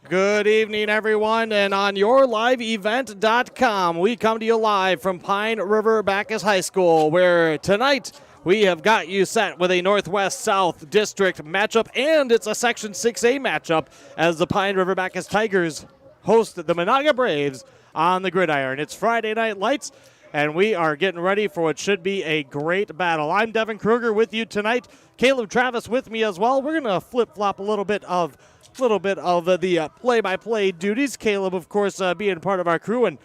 Good evening, everyone, and on yourliveevent.com, we come to you live from Pine River-Backus High School, where tonight we have got you set with a Northwest-South District matchup, and it's a Section 6A matchup as the Pine River-Backus Tigers host the Menahga Braves on the gridiron. It's Friday Night Lights, and we are getting ready for what should be a great battle. I'm Devin Kruger with you tonight. Caleb Travis with me as well. We're going to flip-flop a little bit of the play-by-play duties. Caleb, of course, being part of our crew. And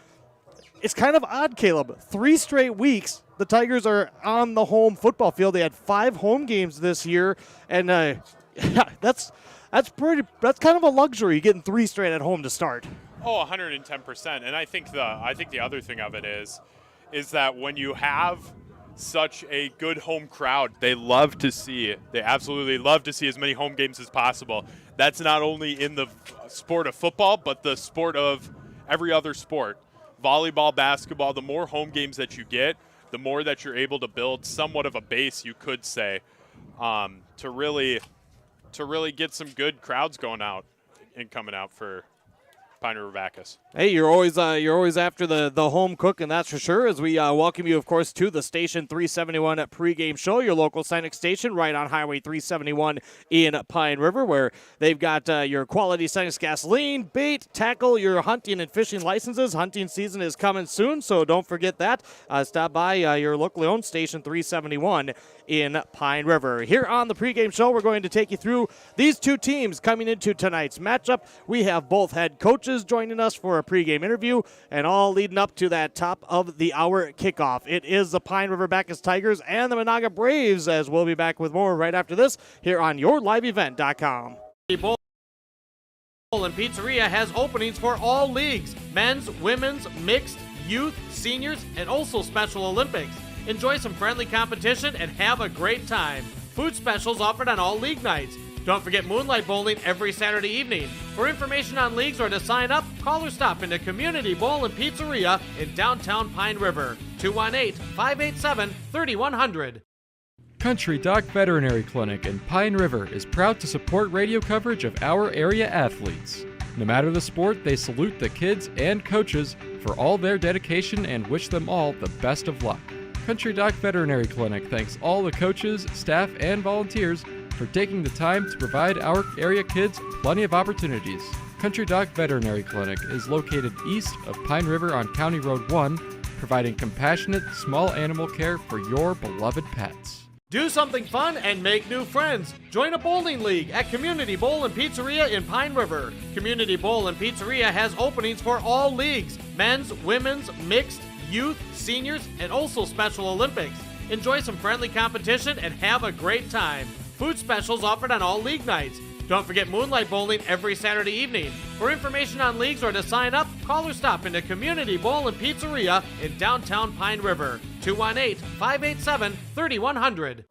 it's kind of odd, Caleb. 3 straight weeks, the Tigers are on the home football field. They had 5 home games this year. And that's kind of a luxury, getting 3 straight at home to start. Oh, 110%. And I think the other thing of it is that when you have such a good home crowd, they absolutely love to see as many home games as possible. That's not only in the sport of football, but the sport of every other sport. Volleyball, basketball, the more home games that you get, the more that you're able to build somewhat of a base, you could say, to really get some good crowds going out and coming out for Pine River-Backus. Hey, you're always after the home cook, and that's for sure, as we welcome you, of course, to the Station 371 pregame show, your local Cynic station right on Highway 371 in Pine River, where they've got your quality Cynic gasoline, bait, tackle, your hunting and fishing licenses. Hunting season is coming soon, so don't forget that. Stop by your locally owned Station 371 in Pine River. Here on the pregame show, we're going to take you through these 2 teams coming into tonight's matchup. We have both head coaches joining us for a pregame interview, and all leading up to that top of the hour kickoff. It is the Pine River-Backus Tigers and the Menahga Braves, as we'll be back with more right after this here on yourliveevent.com. Bowl and Pizzeria has openings for all leagues: men's, women's, mixed, youth, seniors, and also Special Olympics. Enjoy some friendly competition and have a great time. Food specials offered on all league nights. Don't forget Moonlight Bowling every Saturday evening. For information on leagues or to sign up, call or stop into Community Bowl and Pizzeria in downtown Pine River. 218-587-3100. Country Doc Veterinary Clinic in Pine River is proud to support radio coverage of our area athletes. No matter the sport, they salute the kids and coaches for all their dedication and wish them all the best of luck. Country Doc Veterinary Clinic thanks all the coaches, staff, and volunteers for taking the time to provide our area kids plenty of opportunities. Country Doc Veterinary Clinic is located east of Pine River on County Road 1, providing compassionate small animal care for your beloved pets. Do something fun and make new friends. Join a bowling league at Community Bowl and Pizzeria in Pine River. Community Bowl and Pizzeria has openings for all leagues: men's, women's, mixed, youth, seniors, and also Special Olympics. Enjoy some friendly competition and have a great time. Food specials offered on all league nights. Don't forget Moonlight Bowling every Saturday evening. For information on leagues or to sign up, call or stop into Community Bowl and Pizzeria in downtown Pine River. 218-587-3100.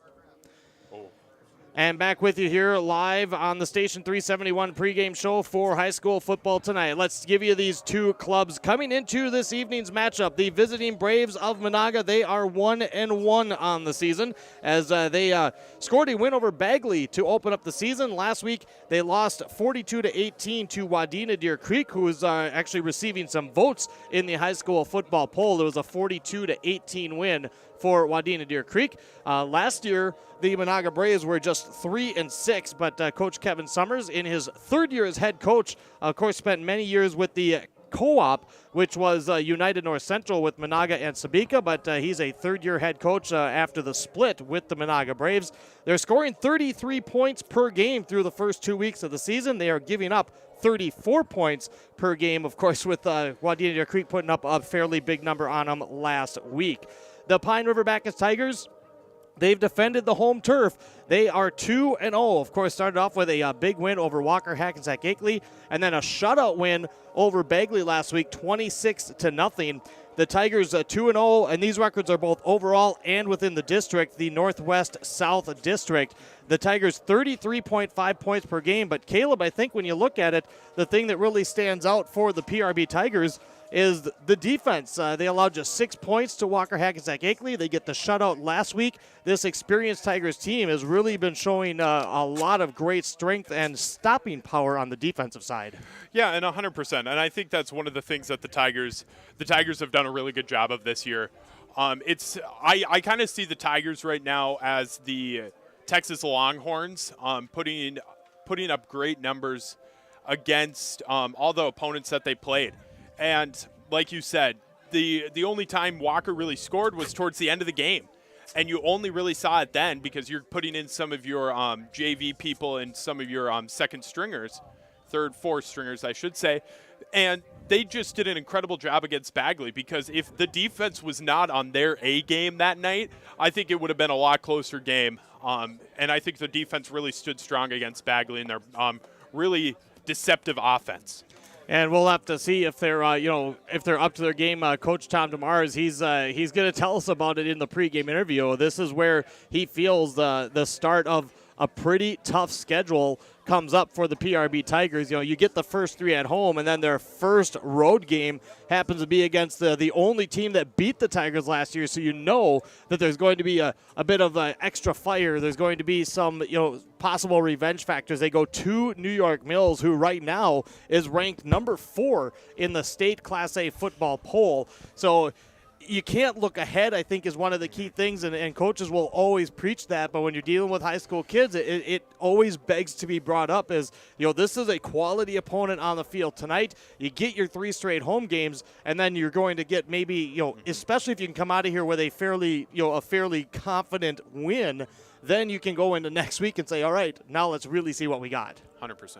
And back with you here live on the Station 371 pregame show for high school football tonight. Let's give you these 2 clubs coming into this evening's matchup. The visiting Braves of Menahga, they are 1-1 on the season, as they scored a win over Bagley to open up the season. Last week, they lost 42-18 to Wadena Deer Creek, who is actually receiving some votes in the high school football poll. It was a 42-18 win for Wadena Deer Creek. Last year, the Menahga Braves were just 3-6, but Coach Kevin Summers, in his 3rd year as head coach, of course, spent many years with the co-op, which was United North Central with Menahga and Sabika, but he's a 3rd-year head coach after the split with the Menahga Braves. They're scoring 33 points per game through the first 2 weeks of the season. They are giving up 34 points per game, of course, with Wadena Deer Creek putting up a fairly big number on them last week. The Pine River-Backus Tigers, they've defended the home turf. They are 2-0. Of course, started off with a big win over Walker Hackensack Akeley, and then a shutout win over Bagley last week, 26-0. The Tigers 2-0, and these records are both overall and within the district, the Northwest-South District. The Tigers 33.5 points per game, but Caleb, I think when you look at it, the thing that really stands out for the PRB Tigers is the defense. They allowed just 6 points to Walker Hackensack Akeley. They get the shutout last week. This experienced Tigers team has really been showing a lot of great strength and stopping power on the defensive side. Yeah, and 100%. And I think that's one of the things that the Tigers have done a really good job of this year. I kind of see the Tigers right now as the Texas Longhorns, putting up great numbers against all the opponents that they played. And like you said, the only time Walker really scored was towards the end of the game. And you only really saw it then because you're putting in some of your JV people and some of your second stringers, third, fourth stringers, I should say. And they just did an incredible job against Bagley, because if the defense was not on their A game that night, I think it would have been a lot closer game. And I think the defense really stood strong against Bagley and their really deceptive offense. And we'll have to see if they're, if they're up to their game. Coach Tom DeMars, he's going to tell us about it in the pregame interview. This is where he feels the start of a pretty tough schedule comes up for the PRB Tigers. You get the first 3 at home, and then their first road game happens to be against the only team that beat the Tigers last year. So that there's going to be a bit of extra fire. There's going to be some possible revenge factors. They go to New York Mills, who right now is ranked number 4 in the state Class A football poll. So you can't look ahead, I think, is one of the key things, and coaches will always preach that. But when you're dealing with high school kids, it always begs to be brought up as, this is a quality opponent on the field tonight. You get your 3 straight home games, and then you're going to get maybe, especially if you can come out of here with a fairly confident win, then you can go into next week and say, all right, now let's really see what we got. 100%.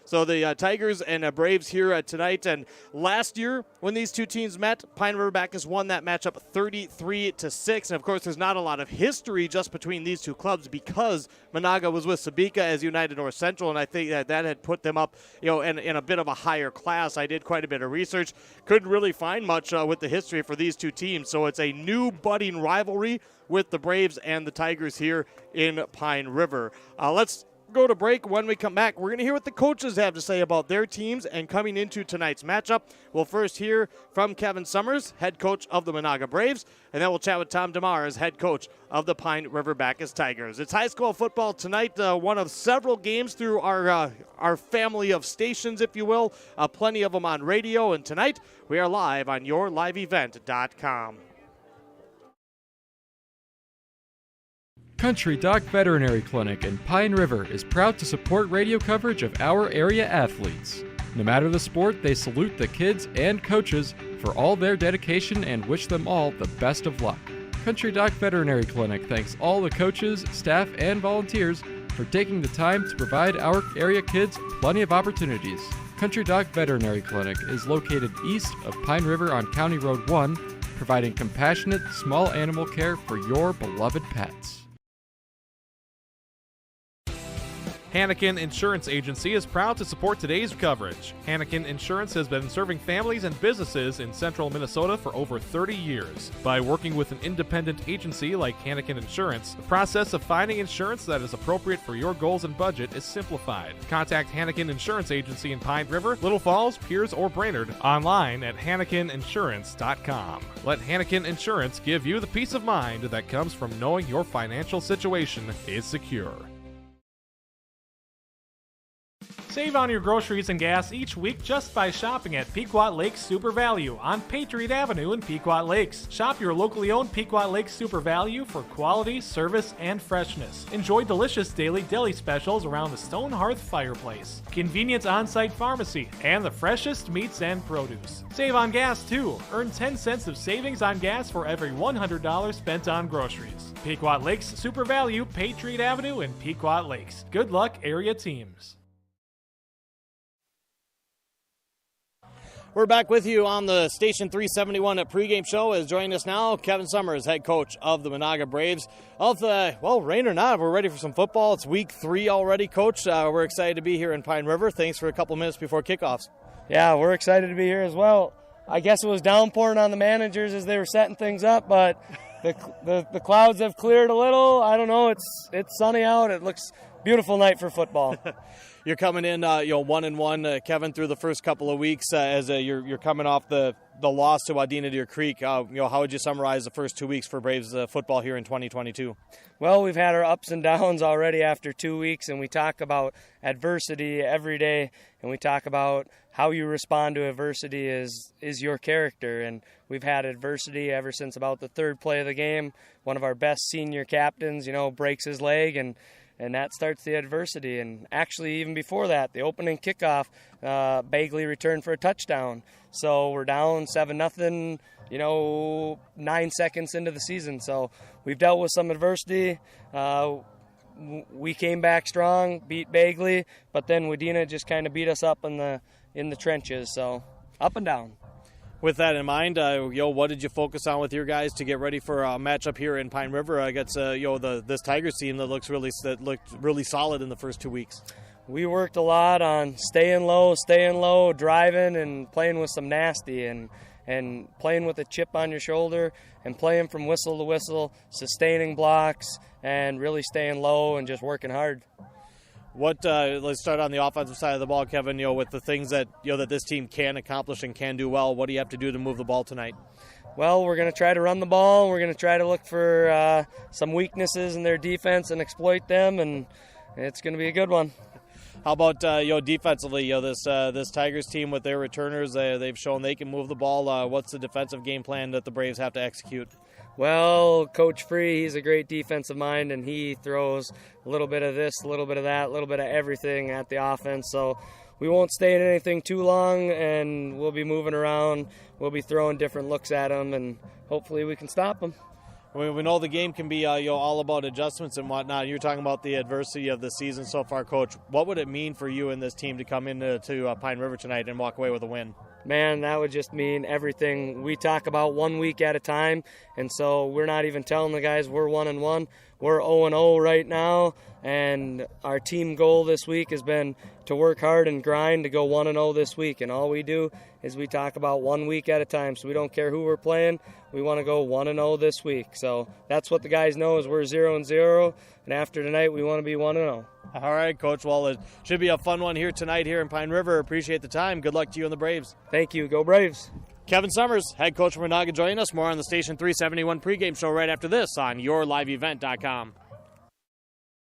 So the Tigers and Braves here tonight. And last year, when these two teams met, Pine River-Backus won that matchup 33-6. And of course, there's not a lot of history just between these two clubs because Menahga was with Sabika as United North Central, and I think that had put them up, in a bit of a higher class. I did quite a bit of research. Couldn't really find much with the history for these two teams. So it's a new budding rivalry with the Braves and the Tigers here in Pine River. Let's go to break. When we come back, we're going to hear what the coaches have to say about their teams and coming into tonight's matchup. We'll first hear from Kevin Summers, head coach of the Menahga Braves, and then we'll chat with Tom DeMars, head coach of the Pine River-Backus Tigers. It's high school football tonight, one of several games through our family of stations, if you will. Plenty of them on radio, and tonight we are live on yourliveevent.com. Country Doc Veterinary Clinic in Pine River is proud to support radio coverage of our area athletes. No matter the sport, they salute the kids and coaches for all their dedication and wish them all the best of luck. Country Doc Veterinary Clinic thanks all the coaches, staff, and volunteers for taking the time to provide our area kids plenty of opportunities. Country Doc Veterinary Clinic is located east of Pine River on County Road 1, providing compassionate small animal care for your beloved pets. Hannikin Insurance Agency is proud to support today's coverage. Hannikin Insurance has been serving families and businesses in central Minnesota for over 30 years. By working with an independent agency like Hannikin Insurance, the process of finding insurance that is appropriate for your goals and budget is simplified. Contact Hannikin Insurance Agency in Pine River, Little Falls, Pierce, or Brainerd online at HannikinInsurance.com. Let Hannikin Insurance give you the peace of mind that comes from knowing your financial situation is secure. Save on your groceries and gas each week just by shopping at Pequot Lakes Super Value on Patriot Avenue in Pequot Lakes. Shop your locally owned Pequot Lakes Super Value for quality, service, and freshness. Enjoy delicious daily deli specials around the stone hearth fireplace, convenient on-site pharmacy, and the freshest meats and produce. Save on gas too. Earn 10 cents of savings on gas for every $100 spent on groceries. Pequot Lakes Super Value, Patriot Avenue in Pequot Lakes. Good luck, area teams. We're back with you on the Station 371 at pregame show. As joining us now, Kevin Summers, head coach of the Menahga Braves. Rain or not, we're ready for some football. It's week 3 already, Coach. We're excited to be here in Pine River. Thanks for a couple minutes before kickoffs. Yeah, we're excited to be here as well. I guess it was downpouring on the managers as they were setting things up, but the clouds have cleared a little. I don't know. It's sunny out. It looks beautiful night for football. You're coming in, 1-1, Kevin, through the first couple of weeks as you're coming off the loss to Wadena Deer Creek. How would you summarize the first 2 weeks for Braves football here in 2022? Well, we've had our ups and downs already after 2 weeks, and we talk about adversity every day, and we talk about how you respond to adversity is your character. And we've had adversity ever since about the third play of the game. One of our best senior captains, breaks his leg, and that starts the adversity. And actually, even before that, the opening kickoff, Bagley returned for a touchdown. So we're down 7-0, 9 seconds into the season. So we've dealt with some adversity. We came back strong, beat Bagley, but then Wadena just kind of beat us up in the trenches. So up and down. With that in mind, what did you focus on with your guys to get ready for a matchup here in Pine River against this Tigers team that looked really solid in the first 2 weeks? We worked a lot on staying low, driving, and playing with some nasty, and playing with a chip on your shoulder, and playing from whistle to whistle, sustaining blocks, and really staying low and just working hard. Let's start on the offensive side of the ball, Kevin. With the things that that this team can accomplish and can do well, what do you have to do to move the ball tonight? Well, we're going to try to run the ball. We're going to try to look for some weaknesses in their defense and exploit them, and it's going to be a good one. How about defensively? This Tigers team with their returners, they've shown they can move the ball. What's the defensive game plan that the Braves have to execute? Well, Coach Free, he's a great defensive mind, and he throws a little bit of this, a little bit of that, a little bit of everything at the offense. So we won't stay in anything too long, and we'll be moving around. We'll be throwing different looks at them, and hopefully we can stop them. We know the game can be all about adjustments and whatnot. You're talking about the adversity of the season so far, Coach. What would it mean for you and this team to come into Pine River tonight and walk away with a win? Man, that would just mean everything. We talk about 1 week at a time, and so we're not even telling the guys we're 1-1. We're 0-0 right now, and our team goal this week has been to work hard and grind to go 1-0 this week. And all we do is we talk about 1 week at a time, so we don't care who we're playing. We want to go 1-0 this week. So that's what the guys know is we're 0-0, and after tonight we want to be 1-0. All right, Coach. Well, it should be a fun one here tonight here in Pine River. Appreciate the time. Good luck to you and the Braves. Thank you. Go Braves. Kevin Summers, head coach from Menahga, joining us. More on the Station 371 pregame show right after this on yourliveevent.com.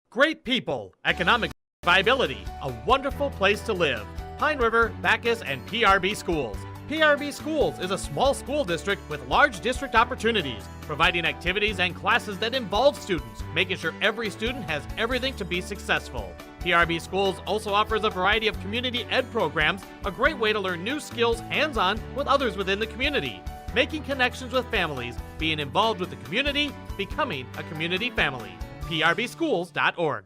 Great people, economic viability, a wonderful place to live. Pine River, Backus, and PRB Schools. PRB Schools is a small school district with large district opportunities, providing activities and classes that involve students, making sure every student has everything to be successful. PRB Schools also offers a variety of community ed programs, a great way to learn new skills hands-on with others within the community, making connections with families, being involved with the community, becoming a community family. PRBschools.org.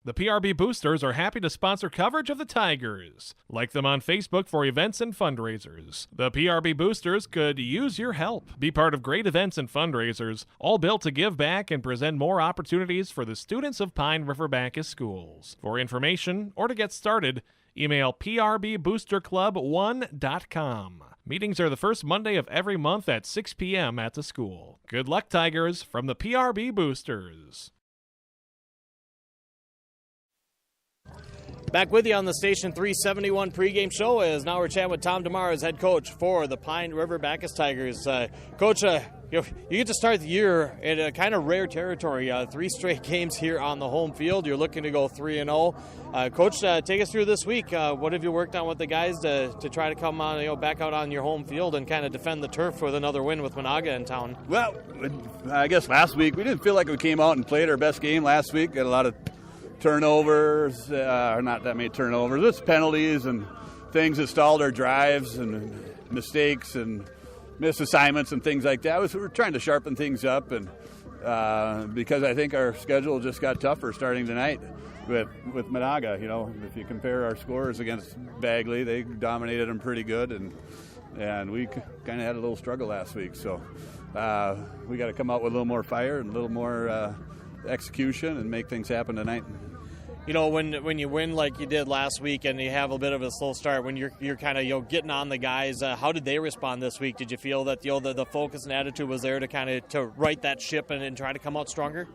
The PRB Boosters are happy to sponsor coverage of the Tigers. Like them on Facebook for events and fundraisers. The PRB Boosters could use your help. Be part of great events and fundraisers, all built to give back and present more opportunities for the students of Pine River-Backus schools. For information or to get started, email prboosterclub1.com. Meetings are the first Monday of every month at 6 p.m. at the school. Good luck, Tigers, from the PRB Boosters. Back with you on the Station 371 pregame show as now we're chatting with Tom DeMars, head coach for the Pine River-Backus Tigers. Coach, you get to start the year in a kind of rare territory. 3 straight games here on the home field. You're looking to go 3-0. Coach, take us through this week. What have you worked on with the guys to try to come on, back out on your home field and kind of defend the turf with another win with Menahga in town? Well, I guess last week we didn't feel like we came out and played our best game last week. Got a lot of turnovers, not that many turnovers, just penalties and things that stalled our drives and mistakes and missed assignments and things like that. So we're trying to sharpen things up, and because I think our schedule just got tougher starting tonight with Menahga. If you compare our scores against Bagley, they dominated them pretty good, and we kind of had a little struggle last week. So we got to come out with a little more fire and a little more execution and make things happen tonight. When you win like you did last week and you have a bit of a slow start, when you're kind of getting on the guys, how did they respond this week? Did you feel that the focus and attitude was there to kind of to right that ship and try to come out stronger?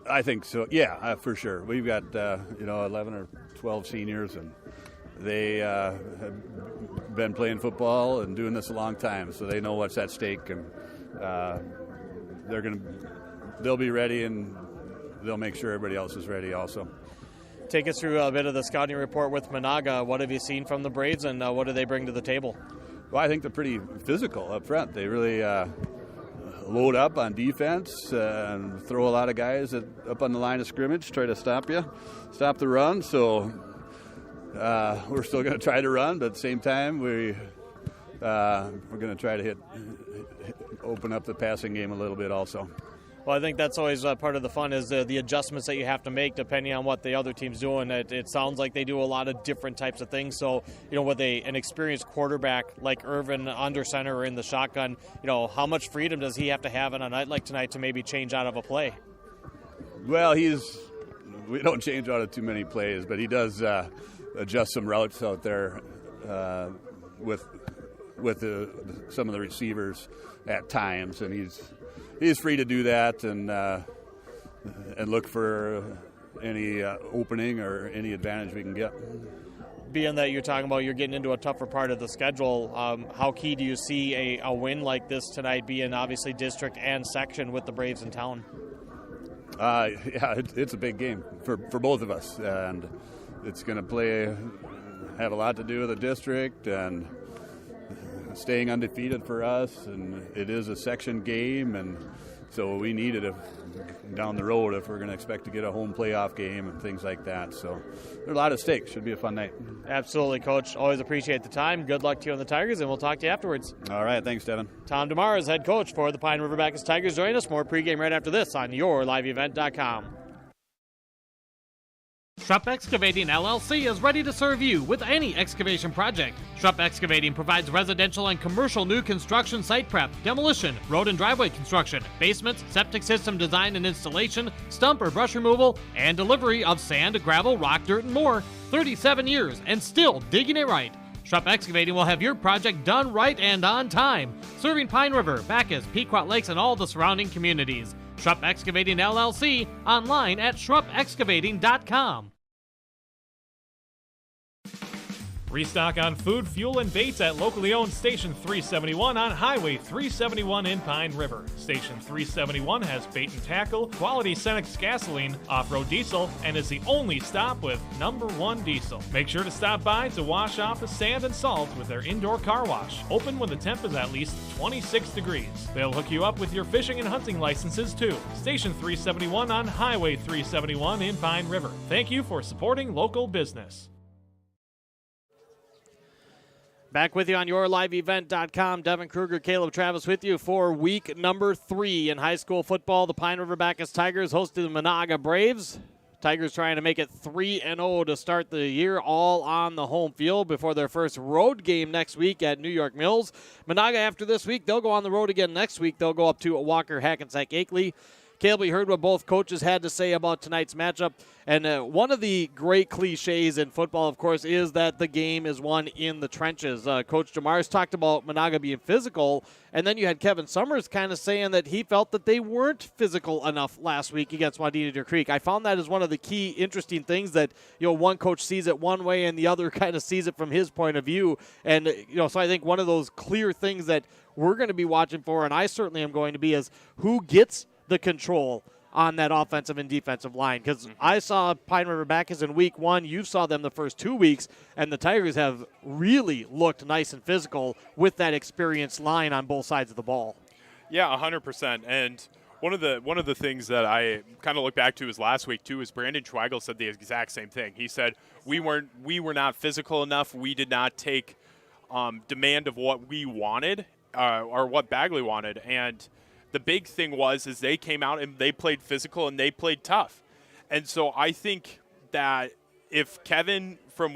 I think so. Yeah, for sure. We've got 11 or 12 seniors, and they have been playing football and doing this a long time, so they know what's at stake, and they'll be ready, and they'll make sure everybody else is ready also. Take us through a bit of the scouting report with Menahga. What have you seen from the Braves, and what do they bring to the table? Well, I think they're pretty physical up front. They really load up on defense and throw a lot of guys up on the line of scrimmage, try to stop the run. So we're still going to try to run, but at the same time, we're going to try to open up the passing game a little bit also. Well, I think that's always part of the fun is the adjustments that you have to make depending on what the other team's doing. It sounds like they do a lot of different types of things. So, with an experienced quarterback like Irvin under center or in the shotgun, how much freedom does he have to have on a night like tonight to maybe change out of a play? Well, we don't change out of too many plays, but he does adjust some routes out there with some of the receivers at times, and he's free to do that and look for any opening or any advantage we can get. Being that you're talking about you're getting into a tougher part of the schedule, how key do you see a win like this tonight being obviously district and section with the Braves in town? It's a big game for both of us, and it's going to have a lot to do with the district and staying undefeated for us, and it is a section game, and so we need it down the road if we're going to expect to get a home playoff game and things like that. So there's a lot at stake. Should be a fun night. Absolutely, Coach. Always appreciate the time. Good luck to you on the Tigers, and we'll talk to you afterwards. All right. Thanks, Devin. Tom DeMars, head coach for the Pine River-Backus Tigers. Join us. More pregame right after this on yourliveevent.com. Schrupp Excavating LLC is ready to serve you with any excavation project. Schrupp Excavating provides residential and commercial new construction site prep, demolition, road and driveway construction, basements, septic system design and installation, stump or brush removal, and delivery of sand, gravel, rock, dirt, and more. 37 years and still digging it right. Schrupp Excavating will have your project done right and on time, serving Pine River, Backus, Pequot Lakes, and all the surrounding communities. Schrupp Excavating LLC, online at schruppexcavating.com. Restock on food, fuel, and baits at locally owned Station 371 on Highway 371 in Pine River. Station 371 has bait and tackle, quality Cenex gasoline, off-road diesel, and is the only stop with #1 diesel. Make sure to stop by to wash off the sand and salt with their indoor car wash, open when the temp is at least 26 degrees. They'll hook you up with your fishing and hunting licenses too. Station 371 on Highway 371 in Pine River. Thank you for supporting local business. Back with you on yourliveevent.com. Devin Kruger, Caleb Travis with you for week number 3 in high school football. The Pine River-Backus Tigers hosted the Menahga Braves. Tigers trying to make it 3-0 to start the year, all on the home field before their first road game next week at New York Mills. Menahga, after this week, they'll go on the road again next week. They'll go up to Walker, Hackensack, Akeley. Caleb, we heard what both coaches had to say about tonight's matchup. And one of the great cliches in football, of course, is that the game is won in the trenches. Coach DeMars talked about Menahga being physical, and then you had Kevin Summers kind of saying that he felt that they weren't physical enough last week against Wadena Deer Creek. I found that as one of the key interesting things that, one coach sees it one way and the other kind of sees it from his point of view. And, so I think one of those clear things that we're going to be watching for, and I certainly am going to be, is who gets the control on that offensive and defensive line, because I saw Pine River-Backus in week 1. You saw them the first 2 weeks, and the Tigers have really looked nice and physical with that experienced line on both sides of the ball. Yeah, 100%. And one of the things that I kind of look back to is last week too is Brandon Schweigel said the exact same thing. He said we were not physical enough. We did not take demand of what we wanted or what Bagley wanted, and the big thing is they came out and they played physical and they played tough. And so I think that if Kevin, from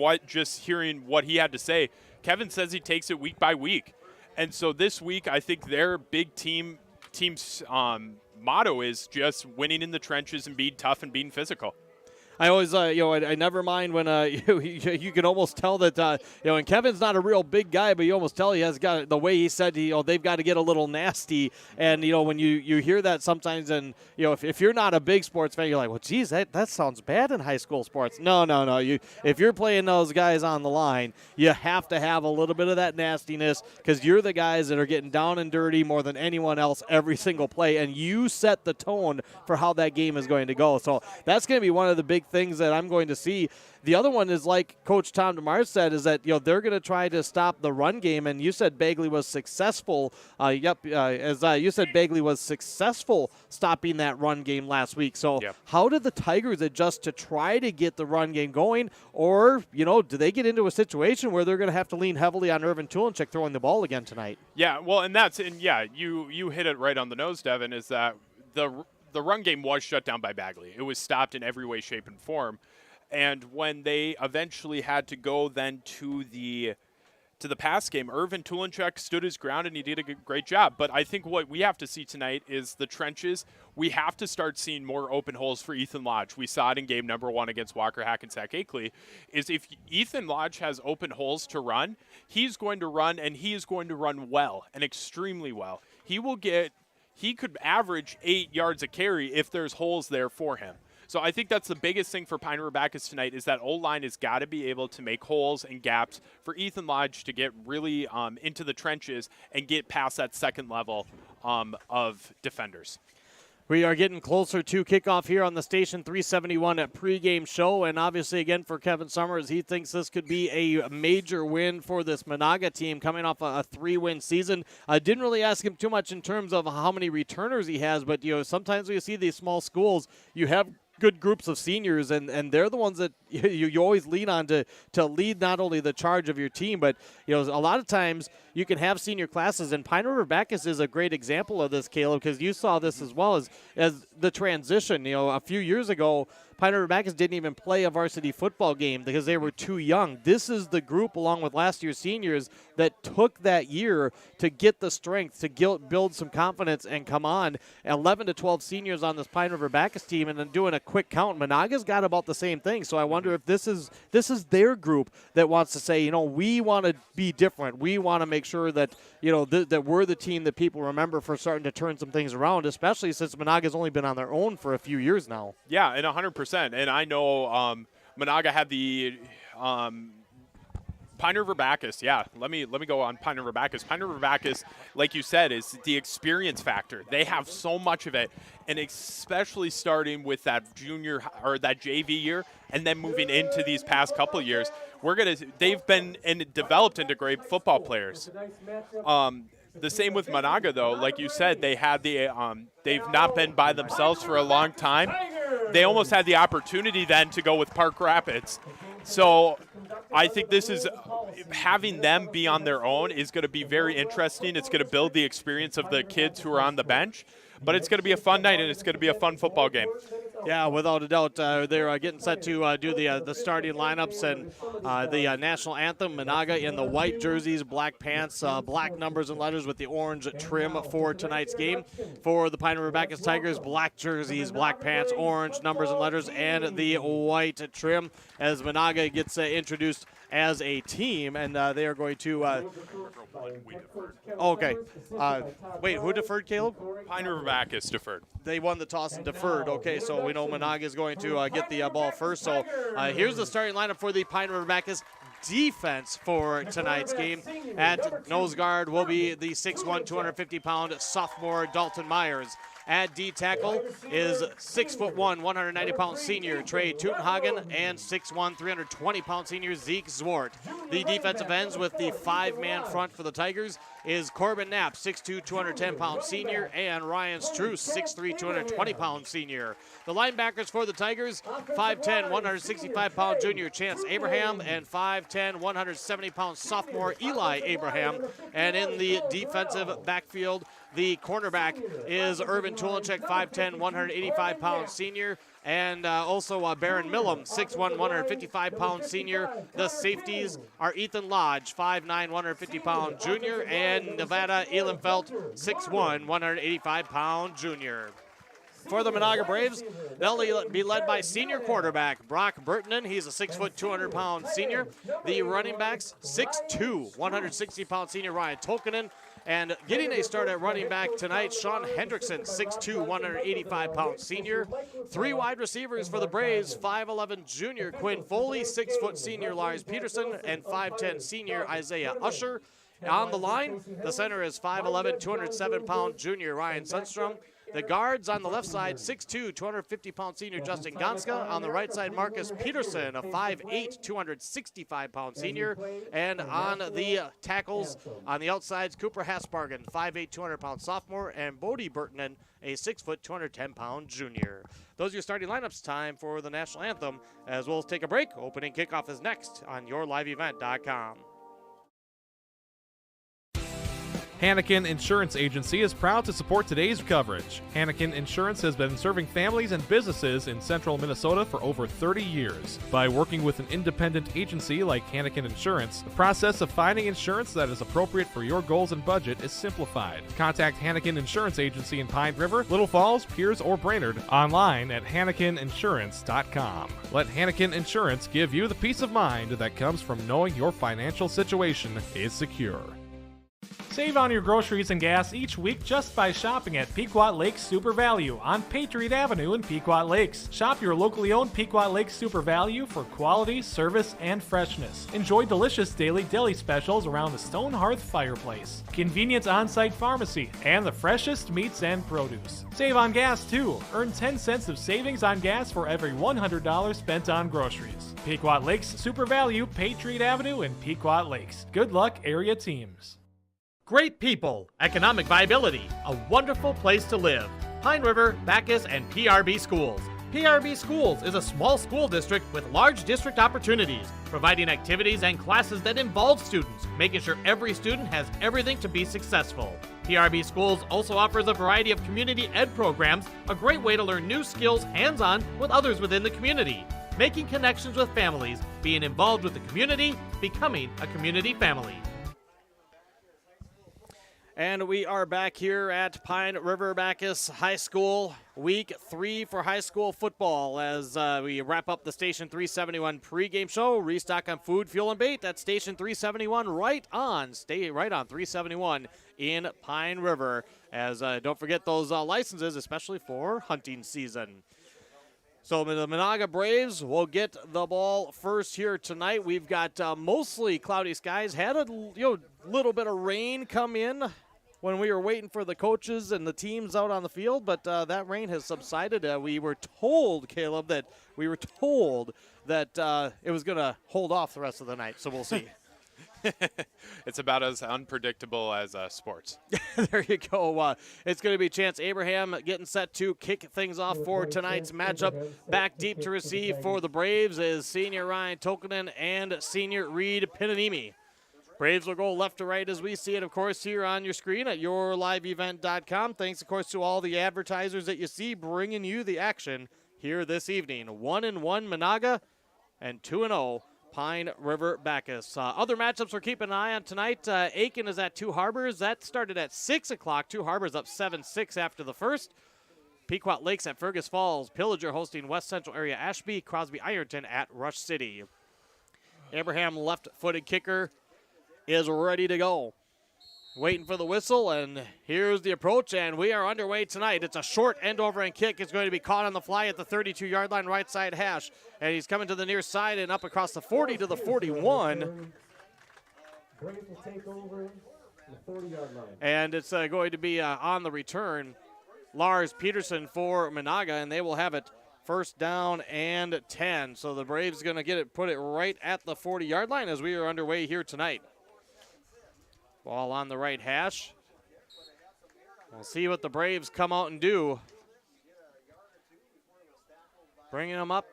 hearing what he had to say, Kevin says he takes it week by week. And so this week, I think their big team's motto is just winning in the trenches and being tough and being physical. I always, I never mind when you can almost tell that, and Kevin's not a real big guy, but you almost tell he has got the way he said, they've got to get a little nasty. And, when you hear that sometimes, and, if you're not a big sports fan, you're like, well, geez, that sounds bad in high school sports. No. If you're playing those guys on the line, you have to have a little bit of that nastiness because you're the guys that are getting down and dirty more than anyone else every single play, and you set the tone for how that game is going to go. So that's going to be one of the big things that I'm going to see. The other one is, like Coach Tom DeMars said, is that they're going to try to stop the run game. And you said Bagley was successful. You said Bagley was successful stopping that run game last week. So how did the Tigers adjust to try to get the run game going? Or do they get into a situation where they're going to have to lean heavily on Irvin Tulenchik throwing the ball again tonight? Yeah, well, you hit it right on the nose, Devin. Is that the run game was shut down by Bagley. It was stopped in every way, shape, and form. And when they eventually had to go then to the pass game, Irvin Tulenchik stood his ground and he did a great job. But I think what we have to see tonight is the trenches. We have to start seeing more open holes for Ethan Lodge. We saw it in game number 1 against Walker Hackensack Akeley. Is if Ethan Lodge has open holes to run, he's going to run, and he is going to run well and extremely well. He could average 8 yards a carry if there's holes there for him. So I think that's the biggest thing for Pine River-Backus tonight is that O-line has got to be able to make holes and gaps for Ethan Lodge to get really into the trenches and get past that second level of defenders. We are getting closer to kickoff here on the Station 371 at pregame show. And obviously, again, for Kevin Summers, he thinks this could be a major win for this Menahga team coming off a 3-win season. I didn't really ask him too much in terms of how many returners he has, but, sometimes when you see these small schools, you have good groups of seniors, and they're the ones that you always lean on to lead not only the charge of your team, but a lot of times you can have senior classes, and Pine River-Backus is a great example of this, Caleb, because you saw this as well as the transition. A few years ago, Pine River-Backus didn't even play a varsity football game because they were too young. This is the group, along with last year's seniors, that took that year to get the strength, to build some confidence and come on. 11 to 12 seniors on this Pine River-Backus team, and then doing a quick count. Menahga's got about the same thing. So I wonder if this is their group that wants to say, we want to be different. We want to make sure that that we're the team that people remember for starting to turn some things around, especially since Menahga's only been on their own for a few years now. Yeah, and 100%. And I know Menahga had the Pine River-Backus. Yeah, let me go on Pine River-Backus. Pine River-Backus, like you said, is the experience factor. They have so much of it, and especially starting with that junior or that JV year, and then moving into these past couple of years, they've been developed into great football players. The same with Menahga, though. Like you said, they've not been by themselves for a long time. They almost had the opportunity then to go with Park Rapids. So I think this is having them be on their own is going to be very interesting. It's going to build the experience of the kids who are on the bench. But it's going to be a fun night, and it's going to be a fun football game. Yeah, without a doubt. They're getting set to do the starting lineups and the national anthem. Menahga in the white jerseys, black pants, black numbers and letters with the orange trim for tonight's game. For the Pine River-Backus Tigers, black jerseys, black pants, orange numbers and letters, and the white trim as Menahga gets introduced as a team, and they are going to okay. Wait, who deferred, Caleb? Pine River-Backus deferred. They won the toss and deferred. Okay, so we know Menahga is going to get the ball first. So here's the starting lineup for the Pine River-Backus defense for tonight's game. At nose guard will be the 6'1", 250-pound sophomore Dalton Myers. At D tackle is 6'1", 190-pound senior Trey Tutenhagen and 6'1", 320-pound senior Zeke Zwart. The defensive ends with the 5-man front for the Tigers is Corbin Knapp, 6'2", 210-pound senior, and Ryan Struess, 6'3", 220-pound senior. The linebackers for the Tigers, 5'10", 165-pound junior Chance Abraham, and 5'10", 170-pound sophomore Eli Abraham. And in the defensive backfield, the cornerback is Irvin Tulenchik, 5'10", 185-pound senior, and also Baron Millam, 6'1", 155-pound senior. The safeties are Ethan Lodge, 5'9", 150-pound junior, and Nevada Ehlenfeld, 6'1", 185-pound junior. For the Menahga Braves, they'll be led by senior quarterback Brock Burtonen. He's a 6', 200-pound senior. The running backs, 6'2", 160-pound senior Ryan Tolkinen. And getting a start at running back tonight, Sean Hendrickson, 6'2", 185-pound senior. 3 wide receivers for the Braves, 5'11" junior Quinn Foley, 6' senior Lars Peterson, and 5'10" senior Isaiah Usher. On the line, the center is 5'11", 207-pound junior Ryan Sundstrom. The guards on the left side, 6'2", 250-pound senior Justin Gonska. On the right side, Marcus Peterson, a 5'8", 265-pound senior. And on the tackles, on the outsides, Cooper Hasbargen, 5'8", 200-pound sophomore, and Bodie Burtonen, a 6', 210-pound junior. Those are your starting lineups. Time for the national anthem, as well as take a break. Opening kickoff is next on yourliveevent.com. Hanakin Insurance Agency is proud to support today's coverage. Hanakin Insurance has been serving families and businesses in central Minnesota for over 30 years. By working with an independent agency like Hanakin Insurance, the process of finding insurance that is appropriate for your goals and budget is simplified. Contact Hanakin Insurance Agency in Pine River, Little Falls, Pierce, or Brainerd online at HanakinInsurance.com. Let Hanakin Insurance give you the peace of mind that comes from knowing your financial situation is secure. Save on your groceries and gas each week just by shopping at Pequot Lakes Super Value on Patriot Avenue in Pequot Lakes. Shop your locally owned Pequot Lakes Super Value for quality, service, and freshness. Enjoy delicious daily deli specials around the stone hearth fireplace, convenient on-site pharmacy, and the freshest meats and produce. Save on gas too. Earn 10 cents of savings on gas for every $100 spent on groceries. Pequot Lakes Super Value, Patriot Avenue in Pequot Lakes. Good luck, area teams. Great people, economic viability, a wonderful place to live. Pine River, Backus, and PRB Schools. PRB Schools is a small school district with large district opportunities, providing activities and classes that involve students, making sure every student has everything to be successful. PRB Schools also offers a variety of community ed programs, a great way to learn new skills hands-on with others within the community, making connections with families, being involved with the community, becoming a community family. And we are back here at Pine River-Backus High School, week 3 for high school football as we wrap up the Station 371 pregame show. Restock on food, fuel, and bait. That's Station 371 Stay right on 371 in Pine River. As don't forget those licenses, especially for hunting season. So the Menahga Braves will get the ball first here tonight. We've got mostly cloudy skies. Had a little bit of rain come in when we were waiting for the coaches and the teams out on the field, but that rain has subsided. We were told, Caleb, that it was going to hold off the rest of the night, so we'll see. It's about as unpredictable as sports. There you go. It's going to be Chance Abraham getting set to kick things off for tonight's matchup. Back deep to receive for the Braves is senior Ryan Tolkinen and senior Reed Pinanimi. Braves will go left to right as we see it, of course, here on your screen at yourliveevent.com. Thanks, of course, to all the advertisers that you see bringing you the action here this evening. 1-1 Menahga and 2-0 Pine River-Backus. Other matchups we're keeping an eye on tonight. Aiken is at Two Harbors. That started at 6 o'clock. Two Harbors up 7-6 after the first. Pequot Lakes at Fergus Falls. Pillager hosting West Central area Ashby. Crosby Ironton at Rush City. Abraham, left-footed kicker, is ready to go. Waiting for the whistle, and here's the approach, and we are underway tonight. It's a short end-over-end kick. It's going to be caught on the fly at the 32-yard line, right side hash, and he's coming to the near side and up across the 40 to the 41. And it's going to be on the return, Lars Peterson for Menahga, and they will have it first down and 10. So the Braves going to put it right at the 40-yard line as we are underway here tonight. Ball on the right hash. We'll see what the Braves come out and do. Bringing them up,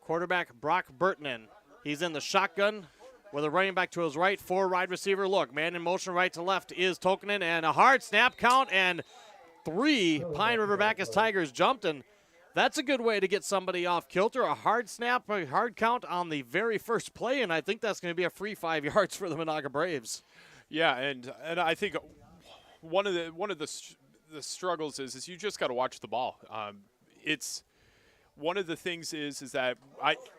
quarterback Brock Burtonen. He's in the shotgun with a running back to his right, 4 wide receiver look. Man in motion right to left is Tolkinen, and a hard snap count, and 3 Pine River-Backus Tigers jumped, and that's a good way to get somebody off kilter. A hard snap, a hard count on the very first play, and I think that's going to be a free 5 yards for the Menahga Braves. Yeah, and I think one of the struggles is you just got to watch the ball. it's one of the things is that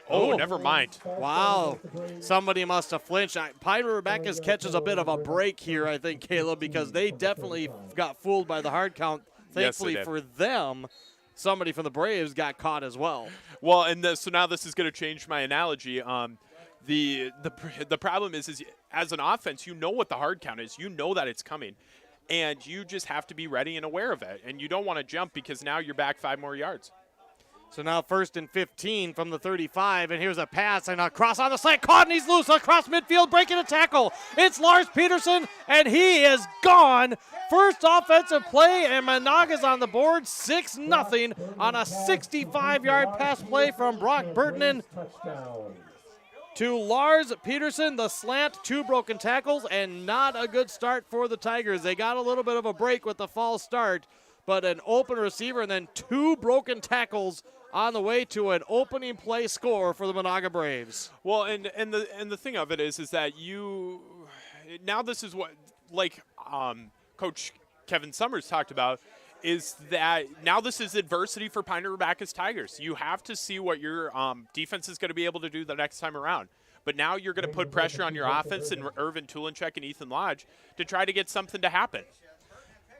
never mind. Wow. Somebody must have flinched. Pine River-Backus catches a bit of a break here, I think, Caleb, because they definitely got fooled by the hard count. Thankfully for them, somebody from the Braves got caught as well. Well, and so now this is going to change my analogy. The problem is as an offense, you know what the hard count is. You know that it's coming. And you just have to be ready and aware of it. And you don't want to jump because now you're back 5 more yards. So now 1st and 15 from the 35, and here's a pass and a cross on the slant. Caught, and he's loose across midfield, breaking a tackle. It's Lars Peterson, and he is gone. First offensive play, and Menahga's on the board, 6-0 on a 65-yard pass play from Brock Burtonen to Lars Peterson. The slant, 2 broken tackles, and not a good start for the Tigers. They got a little bit of a break with the false start, but an open receiver and then 2 broken tackles on the way to an opening play score for the Menahga Braves. Well, and the thing of it is that now this is what Coach Kevin Summers talked about, is that now this is adversity for Pine River-Backus Tigers. You have to see what your defense is going to be able to do the next time around. But now you're going to put pressure on your offense and Irvin Tulinchek and Ethan Lodge to try to get something to happen.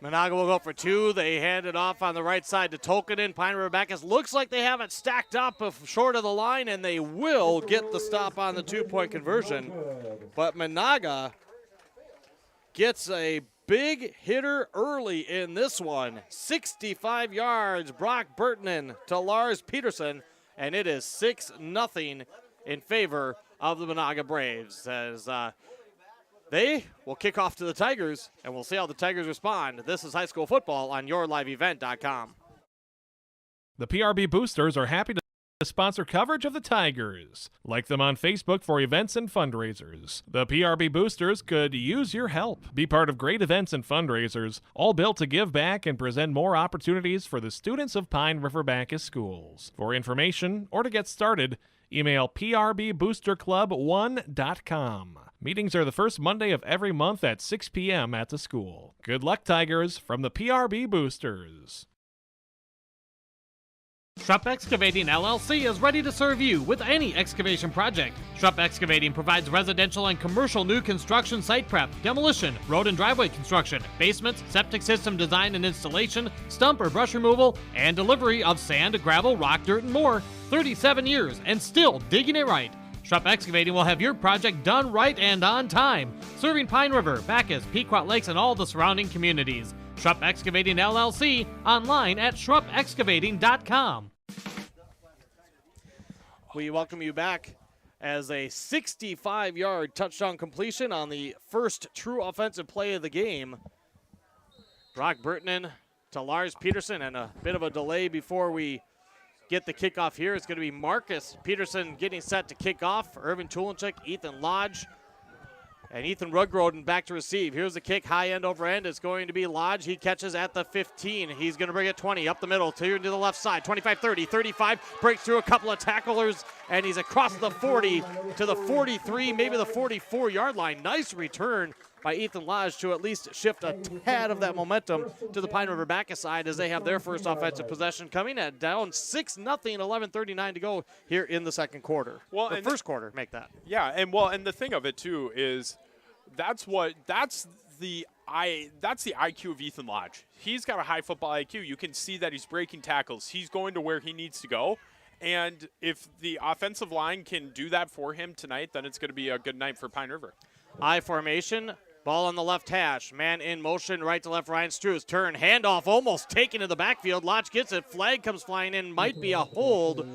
Menahga will go for 2. They hand it off on the right side to Tolkanen. Pine River-Backus looks like they have it stacked up short of the line, and they will get the stop on the 2-point conversion. But Menahga gets a big hitter early in this one. 65 yards, Brock Burtonen to Lars Peterson, and it is 6-0 in favor of the Menahga Braves as they will kick off to the Tigers, and we'll see how the Tigers respond. This is high school football on yourliveevent.com. The PRB Boosters are happy to sponsor coverage of the Tigers. Like them on Facebook for events and fundraisers. The PRB Boosters could use your help. Be part of great events and fundraisers, all built to give back and present more opportunities for the students of Pine River-Backus schools. For information or to get started, email prboosterclub1.com. Meetings are the first Monday of every month at 6 p.m. at the school. Good luck, Tigers, from the PRB Boosters. Schrupp Excavating LLC is ready to serve you with any excavation project. Schrupp Excavating provides residential and commercial new construction site prep, demolition, road and driveway construction, basements, septic system design and installation, stump or brush removal, and delivery of sand, gravel, rock, dirt, and more. 37 years and still digging it right. Schrupp Excavating will have your project done right and on time, serving Pine River, Backus, Pequot Lakes, and all the surrounding communities. Schrupp Excavating LLC, online at schruppexcavating.com. We welcome you back as a 65-yard touchdown completion on the first true offensive play of the game. Brock Burtonen to Lars Peterson, and a bit of a delay before we get the kickoff here. It's going to be Marcus Peterson getting set to kick off. Irvin Tulinchek, Ethan Lodge, and Ethan Rugroden back to receive. Here's the kick, high end over end. It's going to be Lodge. He catches at the 15. He's going to bring it 20, up the middle, to the left side. 25, 30, 35, breaks through a couple of tacklers, and he's across the 40 to the 43, maybe the 44-yard line. Nice return by Ethan Lodge to at least shift a tad of that momentum to the Pine River-Backus side as they have their first offensive possession coming at down 6-0, 11:39 to go here in the second quarter. Well, the first quarter, make that. Yeah, and the thing of it too is that's the IQ of Ethan Lodge. He's got a high football IQ. You can see that he's breaking tackles. He's going to where he needs to go. And if the offensive line can do that for him tonight, then it's going to be a good night for Pine River. I formation. Ball on the left hash. Man in motion, right to left. Ryan Struess. Turn, handoff, almost taken to the backfield. Lodge gets it. Flag comes flying in. Might be a hold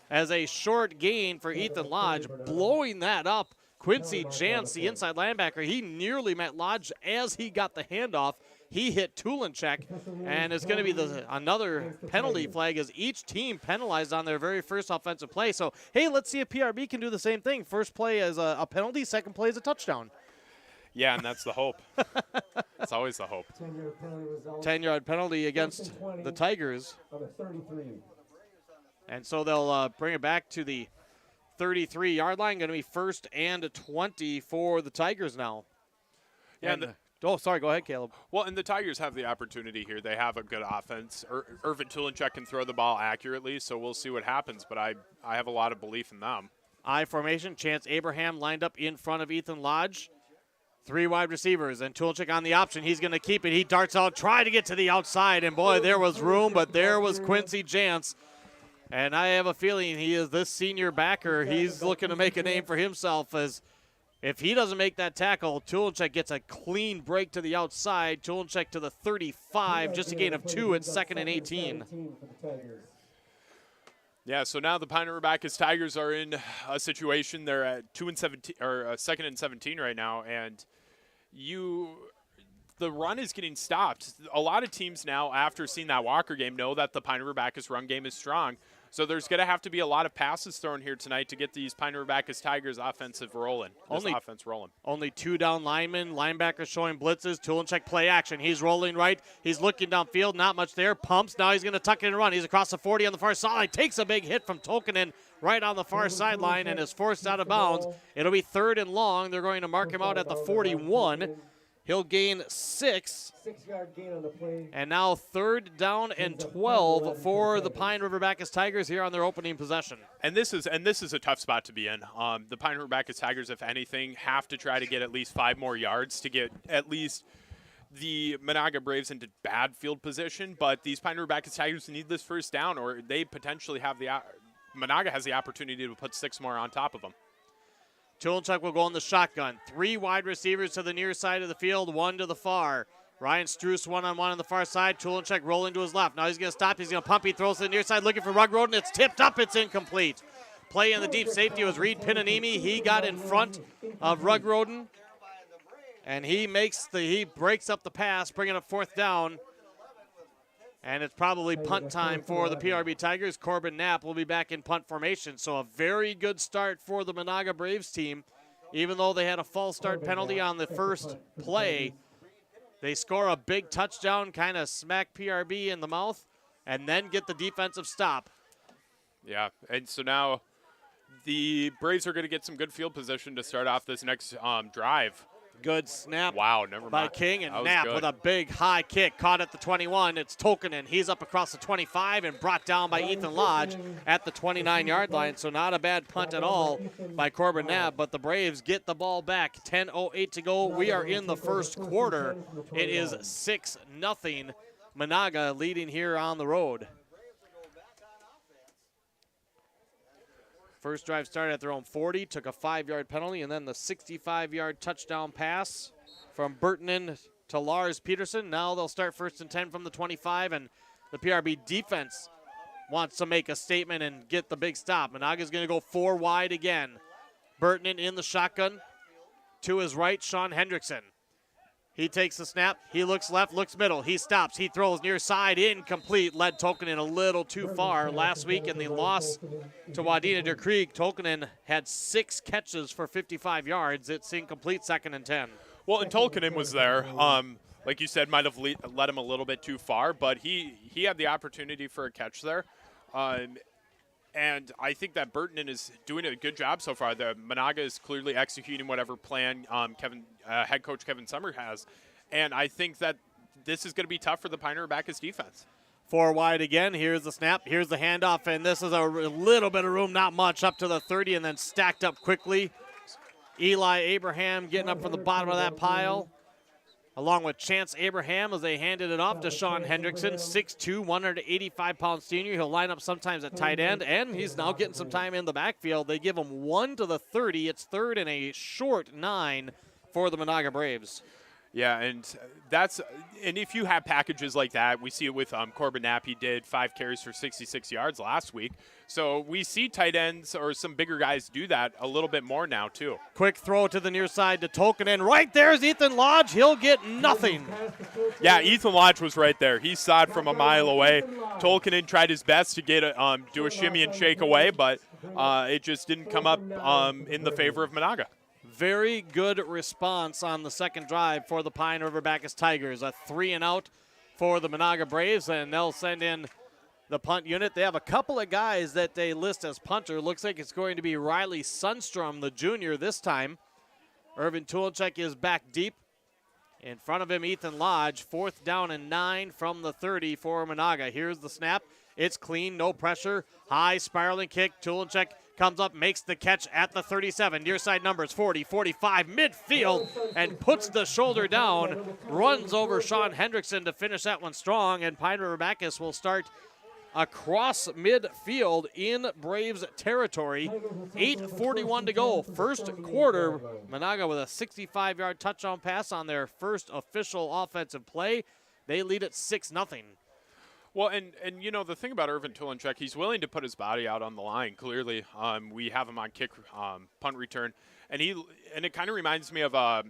as a short gain for Ethan Lodge. Blowing that up. Quincy Jantz, the inside linebacker, he nearly met Lodge as he got the handoff. He hit Tulinchek, and it's going to be another penalty flag as each team penalized on their very first offensive play. So, hey, let's see if PRB can do the same thing. First play is a penalty, second play is a touchdown. Yeah, and that's the hope. It's always the hope. 10-yard penalty against the Tigers. And so they'll bring it back to the 33-yard line. Going to be 1st and 20 for the Tigers now. Yeah, and Oh, sorry. Go ahead, Caleb. Well, and the Tigers have the opportunity here. They have a good offense. Irvin Tulinchek can throw the ball accurately, so we'll see what happens. But I have a lot of belief in them. I formation. Chance Abraham lined up in front of Ethan Lodge. 3 wide receivers, and Tulinchek on the option. He's going to keep it. He darts out, try to get to the outside, and boy, there was room, but there was Quincy Jantz. And I have a feeling he is this senior backer. He's looking to make a name for himself, as if he doesn't make that tackle, Tulinchek gets a clean break to the outside. Tulinchek to the 35, just a gain of 2 at 2nd and 18. Yeah, so now the Pine River-Backus Tigers are in a situation. They're at 2-17 or 2nd and 17 right now, and the run is getting stopped. A lot of teams now, after seeing that Walker game, know that the Pine River-Backus run game is strong. So there's going to have to be a lot of passes thrown here tonight to get these Pine River-Backus Tigers offense rolling. Only 2 down linemen, linebackers showing blitzes. Tulinchek play action. He's rolling right. He's looking downfield. Not much there. Pumps. Now he's going to tuck it and run. He's across the 40 on the far side. Takes a big hit from Tolkinen right on the far sideline and is forced out of bounds. It'll be 3rd and long. They're going to mark him out at the 41. He'll gain 6. 6-yard gain on the play. And now 3rd down and 12 for the Pine River-Backus Tigers here on their opening possession. And this is a tough spot to be in. The Pine River-Backus Tigers, if anything, have to try to get at least 5 more yards to get at least the Menahga Braves into bad field position. But these Pine River-Backus Tigers need this first down, or they potentially have Menahga has the opportunity to put 6 more on top of them. Tulinchek will go in the shotgun. 3 wide receivers to the near side of the field, 1 to the far. Ryan Struess one-on-one on the far side. Tulinchek rolling to his left. Now he's going to stop. He's going to pump. He throws to the near side looking for Rugroden. It's tipped up. It's incomplete. Play in the deep safety was Reed Pinanimi. He got in front of Rugroden, and he breaks up the pass, bringing up 4th down. And it's probably punt time for the PRB Tigers. Corbin Knapp will be back in punt formation. So a very good start for the Menahga Braves team. Even though they had a false start penalty on the first play, they score a big touchdown, kind of smack PRB in the mouth, and then get the defensive stop. Yeah, and so now the Braves are going to get some good field position to start off this next drive. Good snap by King, and Knapp with a big high kick. Caught at the 21. It's Tolkinen. He's up across the 25 and brought down by Ethan Lodge at the 29-yard line. So not a bad punt at all by Corbin Knapp, but the Braves get the ball back. 10:08 to go. We are in the first quarter. It is 6-0. Menahga leading here on the road. First drive started at their own 40, took a 5-yard penalty, and then the 65-yard touchdown pass from Burtonen to Lars Peterson. Now they'll start 1st and 10 from the 25, and the PRB defense wants to make a statement and get the big stop. Menahga's going to go 4 wide again. Burtonen in the shotgun. To his right, Sean Hendrickson. He takes the snap. He looks left, looks middle. He stops. He throws near side, incomplete. Led Tolkinen a little too far. Last week in the loss to Wadena Der Krieg, Tolkinen had 6 catches for 55 yards. It's incomplete, 2nd and 10. Well, and Tolkinen was there. Like you said, might have led him a little bit too far, but he had the opportunity for a catch there. And I think that Burtonen is doing a good job so far. The Menahga is clearly executing whatever plan head coach Kevin Summer has. And I think that this is going to be tough for the Pine River-Backus defense. 4 wide again. Here's the snap. Here's the handoff. And this is a little bit of room, not much, up to the 30 and then stacked up quickly. Eli Abraham getting up from the bottom of that pile, along with Chance Abraham as they handed it off to Sean Hendrickson, 6'2", 185-pound senior. He'll line up sometimes at tight end, and he's now getting some time in the backfield. They give him 1 to the 30. It's 3rd and a short 9 for the Menahga Braves. Yeah, and if you have packages like that, we see it with Corbin Knapp. He did 5 carries for 66 yards last week. So we see tight ends or some bigger guys do that a little bit more now, too. Quick throw to the near side to Tolkinen. Right there's Ethan Lodge. He'll get nothing. Yeah, Ethan Lodge was right there. He saw it from a mile away. Tolkinen tried his best to get it, do a shimmy and shake away, but it just didn't come up in the favor of Menahga. Very good response on the second drive for the Pine River-Backus Tigers. A 3-and-out for the Menahga Braves, and they'll send in the punt unit. They have a couple of guys that they list as punter. Looks like it's going to be Riley Sundstrom, the junior, this time. Irvin Tulinchek is back deep In front of him, Ethan Lodge. 4th down and 9 from the 30 for Menahga. Here's the snap. It's clean, no pressure. High spiraling kick. Tulenchek comes up, makes the catch at the 37. Near side numbers 40, 45, midfield, and puts the shoulder down. Runs over Sean Hendrickson to finish that one strong, and Pine River-Backus will start across midfield in Braves territory. 8:41 to go. First quarter, Menahga with a 65-yard touchdown pass on their first official offensive play. They lead at 6-0. Well, and you know, the thing about Irvin Tulenchek, he's willing to put his body out on the line, clearly. We have him on kick, punt return. And it kind of reminds me of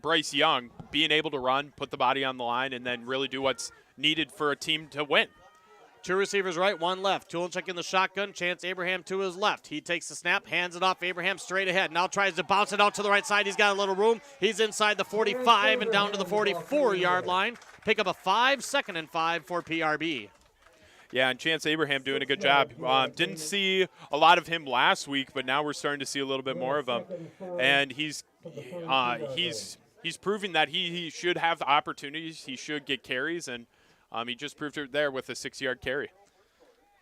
Bryce Young, being able to run, put the body on the line, and then really do what's needed for a team to win. 2 receivers right, 1 left. Tulenchek in the shotgun. Chance Abraham to his left. He takes the snap, hands it off. Abraham straight ahead. Now tries to bounce it out to the right side. He's got a little room. He's inside the 45 and down to the 44-yard line. Pick up a 5, 2nd and 5 for PRB. Yeah, and Chance Abraham doing a good job. Didn't see a lot of him last week, but now we're starting to see a little bit more of him. And he's proving that he should have the opportunities. He should get carries, and he just proved it there with a 6-yard carry.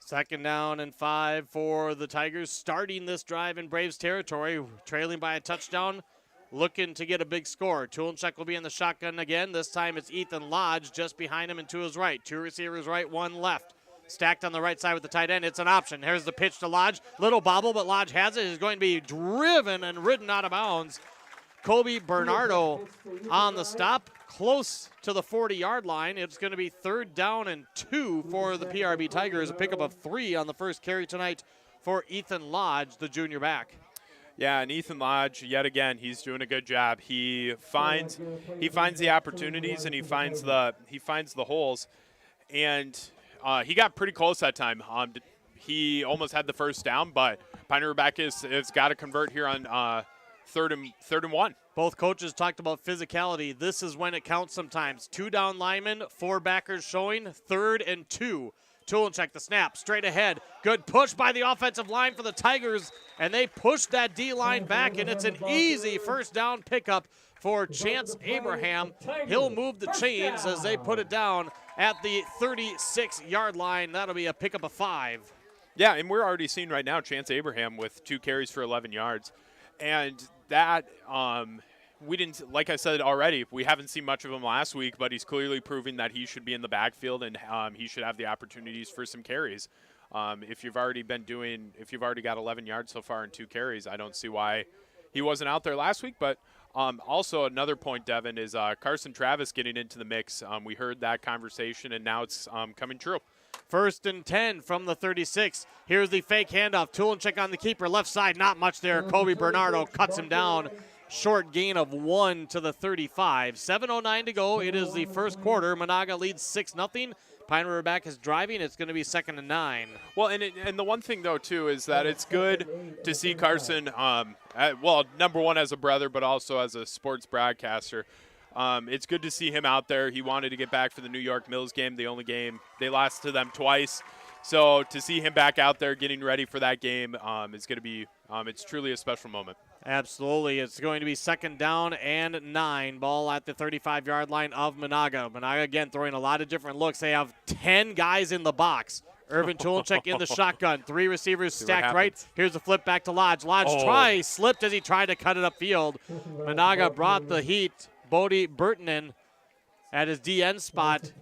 2nd down and 5 for the Tigers, starting this drive in Braves territory, trailing by a touchdown, looking to get a big score. Tulenchek will be in the shotgun again. This time it's Ethan Lodge just behind him and to his right. 2 receivers right, 1 left. Stacked on the right side with the tight end. It's an option. Here's the pitch to Lodge. Little bobble, but Lodge has it. He's going to be driven and ridden out of bounds. Kobe Bernardo on the stop, close to the 40-yard line. It's going to be 3rd down and 2 for the PRB Tigers. A pickup of 3 on the first carry tonight for Ethan Lodge, the junior back. Yeah, and Ethan Lodge, yet again, he's doing a good job. He finds the opportunities and he finds the holes, and he got pretty close that time. He almost had the first down, but Pine River-Backus has got to convert here on third and 1. Both coaches talked about physicality. This is when it counts sometimes. 2 down linemen, 4 backers showing, 3rd and 2. Tulenchek the snap, straight ahead. Good push by the offensive line for the Tigers, and they push that D-line back, and it's an easy first down pickup for Chance Abraham. He'll move the chains as they put it down at the 36-yard line. That'll be a pickup of 5. Yeah, and we're already seeing right now Chance Abraham with 2 carries for 11 yards. And that, we didn't, like I said already, we haven't seen much of him last week, but he's clearly proving that he should be in the backfield and he should have the opportunities for some carries. If you've already got 11 yards so far in 2 carries, I don't see why he wasn't out there last week. But also another point, Devin, is Carson Travis getting into the mix. We heard that conversation, and now it's coming true. 1st and 10 from the 36. Here's the fake handoff. Tulenchek on the keeper, left side, not much there. Kobe Bernardo cuts him down. Short gain of 1 to the 35. 7:09 to go. It is the first quarter. Menahga leads 6-0. Pine River-Backus is driving. It's going to be 2nd and 9. Well, and the one thing, though, too, is that it's good to see Carson, number one as a brother, but also as a sports broadcaster. It's good to see him out there. He wanted to get back for the New York Mills game, the only game. They lost to them twice. So to see him back out there getting ready for that game is going to be it's truly a special moment. Absolutely. It's going to be 2nd down and 9. Ball at the 35-yard line of Menahga. Menahga, again, throwing a lot of different looks. They have 10 guys in the box. Irvin Tulenchek in the shotgun. 3 receivers stacked right. Here's a flip back to Lodge. Lodge slipped as he tried to cut it upfield. Menahga brought the heat. Bodie Burtonen at his DN spot.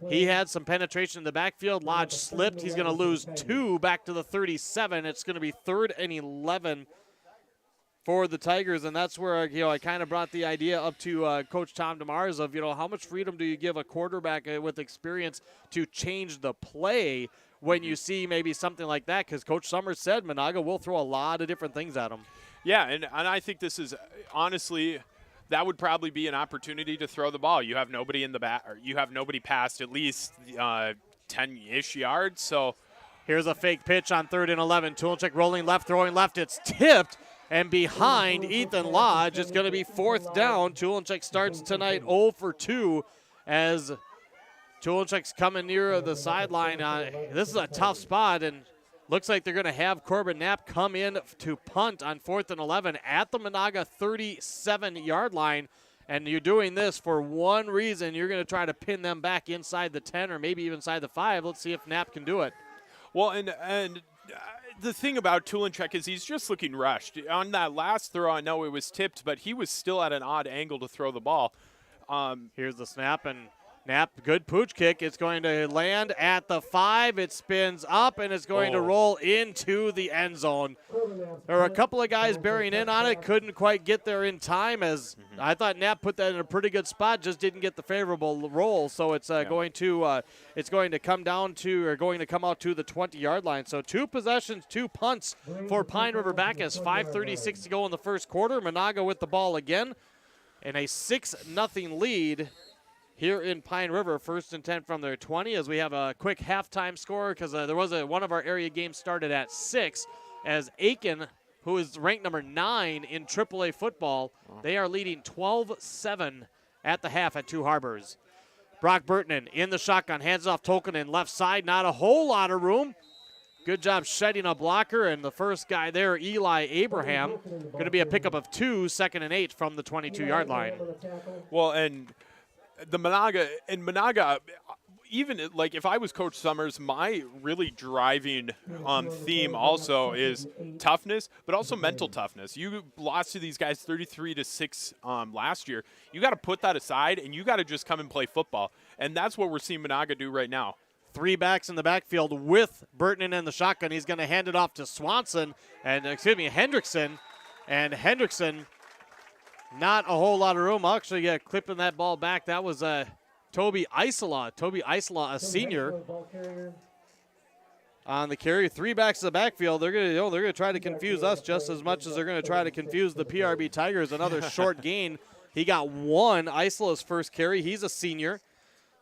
He had some penetration in the backfield. Lodge slipped. He's going to lose 2 back to the 37. It's going to be 3rd and 11 for the Tigers, and that's where I kind of brought the idea up to Coach Tom DeMars of how much freedom do you give a quarterback with experience to change the play when you see maybe something like that, because Coach Summers said Menahga will throw a lot of different things at him. Yeah, and I think this is honestly that would probably be an opportunity to throw the ball. You have nobody in the back, or you have nobody past at least 10-ish yards. So here's a fake pitch on 3rd and 11. Tulenchek rolling left, throwing left. It's tipped. And behind Ethan Lodge, it's going to be 4th down. Tulenchek starts tonight 0 for 2 as Tulenchek's coming near the sideline. This is a tough spot, and looks like they're going to have Corbin Knapp come in to punt on 4th and 11 at the Menahga 37-yard line. And you're doing this for one reason. You're going to try to pin them back inside the 10 or maybe even inside the 5. Let's see if Knapp can do it. Well, and the thing about Tulenchek is he's just looking rushed. On that last throw, I know it was tipped, but he was still at an odd angle to throw the ball. Here's the snap, and Knapp, good pooch kick. It's going to land at the 5. It spins up, and it's going to roll into the end zone. There were a couple of guys bearing in on it, couldn't quite get there in time, as I thought Knapp put that in a pretty good spot, just didn't get the favorable roll. So it's going to come down to, or going to come out to the 20-yard line. So 2 possessions, 2 punts for Pine River-Backus. 5:36 to go in the first quarter. Menahga with the ball again, and a 6-0 lead here in Pine River. 1st and 10 from their 20, as we have a quick halftime score, because there was one of our area games started at 6, as Aiken, who is ranked number 9 in AAA football, they are leading 12-7 at the half at Two Harbors. Brock Burtonen in the shotgun, hands off Tolkien left side, not a whole lot of room. Good job shedding a blocker, and the first guy there, Eli Abraham, going to be a pickup of 2, 2nd and 8 from the 22-yard line. Well, and the Menahga, even like if I was Coach Summers, my really driving theme also is toughness, but also mental toughness. You lost to these guys 33-6 last year. You got to put that aside, and you got to just come and play football, and that's what we're seeing Menahga do right now. 3 backs in the backfield with Burtonen in the shotgun. He's going to hand it off to Hendrickson, and Hendrickson. Not a whole lot of room. Actually, clipping that ball back. That was Toby Isola. Toby Isola, a senior, on the carry. 3 backs in the backfield. They're gonna try to confuse us just as much as they're gonna try to confuse the PRB Tigers. Another short gain. He got 1. Isola's first carry. He's a senior.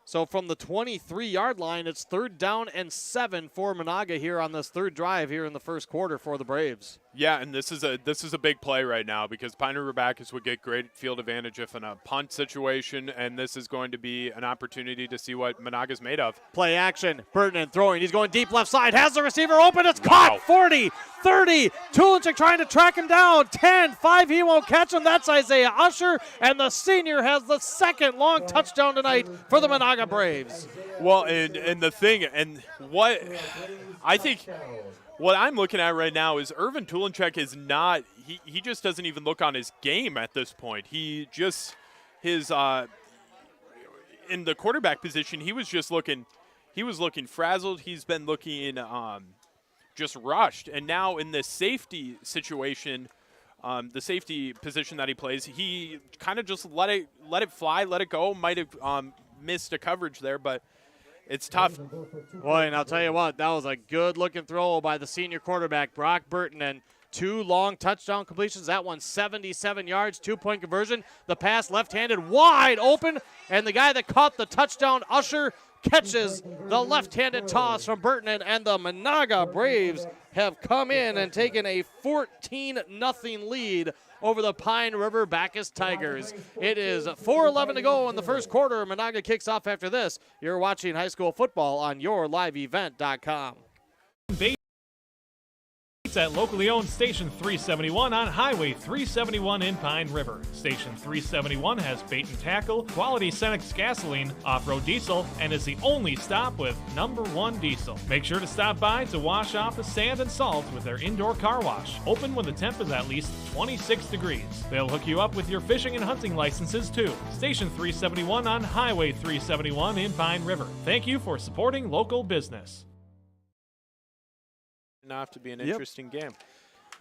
So from the 23-yard line, it's 3rd down and 7 for Menahga here on this 3rd drive here in the first quarter for the Braves. Yeah, and this is a big play right now, because Pine River-Backus would get great field advantage if in a punt situation, and this is going to be an opportunity to see what Menahga's made of. Play action. Burtonen throwing. He's going deep left side. Has the receiver open. It's caught. 40, 30. Tulenchik trying to track him down. 10, 5. He won't catch him. That's Isaiah Usher, and the senior has the 2nd long touchdown tonight for the Menahga Braves. Well, and the thing, and what I think, what I'm looking at right now is Irvin Tulenchik is not, he just doesn't even look on his game at this point. He just, in the quarterback position, he was looking frazzled. He's been looking just rushed. And now in this safety situation, the safety position that he plays, he kind of just let it fly, let it go. Might have missed a coverage there, but it's tough. Boy, and I'll tell you what, that was a good-looking throw by the senior quarterback, Brock Burtonen. 2 long touchdown completions. That one 77 yards, 2-point conversion. The pass left-handed, wide open, and the guy that caught the touchdown, Usher, catches the left-handed toss from Burtonen, and the Menahga Braves have come in and taken a 14-0 lead over the Pine River-Backus Tigers. It is 4:11 to go in the first quarter. Menahga kicks off after this. You're watching high school football on yourliveevent.com. At locally owned Station 371 on Highway 371 in Pine River. Station 371 has bait and tackle, quality Cenex gasoline, off-road diesel, and is the only stop with #1 diesel. Make sure to stop by to wash off the sand and salt with their indoor car wash, open when the temp is at least 26 degrees. They'll hook you up with your fishing and hunting licenses too. Station 371 on Highway 371 in Pine River. Thank you for supporting local business. Enough to be an interesting game.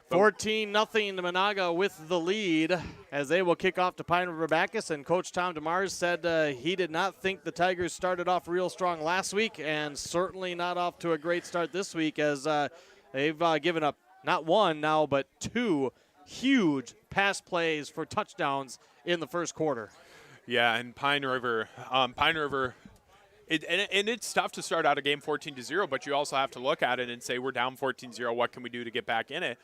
14-0 to Menahga with the lead, as they will kick off to Pine River-Backus. And Coach Tom DeMars said he did not think the Tigers started off real strong last week, and certainly not off to a great start this week, as they've given up not 1 now, but 2 huge pass plays for touchdowns in the first quarter. Yeah, and Pine River, it's tough to start out a game 14-0, but you also have to look at it and say, we're down 14-0. What can we do to get back in it?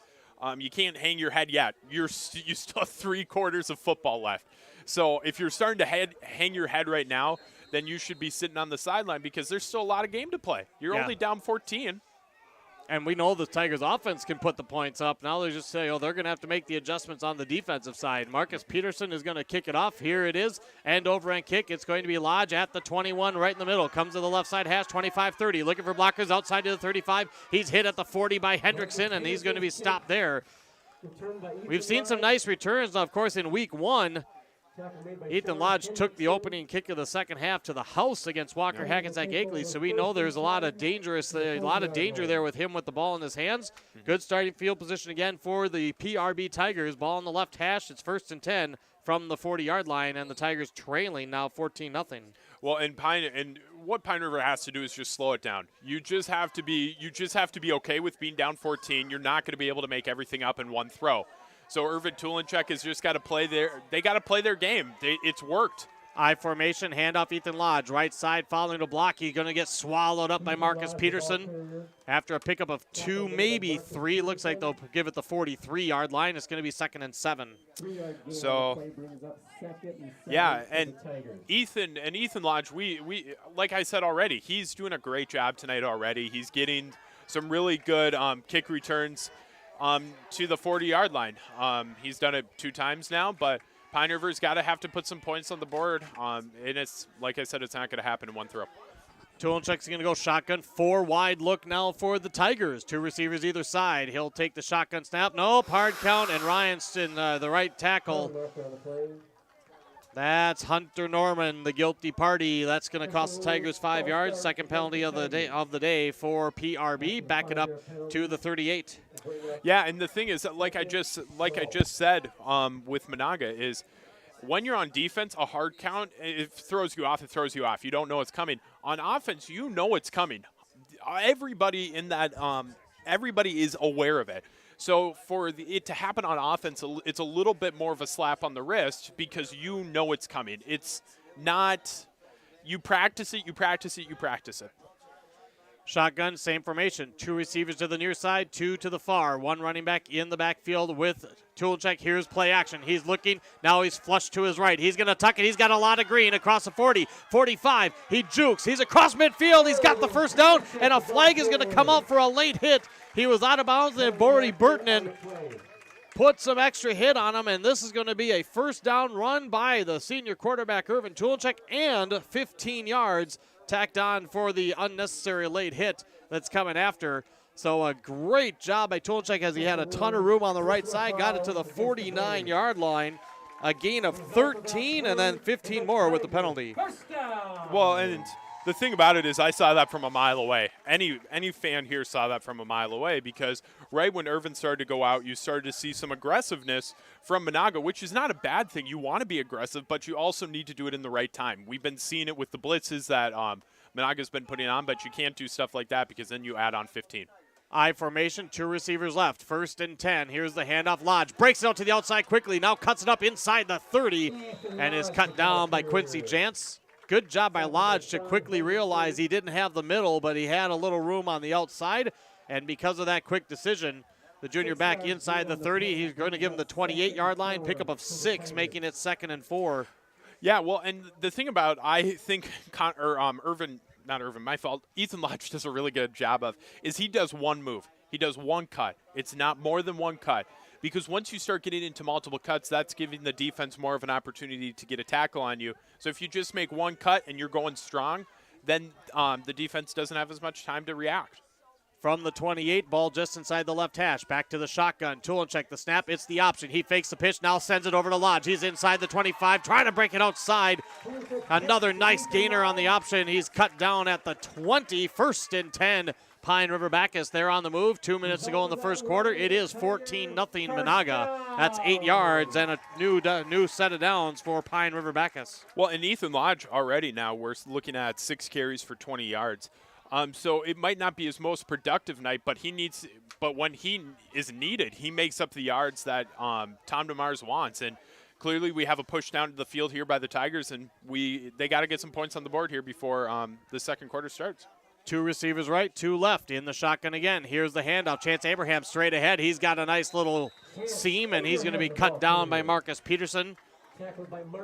You can't hang your head yet. You still have 3 quarters of football left. So if you're starting to hang your head right now, then you should be sitting on the sideline, because there's still a lot of game to play. You're only down 14. And we know the Tigers offense can put the points up. Now they just say, oh, they're going to have to make the adjustments on the defensive side. Marcus Peterson is going to kick it off. Here it is. End over end kick. It's going to be Lodge at the 21 right in the middle. Comes to the left side hash, 25-30. Looking for blockers outside to the 35. He's hit at the 40 by Hendrickson, and he's going to be stopped there. We've seen some nice returns. Now, of course, in week 1, Ethan Lodge took the opening kick of the second half to the house against Walker Hackensack Akeley, so we know there's a lot of danger there with him with the ball in his hands. Good starting field position again for the PRB Tigers. Ball on the left hash. It's 1st and 10 from the 40-yard line, and the Tigers trailing now 14-0. Well, and what Pine River has to do is just slow it down. You just have to be okay with being down 14. You're not going to be able to make everything up in one throw. So Irvin Tulinchek has just got to play their game. It's worked. I formation, handoff Ethan Lodge. Right side following the block. He's going to get swallowed up by Marcus Peterson. After a pickup of 2, maybe 3. Looks like they'll give it the 43-yard line. It's going to be 2nd and 7. So, yeah, and Ethan Lodge, we like I said already, he's doing a great job tonight already. He's getting some really good kick returns to the 40-yard line. He's done it 2 times now, but Pine River's got to have to put some points on the board. And it's, like I said, it's not going to happen in one throw. Tulinchek's going to go shotgun. 4 wide look now for the Tigers. 2 receivers either side. He'll take the shotgun snap. Nope, hard count, and Ryan's in the right tackle. That's Hunter Norman, the guilty party. That's going to cost the Tigers 5 yards. Second penalty of the day for PRB. Back it up to the 38. Yeah, and the thing is, like I just said with Menahga, is when you're on defense, a hard count, it throws you off. It throws you off. You don't know it's coming. On offense, you know it's coming. Everybody in that, everybody is aware of it. So for it to happen on offense, it's a little bit more of a slap on the wrist because you know it's coming. It's not you practice it. Shotgun, same formation. 2 receivers to the near side, 2 to the far. 1 running back in the backfield with Tulinchek. Here's play action. He's looking. Now he's flushed to his right. He's going to tuck it. He's got a lot of green across the 40, 45. He jukes. He's across midfield. He's got the first down, and a flag is going to come out for a late hit. He was out of bounds, and Bordy Burton put some extra hit on him, and this is going to be a first down run by the senior quarterback, Irvin Tulinchek, and 15 yards tacked on for the unnecessary late hit that's coming after. So a great job by Tulinchek as he had a ton of room on the right side, got it to the 49-yard line. A gain of 13 and then 15 more with the penalty. Well, and the thing about it is I saw that from a mile away. Any fan here saw that from a mile away because right when Irvin started to go out, you started to see some aggressiveness from Menahga, which is not a bad thing. You want to be aggressive, but you also need to do it in the right time. We've been seeing it with the blitzes that Menahga's been putting on, but you can't do stuff like that because then you add on 15. I formation, 2 receivers left. 1st and 10. Here's the handoff. Lodge breaks it out to the outside quickly. Now cuts it up inside the 30 and is cut down by Quincy Jantz. Good job by Lodge to quickly realize he didn't have the middle, but he had a little room on the outside. And because of that quick decision, the junior back inside the 30, he's going to give him the 28-yard line, pickup of 6, making it 2nd and 4. Yeah, well, and the thing about, I think, Ethan Lodge does a really good job of, is he does one move. He does one cut. It's not more than one cut. Because once you start getting into multiple cuts, that's giving the defense more of an opportunity to get a tackle on you. So if you just make one cut and you're going strong, then the defense doesn't have as much time to react. From the 28, ball just inside the left hash. Back to the shotgun. Tulinchek the snap. It's the option. He fakes the pitch, now sends it over to Lodge. He's inside the 25, trying to break it outside. Another nice gainer on the option. He's cut down at the 20, 1st and 10. Pine River-Backus there on the move. 2 minutes to go in the first quarter. It is 14-0 Menahga. That's 8 yards and a new set of downs for Pine River-Backus. Well, and Ethan Lodge already now we're looking at 6 carries for 20 yards. So it might not be his most productive night, but when he is needed, he makes up the yards that Tom DeMars wants. And clearly we have a push down to the field here by the Tigers, and they got to get some points on the board here before the second quarter starts. 2 receivers right, 2 left in the shotgun again. Here's the handoff. Chance Abraham straight ahead. He's got a nice little seam, and he's going to be cut down by Marcus Peterson.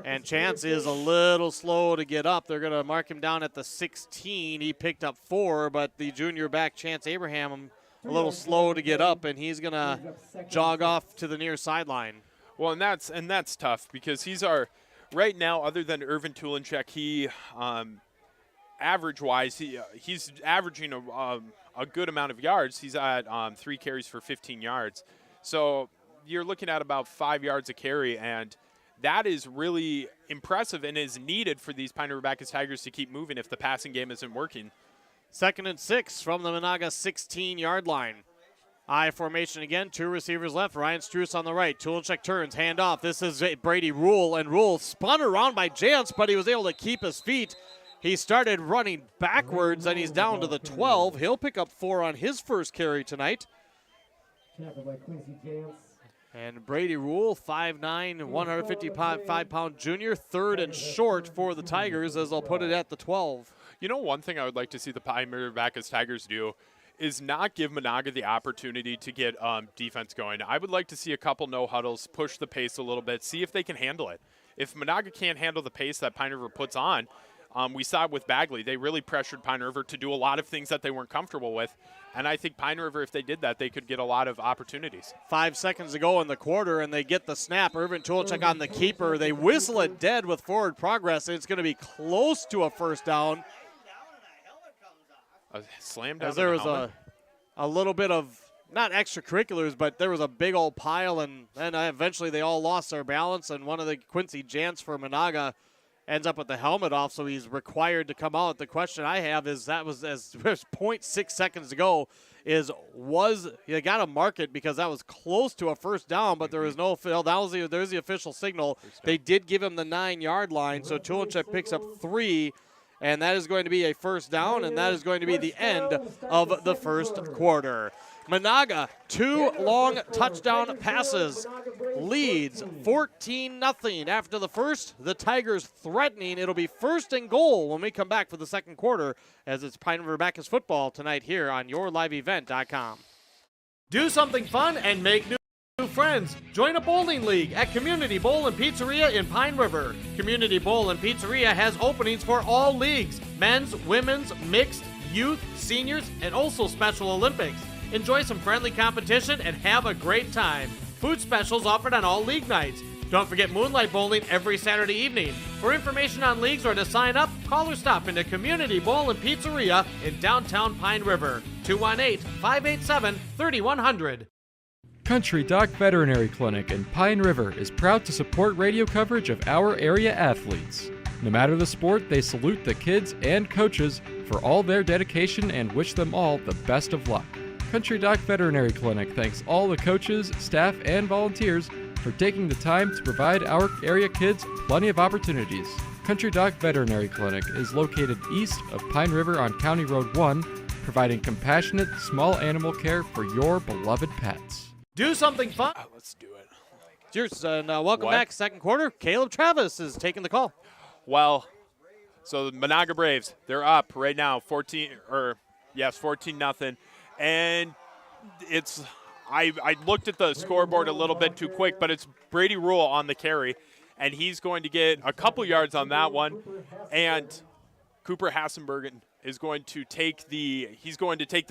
And Chance is a little slow to get up. They're going to mark him down at the 16. He picked up 4, but the junior back, Chance Abraham, a little slow to get up, and he's going to jog off to the near sideline. Well, and that's tough because he's our right now. Other than Irvin Tulinchek, he average-wise he's averaging a good amount of yards. He's at 3 carries for 15 yards. So you're looking at about 5 yards a carry, and that is really impressive and is needed for these Pine River-Backus Tigers to keep moving if the passing game isn't working. 2nd and 6 from the Menahga 16-yard line. I formation again, 2 receivers left. Ryan Struess on the right. Tulinchek turns, handoff. This is Brady Rule, and Rule spun around by Jantz, but he was able to keep his feet. He started running backwards, and he's down to the 12. He'll pick up 4 on his first carry tonight. And Brady Rule, 5'9", 155-pound junior, 3rd and short for the Tigers as they'll put it at the 12. You know, one thing I would like to see the Pine River-Backus Tigers do is not give Menahga the opportunity to get defense going. I would like to see a couple no huddles, push the pace a little bit, see if they can handle it. If Menahga can't handle the pace that Pine River puts on, we saw it with Bagley. They really pressured Pine River to do a lot of things that they weren't comfortable with. And I think Pine River, if they did that, they could get a lot of opportunities. 5 seconds to go in the quarter, and they get the snap. Irvin Tulinchek on the keeper. They whistle it dead with forward progress. It's going to be close to a first down. A slam down. As there was a little bit of, not extracurriculars, but there was a big old pile, and then eventually they all lost their balance, and one of the Quincy Jantz for Menahga ends up with the helmet off, so he's required to come out. The question I have is that was as there's 0.6 seconds to go. You got to mark it because that was close to a first down, but there was no fill. There's the official signal. They did give him the 9-yard line, so Tulinchek picks up 3. And that is going to be a first down, and that is going to be the end of the first quarter. Menahga, 2 long touchdown passes, leads 14-0 after the first. The Tigers threatening. It'll be 1st and goal when we come back for the second quarter, as it's Pine River-Backus football tonight here on yourliveevent.com. Do something fun and make new friends. Join a bowling league at Community Bowl and Pizzeria in Pine River. Community Bowl and Pizzeria has openings for all leagues: men's, women's, mixed, youth, seniors, and also Special Olympics. Enjoy some friendly competition and have a great time. Food specials offered on all league nights. Don't forget Moonlight Bowling every Saturday evening. For information on leagues or to sign up, call or stop into Community Bowl and Pizzeria in downtown Pine River. 218-587-3100. Country Doc Veterinary Clinic in Pine River is proud to support radio coverage of our area athletes. No matter the sport, they salute the kids and coaches for all their dedication and wish them all the best of luck. Country Doc Veterinary Clinic thanks all the coaches, staff, and volunteers for taking the time to provide our area kids plenty of opportunities. Country Doc Veterinary Clinic is located east of Pine River on County Road 1, providing compassionate small animal care for your beloved pets. Do something fun. Let's do it. Cheers, and welcome back. Second quarter. Caleb Travis is taking the call. Well, so the Menahga Braves, they're up right now, 14-0. And I looked at the scoreboard a little bit too quick, but it's Brady Rule on the carry, and he's going to get a couple yards on that one. And Cooper Hassenbergen is going to take the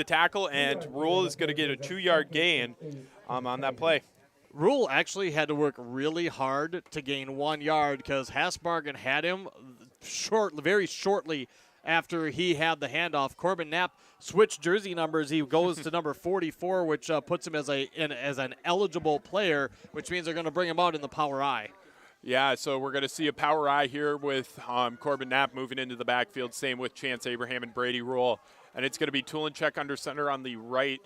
tackle, and Rule is going to get a 2-yard gain on that play. Rule actually had to work really hard to gain 1 yard because Hassenbergen had him very shortly after he had the handoff. Corbin Knapp switched jersey numbers. He goes to number 44, which puts him as an eligible player, which means they're going to bring him out in the power I. Yeah, so we're going to see a power I here with Corbin Knapp moving into the backfield. Same with Chance Abraham and Brady Rule. And it's going to be Tulinchek under center on the right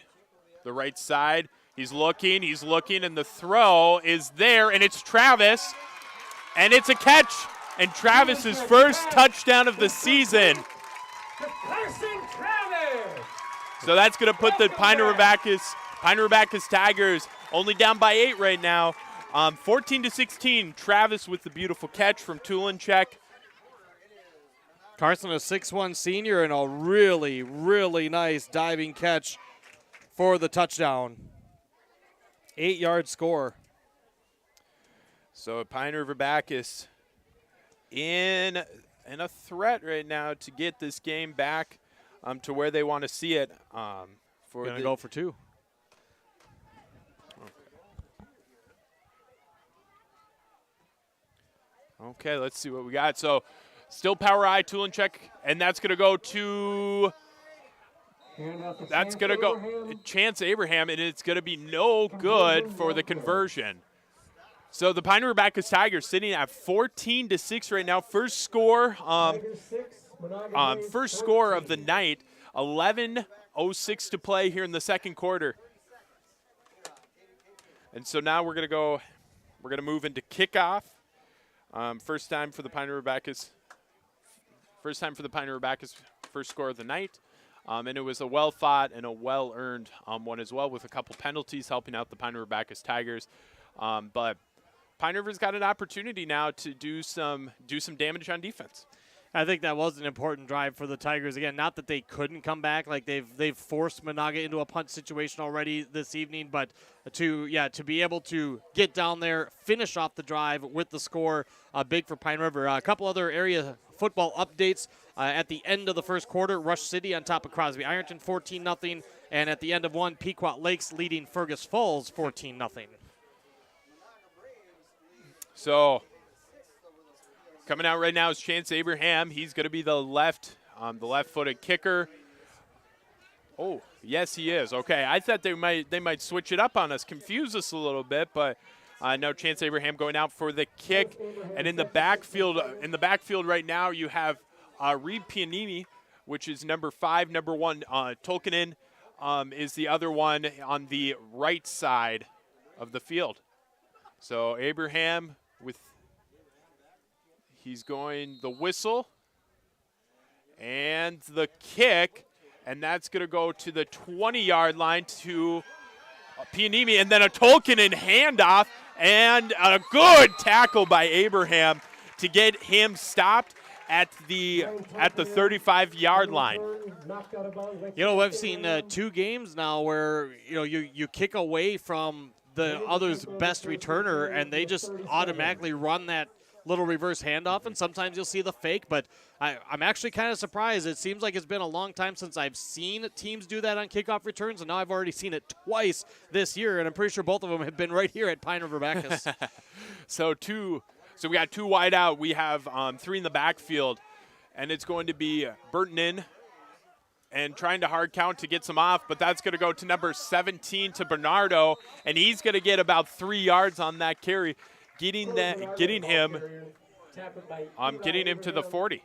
side. He's looking, and the throw is there, and it's Travis. And it's a catch, and Travis's first touchdown of the season. So that's going to put the Pine River-Backus Tigers only down by 8 right now. 14-16, Travis with the beautiful catch from Tulinchek. Carson, a 6'1" senior, and a really, really nice diving catch for the touchdown. 8-yard score. So Pine River-Backus in a threat right now to get this game back to where they want to see it. Going to go for 2. Okay, let's see what we got. So still power I, tool and check, and that's going to go to Chance Abraham, and it's going to be no good for the conversion. So the Pine River-Backus Tigers sitting at 14-6 right now. First score of the night. 11:06 to play here in the second quarter. And so now we're going to move into kickoff. First time for the Pine River-Backus. First score of the night. And it was a well-fought and a well-earned one as well, with a couple penalties helping out the Pine River-Backus Tigers. But Pine River's got an opportunity now to do some damage on defense. I think that was an important drive for the Tigers. Again, not that they couldn't come back, like they've forced Menahga into a punt situation already this evening, but to be able to get down there, finish off the drive with the score, big for Pine River. A couple other area football updates. At the end of the first quarter, Rush City on top of Crosby Ironton 14-0, and at the end of one, Pequot Lakes leading Fergus Falls 14-0. So coming out right now is Chance Abraham. He's going to be the left-footed kicker. Oh, yes, he is. Okay, I thought they might switch it up on us, confuse us a little bit, but no, Chance Abraham going out for the kick. And in the backfield right now, you have Reed Pianini, which is number 5. Number 1, Tolkien is the other one on the right side of the field. So Abraham he's going the whistle and the kick, and that's going to go to the 20-yard line to Pianini, and then a Tolkien handoff, and a good tackle by Abraham to get him stopped at the 35-yard line. You know, I've seen 2 games now where you kick away from the other's best returner, and they just automatically run that little reverse handoff, and sometimes you'll see the fake, but I'm actually kind of surprised. It seems like it's been a long time since I've seen teams do that on kickoff returns, and now I've already seen it twice this year, and I'm pretty sure both of them have been right here at Pine River-Backus. So we got 2 wide out. We have 3 in the backfield, and it's going to be Burton in and trying to hard count to get some off, but that's going to go to number 17 to Bernardo, and he's going to get about 3 yards on that carry, getting him to the 40.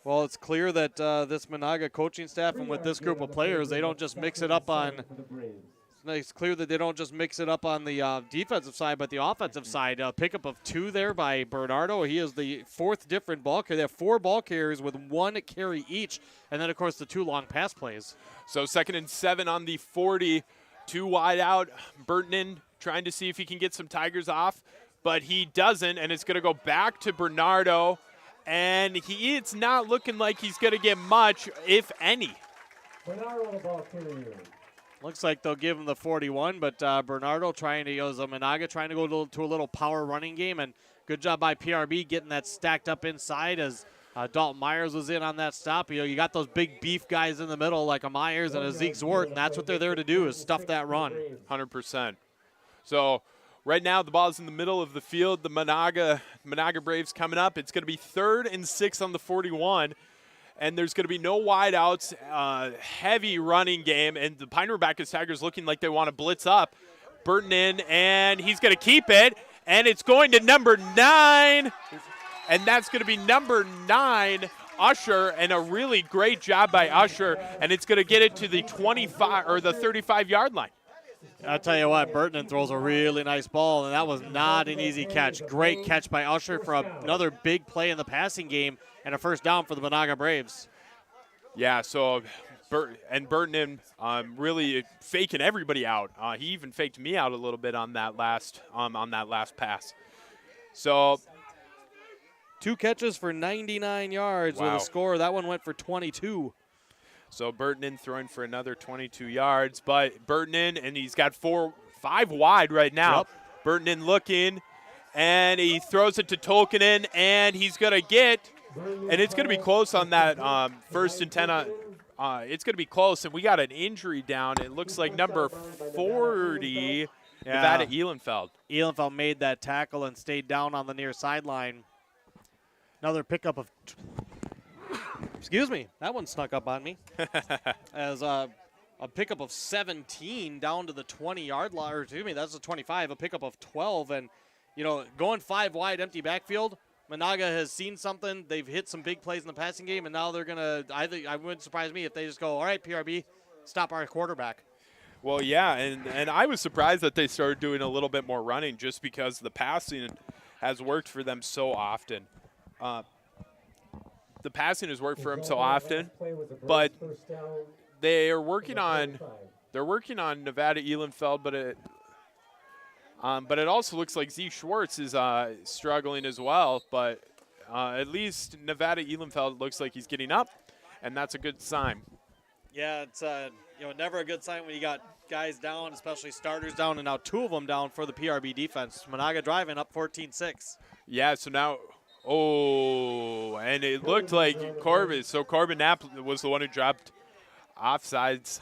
Well, it's clear that this Menahga coaching staff and with this group of players, they don't just mix it up on. It's clear that they don't just mix it up on the defensive side, but the offensive side. Pickup of 2 there by Bernardo. He is the 4th different ball carrier. They have 4 ball carriers with 1 carry each, and then of course the 2 long pass plays. So 2nd and 7 on the 40, 2 wide out. Burton in trying to see if he can get some Tigers off, but he doesn't, and it's going to go back to Bernardo, and it's not looking like he's going to get much, if any. Bernardo, the ball carrier. Looks like they'll give him the 41, but Bernardo Menahga trying to go to a little power running game, and good job by PRB getting that stacked up inside as Dalton Myers was in on that stop. You got those big beef guys in the middle like a Myers and a Zeke Zwart, and that's what they're there to do is stuff that run. 100%. So right now the ball's in the middle of the field. The Menahga Braves coming up. It's going to be 3rd and 6 on the 41. And there's going to be no wideouts, heavy running game, and the Pine River-Backus Tigers looking like they want to blitz up. Burton in, and he's going to keep it, and it's going to number 9, and that's going to be number 9, Usher, and a really great job by Usher, and it's going to get it to the 25 or the 35-yard line. I'll tell you what, Burton throws a really nice ball, and that was not an easy catch. Great catch by Usher for another big play in the passing game and a first down for the Menahga Braves. Yeah, so Burton really faking everybody out. He even faked me out a little bit on that last pass. So 2 catches for 99 yards with a score. That one went for 22. So Burton throwing for another 22 yards, but Burton and he's got 5 wide right now. Yep. Burton looking, and he throws it to Tolkien, and he's going to get, and it's going to be close on that 1st and 10 it's going to be close, and we got an injury down. It looks like number 40, Nevada Ehlenfeld. Ehlenfeld made that tackle and stayed down on the near sideline. Another pickup of excuse me, that one snuck up on me. As a pickup of 17 down to the 20-yard line, or excuse me, that's a 25, a pickup of 12. And, you know, going 5 wide, empty backfield, Menahga has seen something. They've hit some big plays in the passing game, and now they're going to, I wouldn't surprise me if they just go, all right, PRB, stop our quarterback. Well, yeah, and I was surprised that they started doing a little bit more running just because the passing has worked for them so often. The passing has worked for them so often, but they're working on Nevada Ehlenfeld, but it also looks like Z Schwartz is struggling as well. But at least Nevada Ehlenfeld looks like he's getting up, and that's a good sign. Yeah, it's never a good sign when you got guys down, especially starters down, and now 2 of them down for the PRB defense. Menahga driving up 14-6. Yeah, so now. Oh, and it looked like Corbin. So Corbin Knapp was the one who dropped offsides.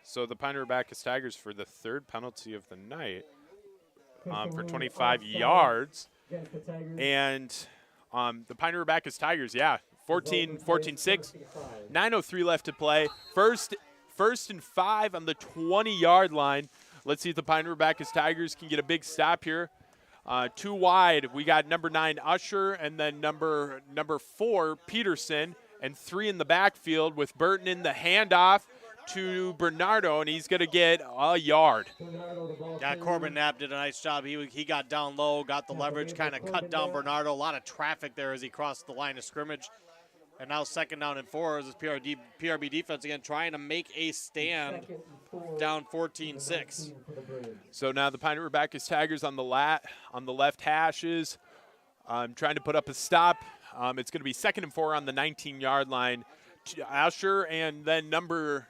So the Pine River-Backus Tigers for the 3rd penalty of the night for 25 yards. And the Pine River-Backus Tigers, 14-6, 9:03 left to play. First and 5 on the 20-yard line. Let's see if the Pine River-Backus Tigers can get a big stop here. 2 wide, we got number 9 Usher, and then number 4 Peterson, and 3 in the backfield with Burton in the handoff to Bernardo, and he's going to get a yard. Yeah, Corbin Knapp did a nice job. He got down low, got the leverage, kind of cut down Bernardo. A lot of traffic there as he crossed the line of scrimmage. And now 2nd down and 4 as this PRB defense again trying to make a stand, down 14-6. So now the Pine River-Backus Tigers on the left hashes, trying to put up a stop. It's going to be 2nd and 4 on the 19-yard line. Asher and then number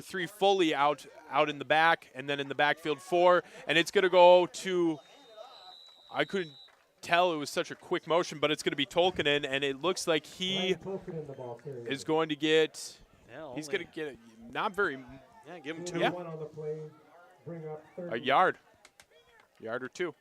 3 Foley out in the back, and then in the backfield 4, and it's going to go to, I couldn't tell, it was such a quick motion, but it's going to be Tolkinen, and it looks like he is going to get, he's going to get not very, give him 2. Yeah. A yard or 2.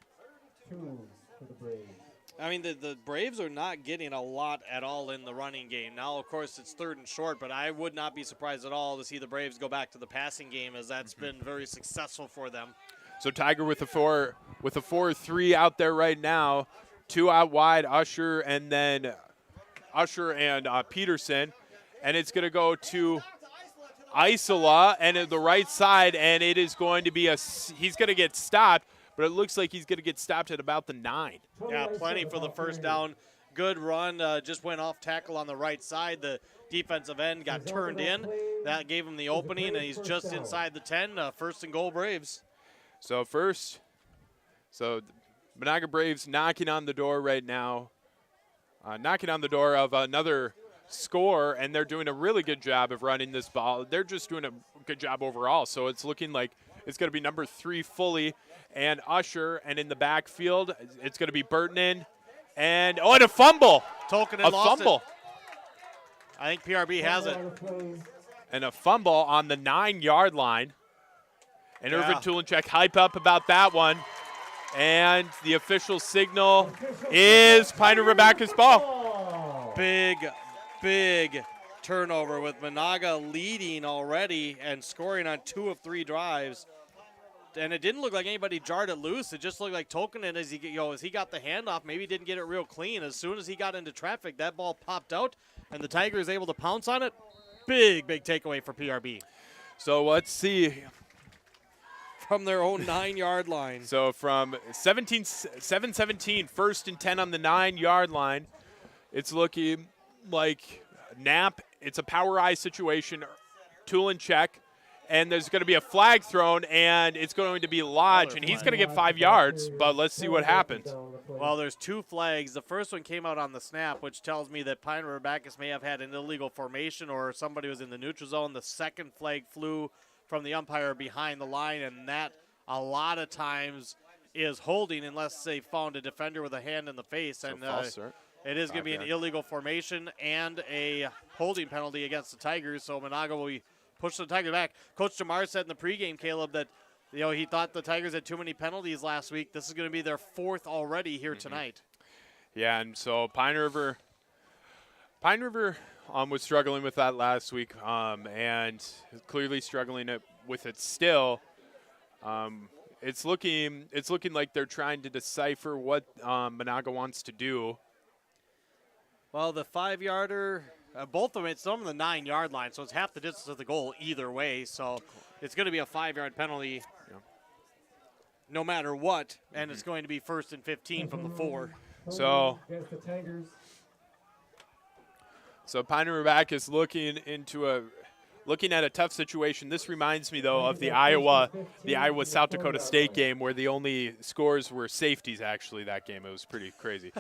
I mean, the Braves are not getting a lot at all in the running game. Now, of course, it's 3rd and short, but I would not be surprised at all to see the Braves go back to the passing game, as that's been very successful for them. So Tiger with a 4-3 out there right now, 2 out wide, Usher and Peterson, and it's going to go to Isola and at the right side, and it is going to be he's going to get stopped, but it looks like he's going to get stopped at about the 9. Yeah, plenty for the 1st down. Good run, just went off tackle on the right side. The defensive end got turned in. That gave him the opening, and he's just inside the 10. 1st and goal, Braves. So Menahga Braves knocking on the door right now, knocking on the door of another score, and they're doing a really good job of running this ball. They're just doing a good job overall. So it's looking like it's going to be number 3 Foley and Usher, and in the backfield it's going to be Burton in, and a fumble. Tolkinen lost fumble. It. I think PRB has it. And a fumble on the 9-yard line. And Irvin Tulenchek hype up about that one. And the official signal is Pine River-Backus ball. Big turnover with Menahga leading already and scoring on 2 of 3 drives. And it didn't look like anybody jarred it loose. It just looked like Tolkinen, as he got the handoff, maybe didn't get it real clean. As soon as he got into traffic, that ball popped out, and the Tigers able to pounce on it. Big takeaway for PRB. So let's see. From their own 9-yard line. So from 7-17, 1st and 10 on the 9-yard line. It's looking like Knapp. It's a power eye situation. Tulenchek. And there's going to be a flag thrown, and it's going to be Lodge, and he's going to get 5 yards, but let's see what happens. Well, there's 2 flags. The first one came out on the snap, which tells me that Pine River-Backus may have had an illegal formation or somebody was in the neutral zone. The second flag flew from the umpire behind the line, and that a lot of times is holding unless they found a defender with a hand in the face. So and false start. It is going to be an illegal formation and a holding penalty against the Tigers, so Menahga will be pushing the Tigers back. Coach DeMars said in the pregame, Caleb, that he thought the Tigers had too many penalties last week. This is going to be their 4th already here tonight. Yeah, and so Pine River was struggling with that last week, and clearly struggling with it still. It's looking like they're trying to decipher what Menahga wants to do. Well, the 5-yarder, both of them, it's on the 9-yard line, so it's half the distance of the goal either way. So it's going to be a 5-yard penalty no matter what, and it's going to be 1st and 15 from the 4. So Pine River-Backus looking at a tough situation. This reminds me, though, of the Iowa South Dakota State game where the only scores were safeties, actually, that game. It was pretty crazy.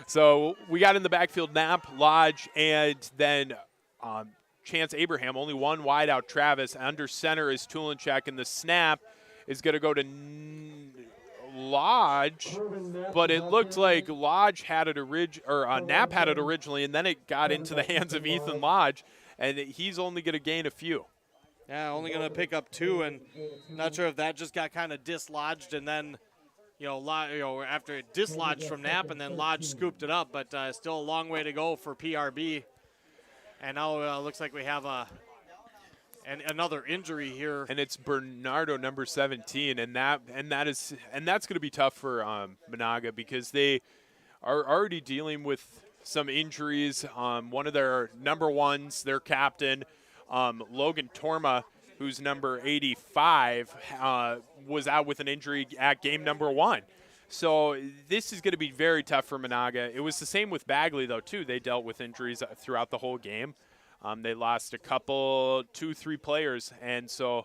So we got in the backfield Knapp, Lodge, and then Chance Abraham, only one wide out Travis. Under center is Tulinchek, and the snap is going to go to Lodge, but it looked like Lodge had it Knapp had it originally, and then it got into the hands of Ethan Lodge. And he's only going to gain a few. Yeah, only going to pick up 2, and not sure if that just got kind of dislodged, and then, after it dislodged from Knapp, and then Lodge scooped it up, but still a long way to go for PRB. And now looks like we have another injury here. And it's Bernardo, number 17, and that's going to be tough for Menahga because they are already dealing with some injuries. One of their number ones, their captain, Logan Torma, who's number 85, was out with an injury at game number 1. So this is going to be very tough for Menahga. It was the same with Bagley, though, too. They dealt with injuries throughout the whole game. They lost a couple, 2-3 players. And so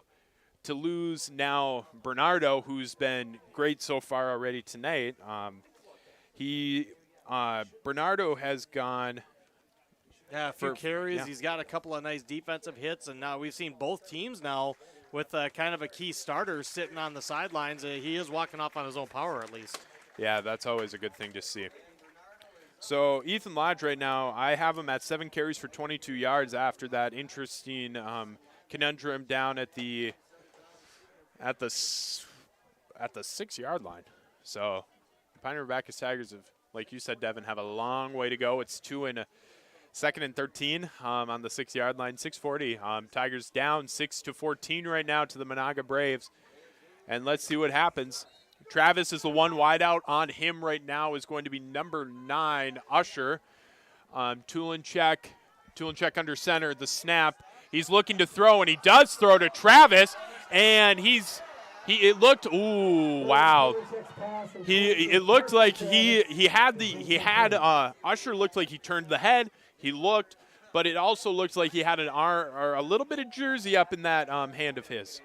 to lose now Bernardo, who's been great so far already tonight, Bernardo has gone. Yeah, a few carries. Yeah. He's got a couple of nice defensive hits, and now we've seen both teams now with kind of a key starter sitting on the sidelines. He is walking off on his own power at least. Yeah, that's always a good thing to see. So Ethan Lodge right now, I have him at 7 carries for 22 yards after that interesting conundrum down at the 6-yard line. So the Pine River-Backus Tigers have, like you said, Devin, have a long way to go. It's 2nd and 13 on the 6-yard line. 6:40. Tigers down 6-14 right now to the Menahga Braves. And let's see what happens. Travis is the one wide out. On him right now is going to be number 9, Usher. Tulinchek under center. The snap. He's looking to throw, and he does throw to Travis. And it looked like Usher looked like he turned the head. He looked, but it also looked like he had an arm or a little bit of jersey up in that hand of his.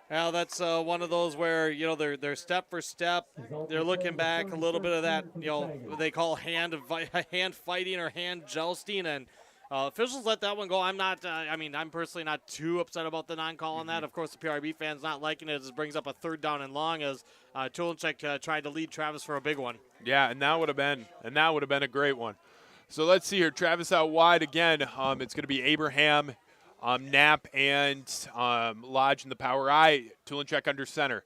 Well, that's one of those where, they're step for step. They're looking back, a little bit of that, what they call hand fighting or hand jousting, and officials let that one go. I'm personally not too upset about the non-call on that. Of course, the PRB fans not liking it. It brings up a 3rd down and long as Tulinchek tried to lead Travis for a big one. Yeah, and that would have been a great one. So let's see here. Travis out wide again. It's going to be Abraham, Knapp, and Lodge in the power I. Tulinchek under center.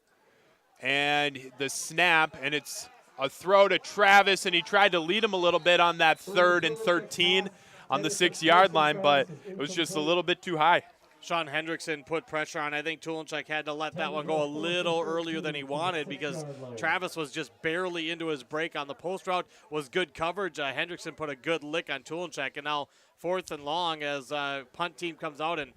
And the snap, and it's a throw to Travis, and he tried to lead him a little bit on that 3rd and 13 on the 6-yard line, but it was just a little bit too high. Sean Hendrickson put pressure on. I think Tulinchek had to let that one go a little earlier than he wanted because Travis was just barely into his break on the post route. Was good coverage. Hendrickson put a good lick on Tulinchek, and now 4th and long as punt team comes out, and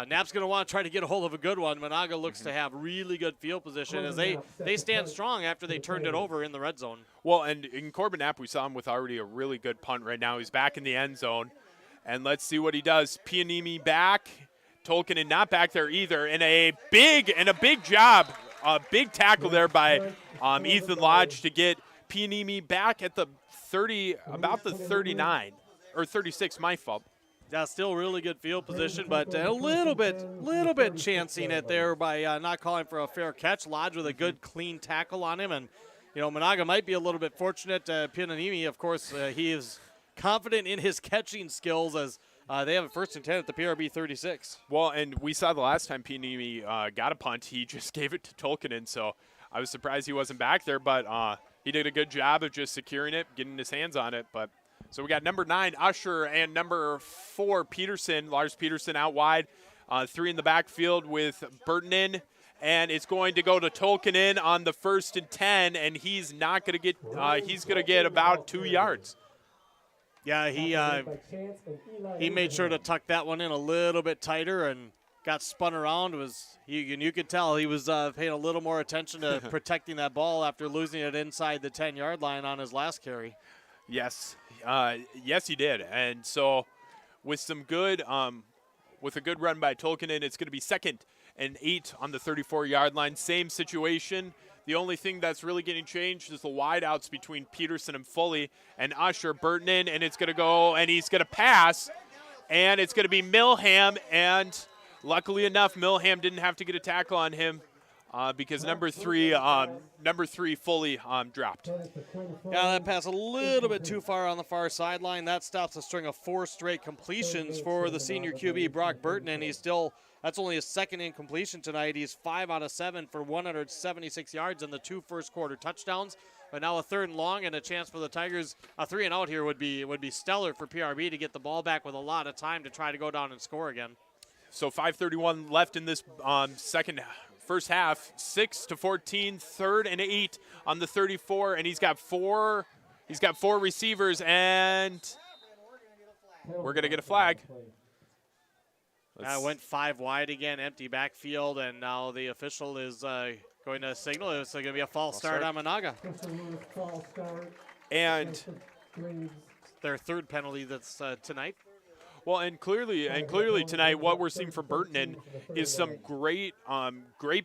Knapp's going to want to try to get a hold of a good one. Menahga looks to have really good field position as they stand strong after they turned it over in the red zone. Well, and in Corbin Knapp, we saw him with already a really good punt right now. He's back in the end zone, and let's see what he does. Pianimi back. Tolkien not back there either, and a big job, a big tackle there by Ethan Lodge to get Pianimi back at the 30, about the 39 or 36. My fault. Yeah, still really good field position, but a little bit chancing it there by not calling for a fair catch. Lodge with a good clean tackle on him, and Menahga might be a little bit fortunate. Pianini, of course, he is confident in his catching skills as they have a 1st and 10 at the PRB 36. Well, and we saw the last time Pianini got a punt, he just gave it to Tolkinen, so I was surprised he wasn't back there, but he did a good job of just securing it, getting his hands on it. But so we got number 9, Usher, and number 4, Peterson, Lars Peterson out wide. 3 in the backfield with Burton in, and it's going to go to Tolkinen on the 1st and 10, and he's not going to get. He's going to get about 2 yards. Yeah, he made sure to tuck that one in a little bit tighter and got spun around. You could tell he was paying a little more attention to protecting that ball after losing it inside the 10-yard line on his last carry. Yes, yes, he did. And so, with some good, with a good run by Tolkinen, it's going to be 2nd and 8 on the 34-yard line. Same situation. The only thing that's really getting changed is the wideouts between Peterson and Foley and Usher. Burton in, and it's going to go, and he's going to pass, and it's going to be Milham, and luckily enough, Milham didn't have to get a tackle on him because number 3 Foley dropped. Yeah, that pass a little bit too far on the far sideline. That stops a string of 4 straight completions for the senior QB, Brock Burton, and that's only his 2nd incompletion tonight. He's 5 out of 7 for 176 yards and the 2 first-quarter touchdowns. But now a 3rd and long and a chance for the Tigers. A 3 and out here would be stellar for PRB to get the ball back with a lot of time to try to go down and score again. So 5:31 left in this first half. 6-14, 3rd and 8 on the 34, and he's got four receivers, and we're gonna get a flag. Went 5 wide again, empty backfield, and now the official is going to signal it's going to be a false start on Menahga. And their 3rd penalty that's tonight. Well, and clearly tonight, what we're seeing from Burton is some great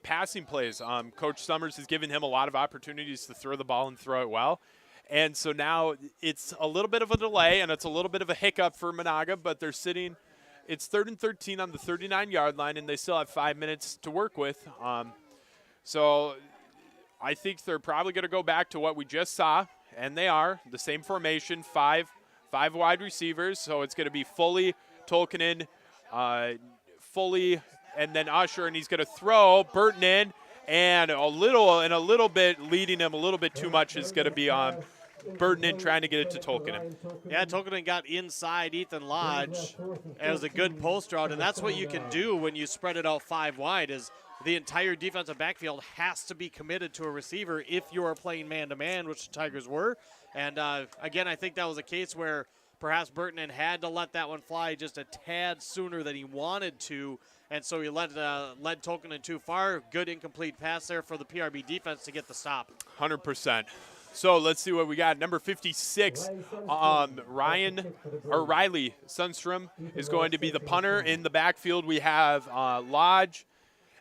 passing plays. Coach Summers has given him a lot of opportunities to throw the ball and throw it well. And so now it's a little bit of a delay, and it's a little bit of a hiccup for Menahga, but they're sitting. It's 3rd and 13 on the 39-yard line, and they still have 5 minutes to work with. So I think they're probably going to go back to what we just saw, and they are, the same formation, five wide receivers. So it's going to be Foley, Tolkinen, Foley, and then Usher, and he's going to throw Burton in, and a little bit leading him a little bit too much is going to be on Burton in trying to get it to Tolkinen. Yeah, Tolkinen got inside Ethan Lodge. It was a good post route, and that's what you can do when you spread it out 5 wide is the entire defensive backfield has to be committed to a receiver if you are playing man-to-man, which the Tigers were. And, again, I think that was a case where perhaps Burton had to let that one fly just a tad sooner than he wanted to, and so he led Tolkinen too far. Good incomplete pass there for the PRB defense to get the stop. 100%. So let's see what we got. Number 56, Riley Sundstrom is going to be the punter. In the backfield, we have Lodge,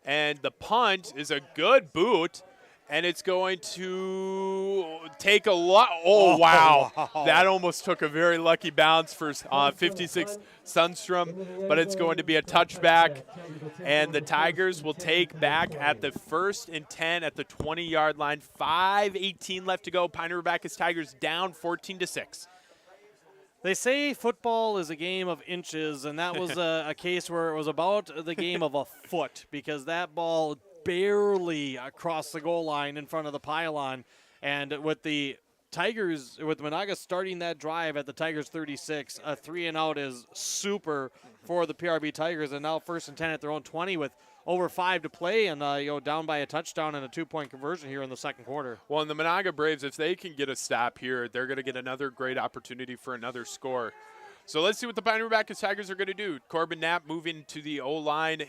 and the punt is a good boot, and it's going to take a lot. Oh, wow. That almost took a very lucky bounce for 56 Sundstrom, but it's going to be a touchback, and the Tigers will take back at the 1st and 10 at the 20-yard line. 5:18 left to go. Pine River-Backus Tigers down 14-6. They say football is a game of inches, and that was a case where it was about the game of a foot because that ball barely across the goal line in front of the pylon. And with the Tigers, with Menahga starting that drive at the Tigers 36, a 3 and out is super for the PRB Tigers. And now 1st and 10 at their own 20 with over 5 to play and down by a touchdown and a 2-point conversion here in the 2nd quarter. Well, and the Menahga Braves, if they can get a stop here, they're going to get another great opportunity for another score. So let's see what the Pine River-Backus Tigers are going to do. Corbin Knapp moving to the O-line,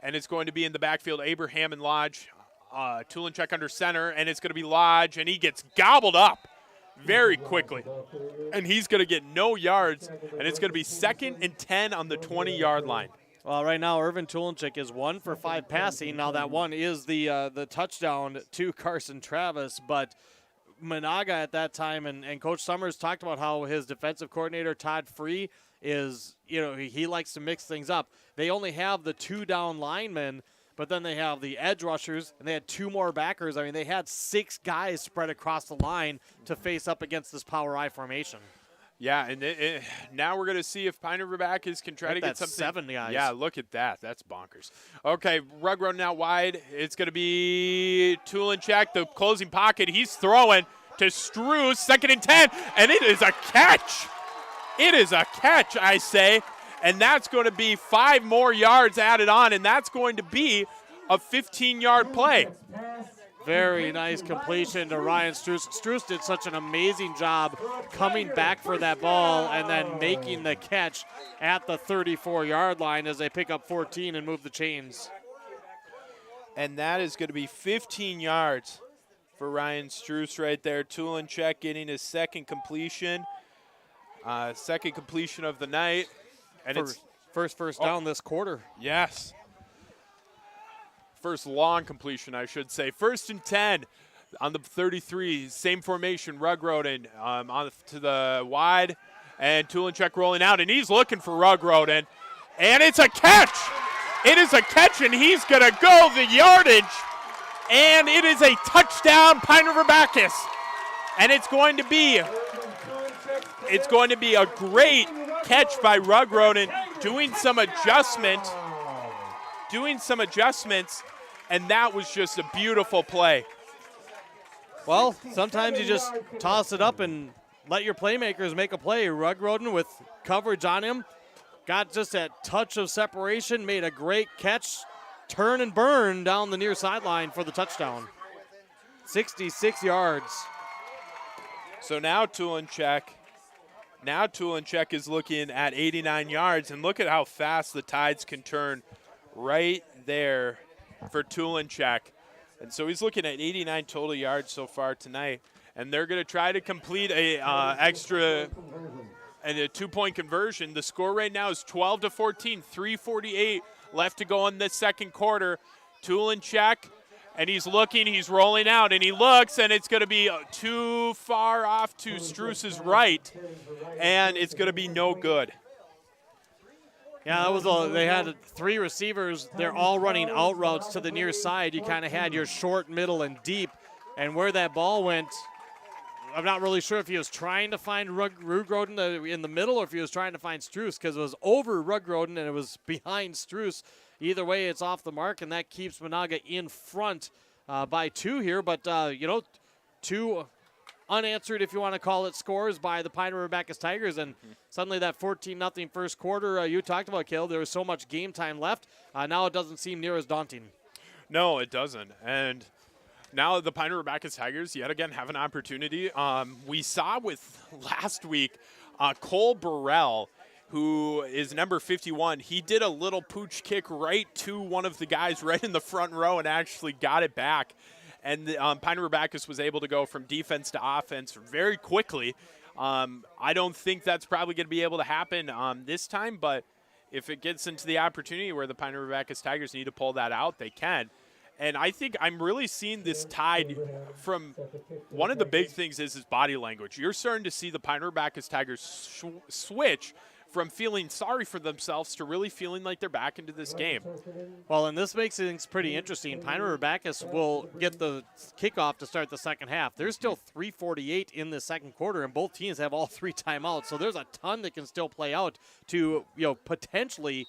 and it's going to be in the backfield, Abraham and Lodge. Tulinchek under center, and it's going to be Lodge, and he gets gobbled up very quickly. And he's going to get no yards, and it's going to be 2nd and 10 on the 20-yard line. Well, right now, Irvin Tulinchik is 1 for 5 passing. Now, that one is the touchdown to Carson Travis, but Menahga at that time, and Coach Summers talked about how his defensive coordinator, Todd Free, is, he likes to mix things up. They only have the 2 down linemen, but then they have the edge rushers, and they had 2 more backers. I mean, they had 6 guys spread across the line to face up against this power I formation. Yeah, and now we're going to see if Pine River-Backus can try to get something. 7 guys. Yeah, look at that. That's bonkers. Okay, rug running out wide. It's going to be Tulinchek, the closing pocket. He's throwing to Struce, 2nd and 10, and it is a catch. It is a catch, I say, and that's going to be 5 more yards added on, and that's going to be a 15-yard play. Very nice completion to Ryan Struce. Struce did such an amazing job coming back for that ball and then making the catch at the 34-yard line as they pick up 14 and move the chains. And that is going to be 15 yards for Ryan Struce right there. Tulinchek getting his 2nd completion. 2nd completion of the night. And it's first down this quarter. Yes. First long completion, I should say. 1st and 10 on the 33. Same formation, Rugroden on to the wide, and Tulinchek rolling out, and he's looking for Rugroden, and it's a catch. It is a catch, and he's going to go the yardage, and it is a touchdown, Pine River-Backus, and it's going to be a great catch by Rugroden, doing some adjustments, and that was just a beautiful play. Well, sometimes you just toss it up and let your playmakers make a play. Rugroden with coverage on him, got just that touch of separation, made a great catch, turn and burn down the near sideline for the touchdown. 66 yards. So now Tulinchek is looking at 89 yards, and look at how fast the tides can turn right there for Tulinchek. And so he's looking at 89 total yards so far tonight, and they're going to try to complete a extra and a 2-point conversion. The score right now is 12-14, 3:48 left to go in the 2nd quarter. Tulinchek, and he's looking, he's rolling out, and he looks, and it's going to be too far off to Struce's right, and it's going to be no good. Yeah, that was they had 3 receivers. They're all running out routes to the near side. You kind of had your short, middle, and deep. And where that ball went, I'm not really sure if he was trying to find Rugroden in the middle or if he was trying to find Struce, because it was over Rugroden and it was behind Struce. Either way, it's off the mark, and that keeps Menahga in front by 2 here. But, 2 unanswered, if you want to call it, scores by the Pine River-Backus Tigers, and suddenly that 14-0 first quarter you talked about, Caleb, there was so much game time left. Now it doesn't seem near as daunting. No, it doesn't. And now the Pine River-Backus Tigers yet again have an opportunity. We saw with last week Cole Burrell, who is number 51. He did a little pooch kick right to one of the guys right in the front row and actually got it back. And Pine River-Backus was able to go from defense to offense very quickly. I don't think that's probably going to be able to happen this time, but if it gets into the opportunity where the Pine River-Backus Tigers need to pull that out, they can. And I think I'm really seeing this tide from one of the big things is his body language. You're starting to see the Pine River-Backus Tigers switch from feeling sorry for themselves to really feeling like they're back into this game. Well, and this makes things pretty interesting. Pine River-Backus will get the kickoff to start the second half. There's still 3:48 in the 2nd quarter, and both teams have all 3 timeouts. So there's a ton that can still play out to potentially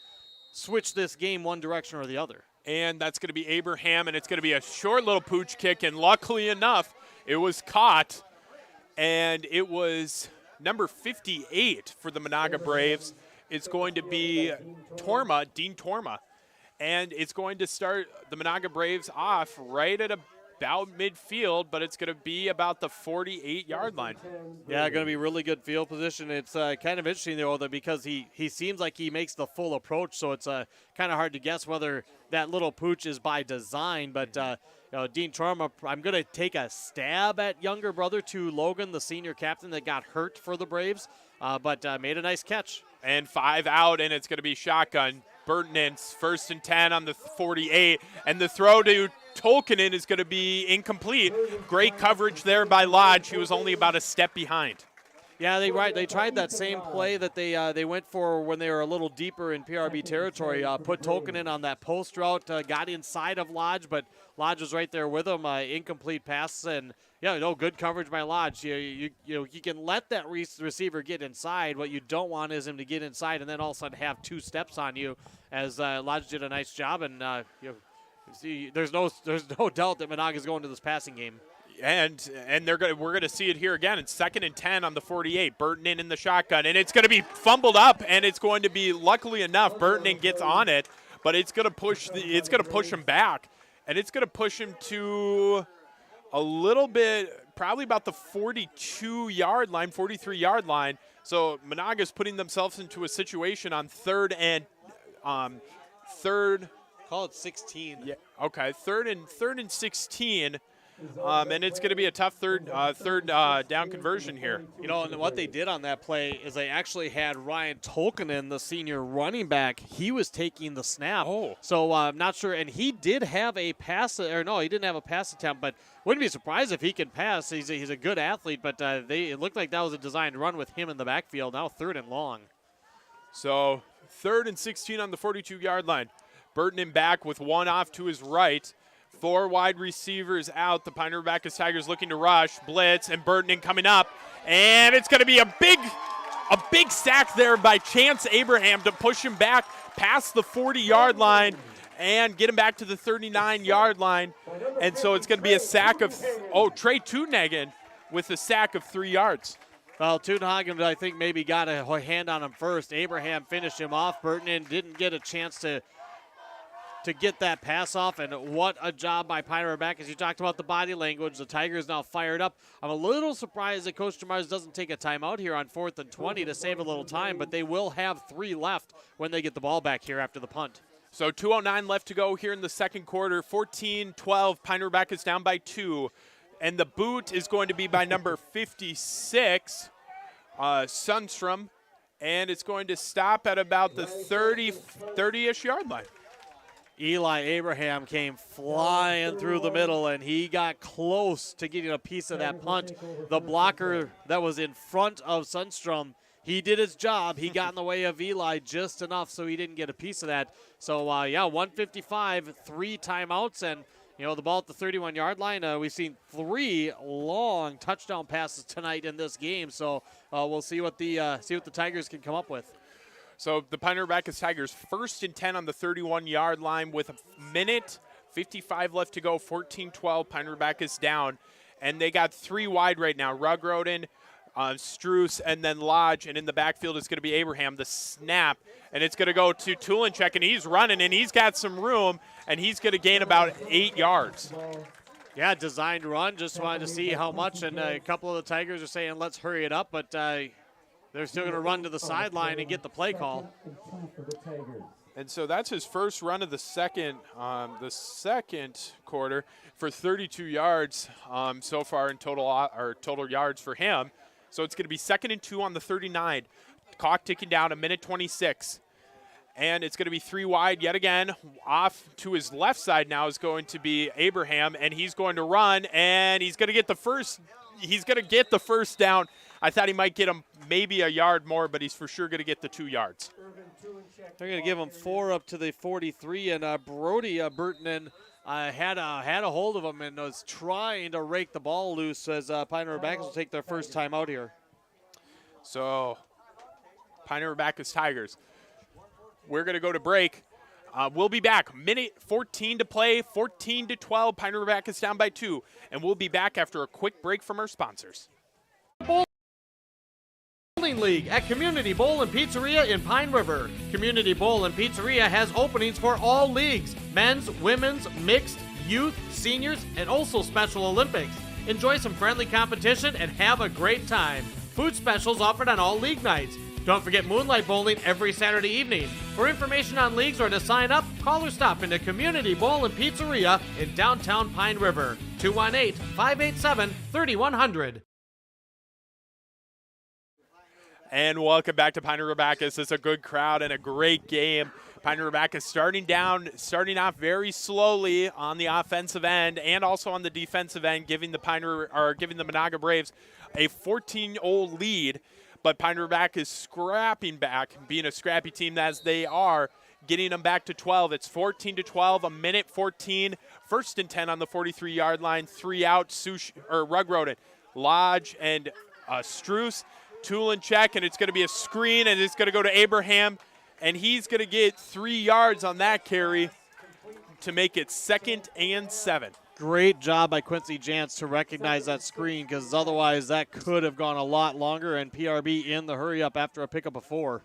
switch this game one direction or the other. And that's going to be Abraham, and it's going to be a short little pooch kick, and luckily enough, it was caught, and it was number 58 for the Menahga Braves. It's going to be Dean Torma, and it's going to start the Menahga Braves off right at about midfield, but it's going to be about the 48-yard line. Yeah, going to be really good field position. It's kind of interesting, though, that because he seems like he makes the full approach, so it's kind of hard to guess whether that little pooch is by design, but Dean Torma, I'm going to take a stab at younger brother to Logan, the senior captain that got hurt for the Braves, but made a nice catch. And 5 out, and it's going to be shotgun. Burton in 1st and 10 on the 48, and the throw to Tolkinen is going to be incomplete. Great coverage there by Lodge. He was only about a step behind. Yeah, they tried that same play that they went for when they were a little deeper in PRB territory. Put Token in on that post route, got inside of Lodge, but Lodge was right there with him. Incomplete pass, and good coverage by Lodge. You can let that receiver get inside. What you don't want is him to get inside and then all of a sudden have 2 steps on you. As Lodge did a nice job, and there's no doubt that Menahga is going to this passing game. And we're gonna see it here again. It's 2nd and 10 on the 48. Burton in the shotgun, and it's gonna be fumbled up, and it's going to be, luckily enough, Burton gets on it, but it's gonna push him back, and it's gonna push him to a little bit, probably about the 42-yard line, 43-yard line. So Menahga's putting themselves into a situation on third. Call it 16. Yeah. Okay. Third and 16. And it's going to be a tough third down conversion here. And what they did on that play is they actually had Ryan Tolkinen, the senior running back. He was taking the snap. Oh. So I'm not sure. And he did have a pass, or no, he didn't have a pass attempt, but wouldn't be surprised if he can pass. He's a good athlete, but it looked like that was a designed run with him in the backfield. Now 3rd and long. So 3rd and 16 on the 42-yard line. Burton in back with 1 off to his right. 4 wide receivers out. The Pine River-Backus Tigers looking to rush, blitz, and Burton coming up. And it's going to be a big sack there by Chance Abraham to push him back past the 40-yard line and get him back to the 39-yard line. And so it's going to be a sack of Trey Tunehagen with a sack of 3 yards. Well, Tunehagen, I think, maybe got a hand on him first. Abraham finished him off. Burton didn't get a chance to get that pass off, and what a job by Pine River-Backus. You talked about the body language. The Tigers now fired up. I'm a little surprised that Coach DeMars doesn't take a timeout here on 4th and 20 to save a little time, but they will have 3 left when they get the ball back here after the punt. So 2:09 left to go here in the second quarter. 14-12, Pine River-Backus down by 2, and the boot is going to be by number 56, Sundstrom, and it's going to stop at about the 30-ish yard line. Eli Abraham came flying through the middle, and he got close to getting a piece of that punt. The blocker that was in front of Sundstrom, he did his job. He got in the way of Eli just enough so he didn't get a piece of that. So, 155, 3 timeouts, and, the ball at the 31-yard line. We've seen 3 long touchdown passes tonight in this game, so we'll see what the Tigers can come up with. So the Pine River-Backus Tigers 1st and 10 on the 31-yard line with a minute 55 left to go. 14-12, Pine River-Backus down, and they got 3 wide right now. Rugroden, Struce, and then Lodge, and in the backfield it's going to be Abraham. The snap, and it's going to go to Tulinchek, and he's running, and he's got some room, and he's going to gain about 8 yards. Yeah, designed run. Just wanted to see how much, and a couple of the Tigers are saying let's hurry it up, but they're still going to run to the sideline and get the play call. And so that's his first run of the second quarter for 32 yards so far in total yards for him. So it's going to be 2nd and 2 on the 39. Clock ticking down, 1:26. And it's going to be 3 wide yet again. Off to his left side now is going to be Abraham, and he's going to run, and he's going to get the first. He's going to get the first down. I thought he might get him maybe a yard more, but he's for sure going to get the 2 yards. They're going to give him 4 up to the 43, and Brody Burton had a hold of him and was trying to rake the ball loose as Pine River-Backus will take their first time out here. So Pine River-Backus Tigers. We're going to go to break. We'll be back. Minute 14 to play, 14-12. Pine River-Backus down by 2, and we'll be back after a quick break from our sponsors. Bowling League at Community Bowl and Pizzeria in Pine River. Community Bowl and Pizzeria has openings for all leagues: men's, women's, mixed, youth, seniors, and also Special Olympics. Enjoy some friendly competition and have a great time. Food specials offered on all league nights. Don't forget Moonlight Bowling every Saturday evening. For information on leagues or to sign up, call or stop into Community Bowl and Pizzeria in downtown Pine River. 218-587-3100. And welcome back to Pine River-Backus. It's a good crowd and a great game. Pine River-Backus starting off very slowly on the offensive end and also on the defensive end, giving the Menahga Braves a 14-0 lead. But Pine River-Backus scrapping back, being a scrappy team as they are, getting them back to 12. It's 14-12, a minute 14, 1st and 10 on the 43-yard line, 3 out, Rug Rodent, Lodge, and Struce. Tool and check, and it's going to be a screen, and it's going to go to Abraham, and he's going to get 3 yards on that carry to make it 2nd and 7. Great job by Quincy Jantz to recognize that screen, because otherwise that could have gone a lot longer, and PRB in the hurry up after a pickup of 4.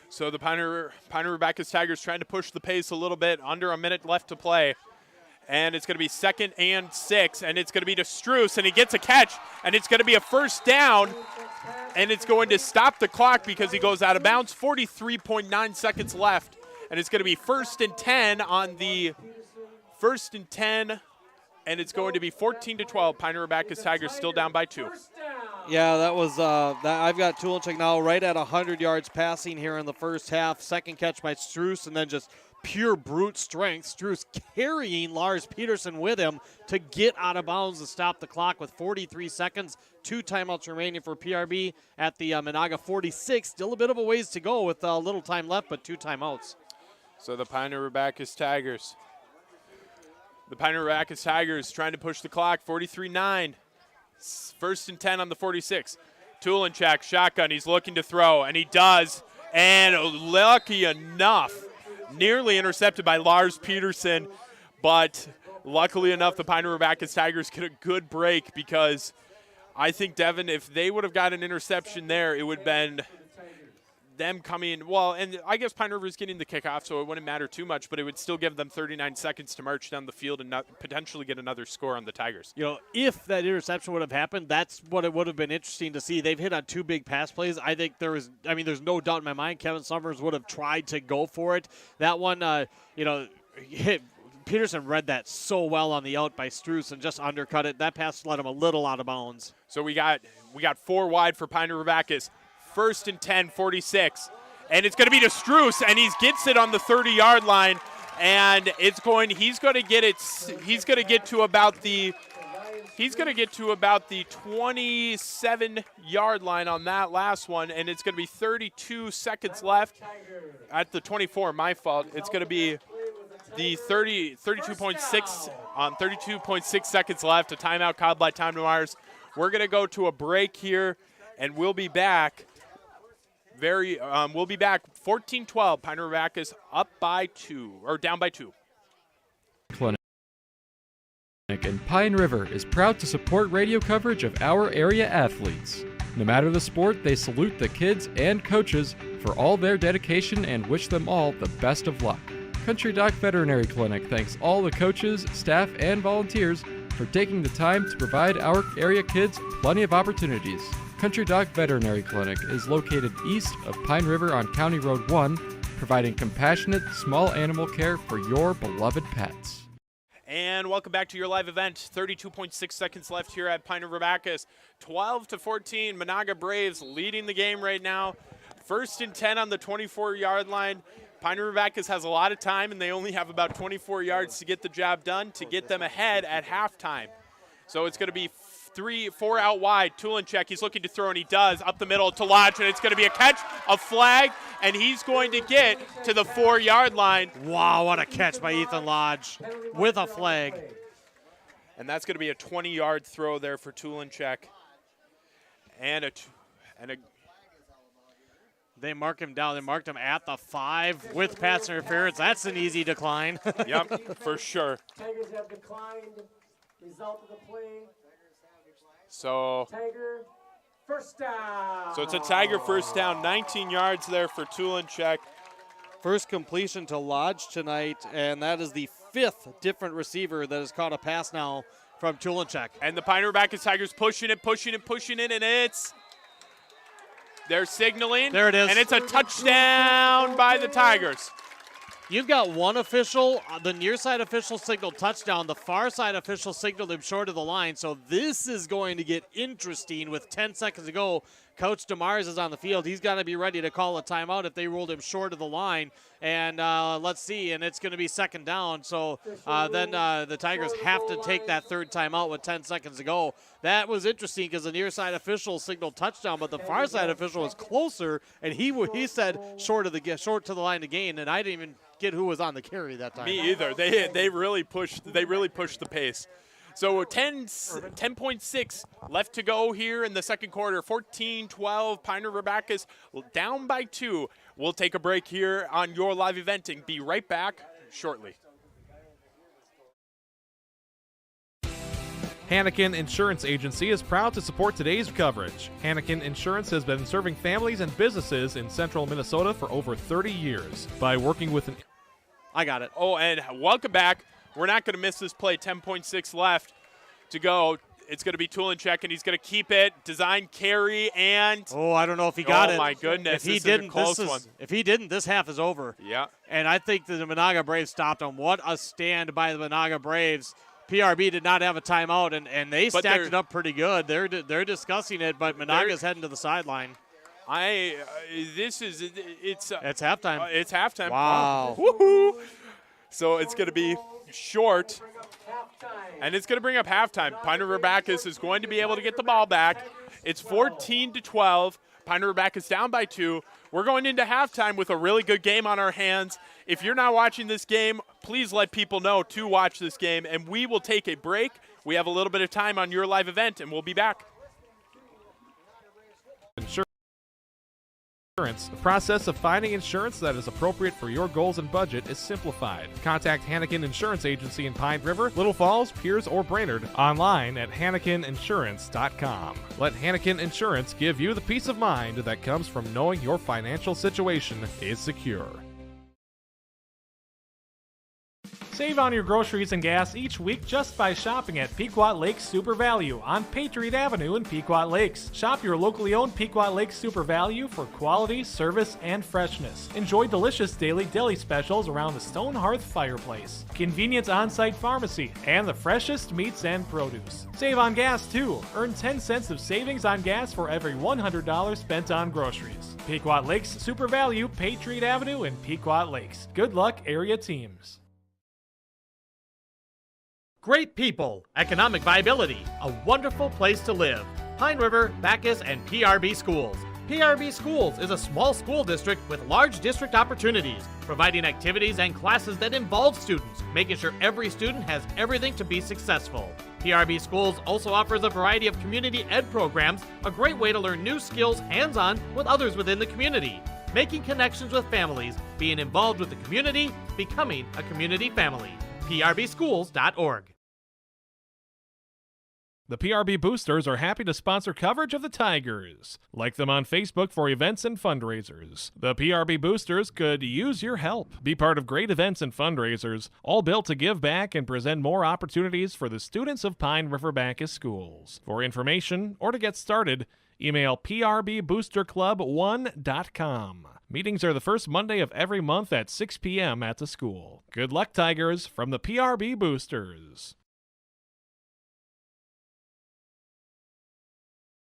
So the Pine River-Backus Tigers trying to push the pace a little bit, under a minute left to play. And it's going to be 2nd and 6, and it's going to be to Struce, and he gets a catch, and it's going to be a 1st down, and it's going to stop the clock because he goes out of bounds. 43.9 seconds left, and it's going to be 1st and 10 on the 1st and 10, and it's going to be 14-12. Pine River-Backus Tigers still down by 2. Yeah, that was I've got Tulinchik now right at 100 yards passing here in the first half. 2nd catch by Struce, and then just pure brute strength. Struce carrying Lars Peterson with him to get out of bounds to stop the clock with 43 seconds. 2 timeouts remaining for PRB at the Menahga 46. Still a bit of a ways to go with a little time left, but 2 timeouts. So the Pine River-Backus Tigers. The Pine River-Backus Tigers trying to push the clock. 43-9. 1st and 10 on the 46. Tulinchak, shotgun. He's looking to throw, and he does. And lucky enough, nearly intercepted by Lars Peterson, but luckily enough, the Pine River-Backus Tigers get a good break, because I think, Devin, if they would have got an interception there, it would have been them coming, well, and I guess Pine River is getting the kickoff, so it wouldn't matter too much, but it would still give them 39 seconds to march down the field and not potentially get another score on the Tigers. You know, if that interception would have happened, that's what it would have been interesting to see. They've hit on 2 big pass plays. I think there's no doubt in my mind Kevin Summers would have tried to go for it. That one, Peterson read that so well on the out by Struce and just undercut it. That pass let him a little out of bounds. So we got 4 wide for Pine River-Backus. 1st and 10, 46. And it's going to be to Struce, and he gets it on the 30-yard line, and he's going to get to about the 27-yard line on that last one, and it's going to be 32 seconds left at the 24. My fault. It's going to be the 32.6 seconds left. A timeout called by Tom DeMars. We're going to go to a break here, and we'll be back. We'll be back 14-12. Pine River-Backus up by 2, or down by 2. Clinic and Pine River is proud to support radio coverage of our area athletes. No matter the sport, they salute the kids and coaches for all their dedication and wish them all the best of luck. Country Doc Veterinary Clinic thanks all the coaches, staff, and volunteers for taking the time to provide our area kids plenty of opportunities. Country Doc Veterinary Clinic is located east of Pine River on County Road 1, providing compassionate small animal care for your beloved pets. And welcome back to your live event. 32.6 seconds left here at Pine River-Backus. 12-14, Menahga Braves leading the game right now. 1st and 10 on the 24-yard line. Pine River-Backus has a lot of time, and they only have about 24 yards to get the job done to get them ahead at halftime. So it's going to be 4 out wide. Tulinchek, he's looking to throw, and he does. Up the middle to Lodge, and it's going to be a catch, a flag, and he's going to get to the 4-yard line. Wow, what a catch by Ethan Lodge with a flag. And that's going to be a 20-yard throw there for Tulinchek. They mark him down. They marked him at the 5 with pass interference. That's an easy decline. Yep, for sure. Tigers have declined. Result of the play. So Tiger, 1st down. So it's a Tiger 1st down, 19 yards there for Tulinchek. First completion to Lodge tonight, and that is the 5th different receiver that has caught a pass now from Tulinchek. And the Pine River-Backus Tigers pushing it, and they're signaling. There it is. And it's a touchdown by the Tigers. You've got one official, the near side official signaled touchdown. The far side official signaled him short of the line. So this is going to get interesting with 10 seconds to go. Coach DeMars is on the field. He's got to be ready to call a timeout if they ruled him short of the line. And let's see, and it's going to be second down. So then the Tigers have to take that third timeout with 10 seconds to go. That was interesting because the near side official signaled touchdown, but the far side official was closer, and he said short to the line to gain, and I didn't even get who was on the carry that time. Me either. They really pushed the pace. So 10.6 left to go here in the second quarter. 14-12, Pine River-Backus down by 2. We'll take a break here on your live event and be right back shortly. Hannikin Insurance Agency is proud to support today's coverage. Hannikin Insurance has been serving families and businesses in central Minnesota for over 30 years. By working with I got it. Oh, and welcome back. We're not going to miss this play. 10.6 left to go. It's going to be Tulinchek, and he's going to keep it. Design carry, and I don't know if he got it. Oh my goodness! If he didn't, this half is over. Yeah. And I think the Menahga Braves stopped him. What a stand by the Menahga Braves. PRB did not have a timeout, and they stacked it up pretty good. They're discussing it, but Menahga's heading to the sideline. It's halftime. It's halftime. Wow. Woohoo! So it's going to be short, and it's going to bring up halftime. Pine River-Backus is going to be able to get the ball back. It's 14-12. Pine River-Backus down by 2. We're going into halftime with a really good game on our hands. If you're not watching this game, please let people know to watch this game, and we will take a break. We have a little bit of time on your live event, and we'll be back. The process of finding insurance that is appropriate for your goals and budget is simplified. Contact Hannikin Insurance Agency in Pine River, Little Falls, Pierce, or Brainerd online at HannikinInsurance.com. Let Hannikin Insurance give you the peace of mind that comes from knowing your financial situation is secure. Save on your groceries and gas each week just by shopping at Pequot Lakes Super Value on Patriot Avenue in Pequot Lakes. Shop your locally owned Pequot Lakes Super Value for quality, service, and freshness. Enjoy delicious daily deli specials around the stone hearth fireplace, convenient on-site pharmacy, and the freshest meats and produce. Save on gas too. Earn 10 cents of savings on gas for every $100 spent on groceries. Pequot Lakes Super Value, Patriot Avenue in Pequot Lakes. Good luck, area teams. Great people, economic viability, a wonderful place to live. Pine River, Backus, and PRB Schools. PRB Schools is a small school district with large district opportunities, providing activities and classes that involve students, making sure every student has everything to be successful. PRB Schools also offers a variety of community ed programs, a great way to learn new skills hands-on with others within the community, making connections with families, being involved with the community, becoming a community family. PRBschools.org. The PRB Boosters are happy to sponsor coverage of the Tigers. Like them on Facebook for events and fundraisers. The PRB Boosters could use your help. Be part of great events and fundraisers, all built to give back and present more opportunities for the students of Pine River-Backus schools. For information or to get started, email prboosterclub1.com. Meetings are the first Monday of every month at 6 p.m. at the school. Good luck, Tigers, from the PRB Boosters.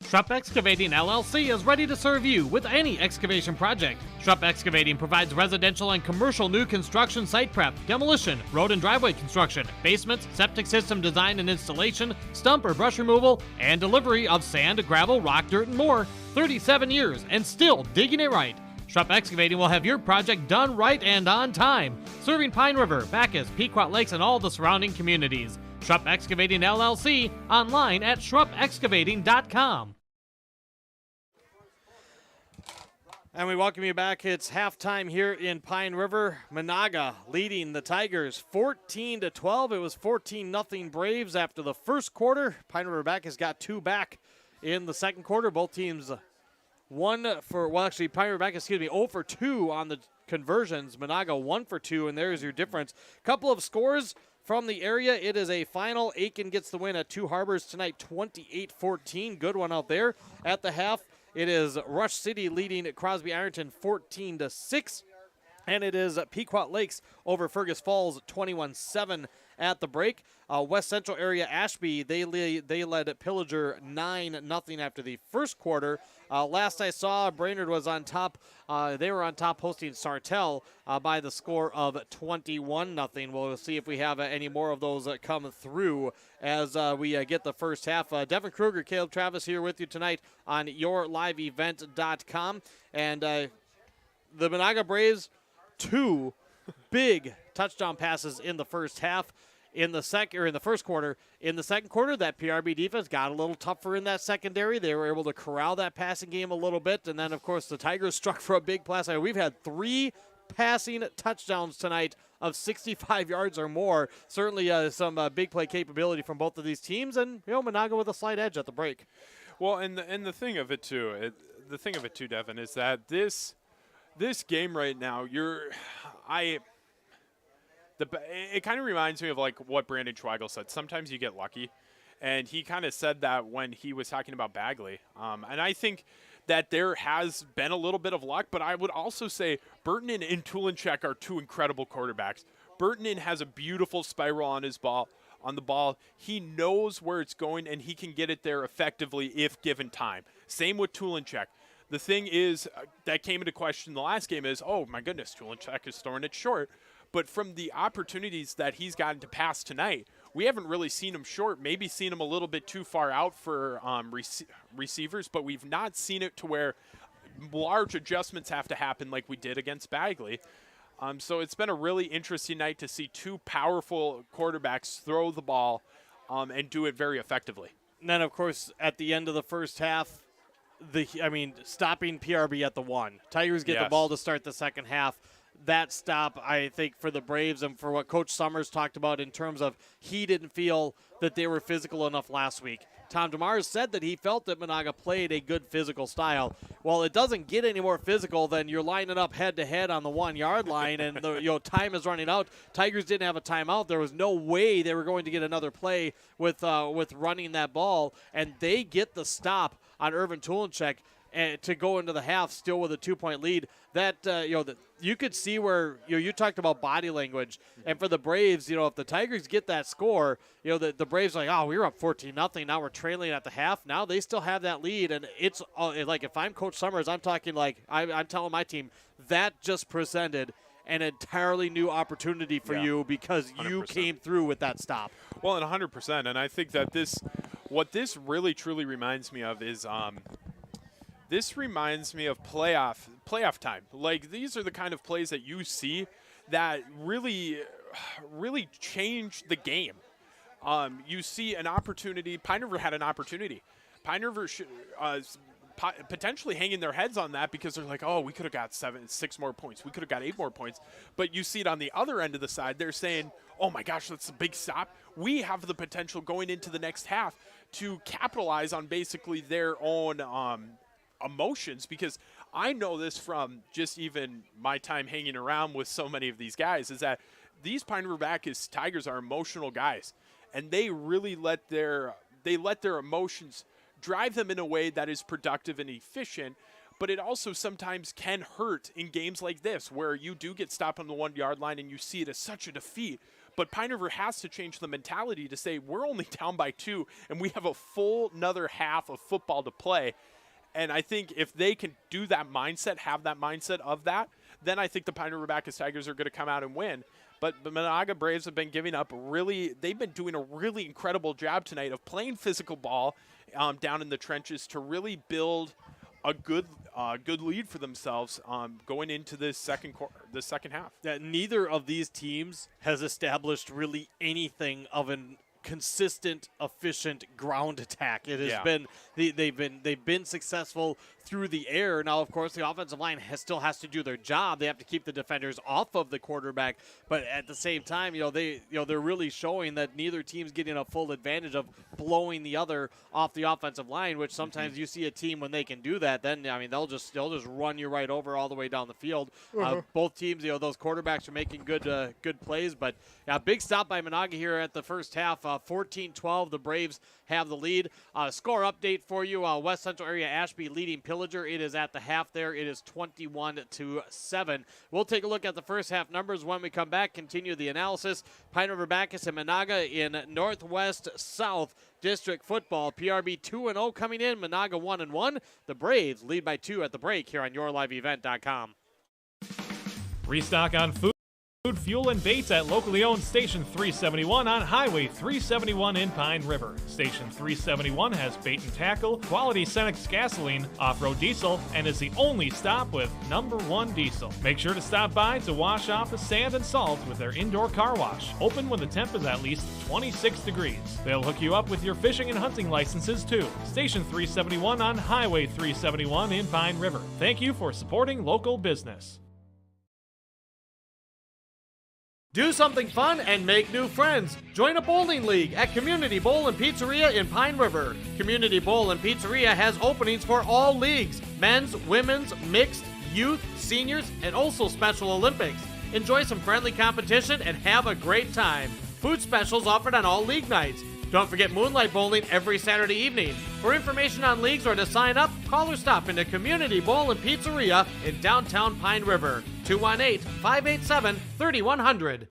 Schrupp Excavating LLC is ready to serve you with any excavation project. Schrupp Excavating provides residential and commercial new construction site prep, demolition, road and driveway construction, basements, septic system design and installation, stump or brush removal, and delivery of sand, gravel, rock, dirt, and more. 37 years and still digging it right. Schrupp Excavating will have your project done right and on time, serving Pine River, Backus, Pequot Lakes, and all the surrounding communities. Schrupp Excavating LLC, online at schruppexcavating.com. And we welcome you back. It's halftime here in Pine River. Menahga leading the Tigers 14-12. It was 14-0 Braves after the first quarter. Pine River has got 2 back in the second quarter. Both teams 0 for 2 on the conversions. Menahga 1 for 2, and there's your difference. Couple of scores from the area. It is a final. Aiken gets the win at Two Harbors tonight, 28-14. Good one out there. At the half, it is Rush City leading Crosby Ironton 14-6. And it is Pequot Lakes over Fergus Falls, 21-7 at the break. West Central area Ashby, they led Pillager 9-0 after the first quarter. Last I saw, Brainerd was on top. They were on top hosting Sartell by the score of 21-0. We'll see if we have any more of those come through as we get the first half. Devin Kruger, Caleb Travis here with you tonight on yourliveevent.com. And the Menahga Braves, 2 big touchdown passes in the first half. In the first quarter. In the second quarter, that PRB defense got a little tougher in that secondary. They were able to corral that passing game a little bit. And then, of course, the Tigers struck for a big pass. We've had 3 passing touchdowns tonight of 65 yards or more. Certainly some big play capability from both of these teams. And, Menahga with a slight edge at the break. Well, and the thing of it, too, Devin, is that this game right now, it kind of reminds me of like what Brandon Schweigel said. Sometimes you get lucky, and he kind of said that when he was talking about Bagley. And I think that there has been a little bit of luck, but I would also say Burtonen and Tulinchek are 2 incredible quarterbacks. Burtonen has a beautiful spiral on the ball. He knows where it's going, and he can get it there effectively if given time. Same with Tulinchek. The thing is that came into question the last game is, oh my goodness, Tulinchek is throwing it short. But from the opportunities that he's gotten to pass tonight, we haven't really seen him short, maybe seen him a little bit too far out for receivers, but we've not seen it to where large adjustments have to happen like we did against Bagley. So it's been a really interesting night to see 2 powerful quarterbacks throw the ball and do it very effectively. And then, of course, at the end of the first half, stopping PRB at the 1. Tigers get the ball to start the second half. That stop, I think, for the Braves and for what Coach Summers talked about in terms of he didn't feel that they were physical enough last week. Tom DeMars said that he felt that Menahga played a good physical style. Well, it doesn't get any more physical than you're lining up head-to-head on the 1-yard line, and the time is running out. Tigers didn't have a timeout. There was no way they were going to get another play with running that ball, and they get the stop on Irvin Tulinchek to go into the half still with a 2-point lead. That you could see where you talked about body language, and for the Braves, if the Tigers get that score, the Braves are like, we were up 14-0. Now we're trailing at the half. Now they still have that lead, and it's like if I'm Coach Summers, I'm talking like I'm telling my team that just presented an entirely new opportunity for you because 100%. You came through with that stop. Well, and 100%, and I think that what this really truly reminds me of is. This reminds me of playoff time. Like, these are the kind of plays that you see that really change the game. You see an opportunity. Pine River had an opportunity. Pine River potentially hanging their heads on that because they're like, we could have got 6 more points. We could have got 8 more points. But you see it on the other end of the side. They're saying, oh, my gosh, that's a big stop. We have the potential going into the next half to capitalize on basically their own emotions, because I know this from just even my time hanging around with so many of these guys, is that these Pine River-Backus Tigers are emotional guys, and they really let their emotions drive them in a way that is productive and efficient. But it also sometimes can hurt in games like this where you do get stopped on the 1-yard line and you see it as such a defeat. But Pine River has to change the mentality to say we're only down by 2 and we have a full another half of football to play. And I think if they can do that mindset, have that mindset of that, then I think the Pine River-Backus Tigers are going to come out and win. But the Menahga Braves have been giving up they've been doing a really incredible job tonight of playing physical ball down in the trenches to really build a good lead for themselves going into this second half. Neither of these teams has established really anything of an consistent, efficient ground attack. It has been they've been successful through the air. Now, of course, the offensive line still has to do their job. They have to keep the defenders off of the quarterback, but at the same time, they're really showing that neither team's getting a full advantage of blowing the other off the offensive line. Which sometimes you see a team when they can do that, then they'll just run you right over all the way down the field. Both teams, those quarterbacks are making good plays. But big stop by Menahga here at the first half. 14-12. The Braves have the lead. Score update for you. West Central area Ashby leading Pillager. It is at the half there. It is 21-7. We'll take a look at the first half numbers when we come back. Continue the analysis. Pine River-Backus and Menahga in Northwest South District Football. PRB 2-0 coming in. Menahga 1-1. The Braves lead by 2 at the break here on yourliveevent.com. Restock on food, fuel, and baits at locally owned Station 371 on Highway 371 in Pine River. Station 371 has bait and tackle, quality Cenex gasoline, off-road diesel, and is the only stop with #1 diesel. Make sure to stop by to wash off the sand and salt with their indoor car wash. Open when the temp is at least 26 degrees. They'll hook you up with your fishing and hunting licenses too. Station 371 on Highway 371 in Pine River. Thank you for supporting local business. Do something fun and make new friends. Join a bowling league at Community Bowl and Pizzeria in Pine River. Community Bowl and Pizzeria has openings for all leagues: men's, women's, mixed, youth, seniors, and also Special Olympics. Enjoy some friendly competition and have a great time. Food specials offered on all league nights. Don't forget Moonlight Bowling every Saturday evening. For information on leagues or to sign up, call or stop into Community Bowl and Pizzeria in downtown Pine River. 218-587-3100.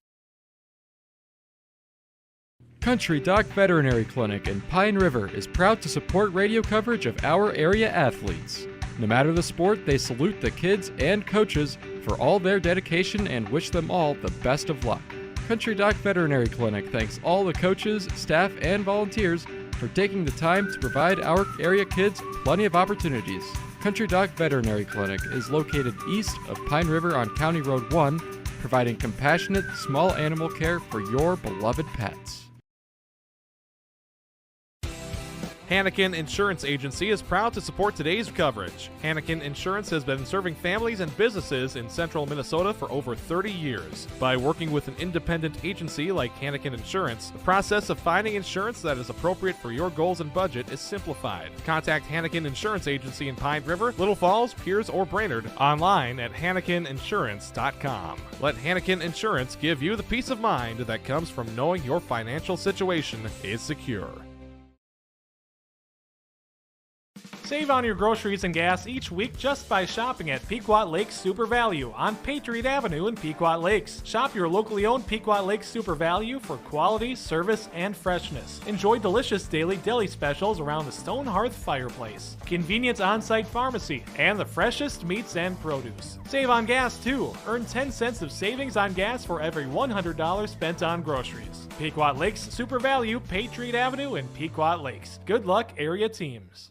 Country Doc Veterinary Clinic in Pine River is proud to support radio coverage of our area athletes. No matter the sport, they salute the kids and coaches for all their dedication and wish them all the best of luck. Country Doc Veterinary Clinic thanks all the coaches, staff, and volunteers for taking the time to provide our area kids plenty of opportunities. Country Doc Veterinary Clinic is located east of Pine River on County Road 1, providing compassionate small animal care for your beloved pets. Hannikin Insurance Agency is proud to support today's coverage. Hannikin Insurance has been serving families and businesses in central Minnesota for over 30 years. By working with an independent agency like Hannikin Insurance, the process of finding insurance that is appropriate for your goals and budget is simplified. Contact Hannikin Insurance Agency in Pine River, Little Falls, Piers, or Brainerd online at HannikinInsurance.com. Let Hannikin Insurance give you the peace of mind that comes from knowing your financial situation is secure. Save on your groceries and gas each week just by shopping at Pequot Lakes Super Value on Patriot Avenue in Pequot Lakes. Shop your locally owned Pequot Lakes Super Value for quality, service, and freshness. Enjoy delicious daily deli specials around the stone hearth fireplace, convenient on-site pharmacy, and the freshest meats and produce. Save on gas too. Earn 10 cents of savings on gas for every $100 spent on groceries. Pequot Lakes Super Value, Patriot Avenue in Pequot Lakes. Good luck, area teams.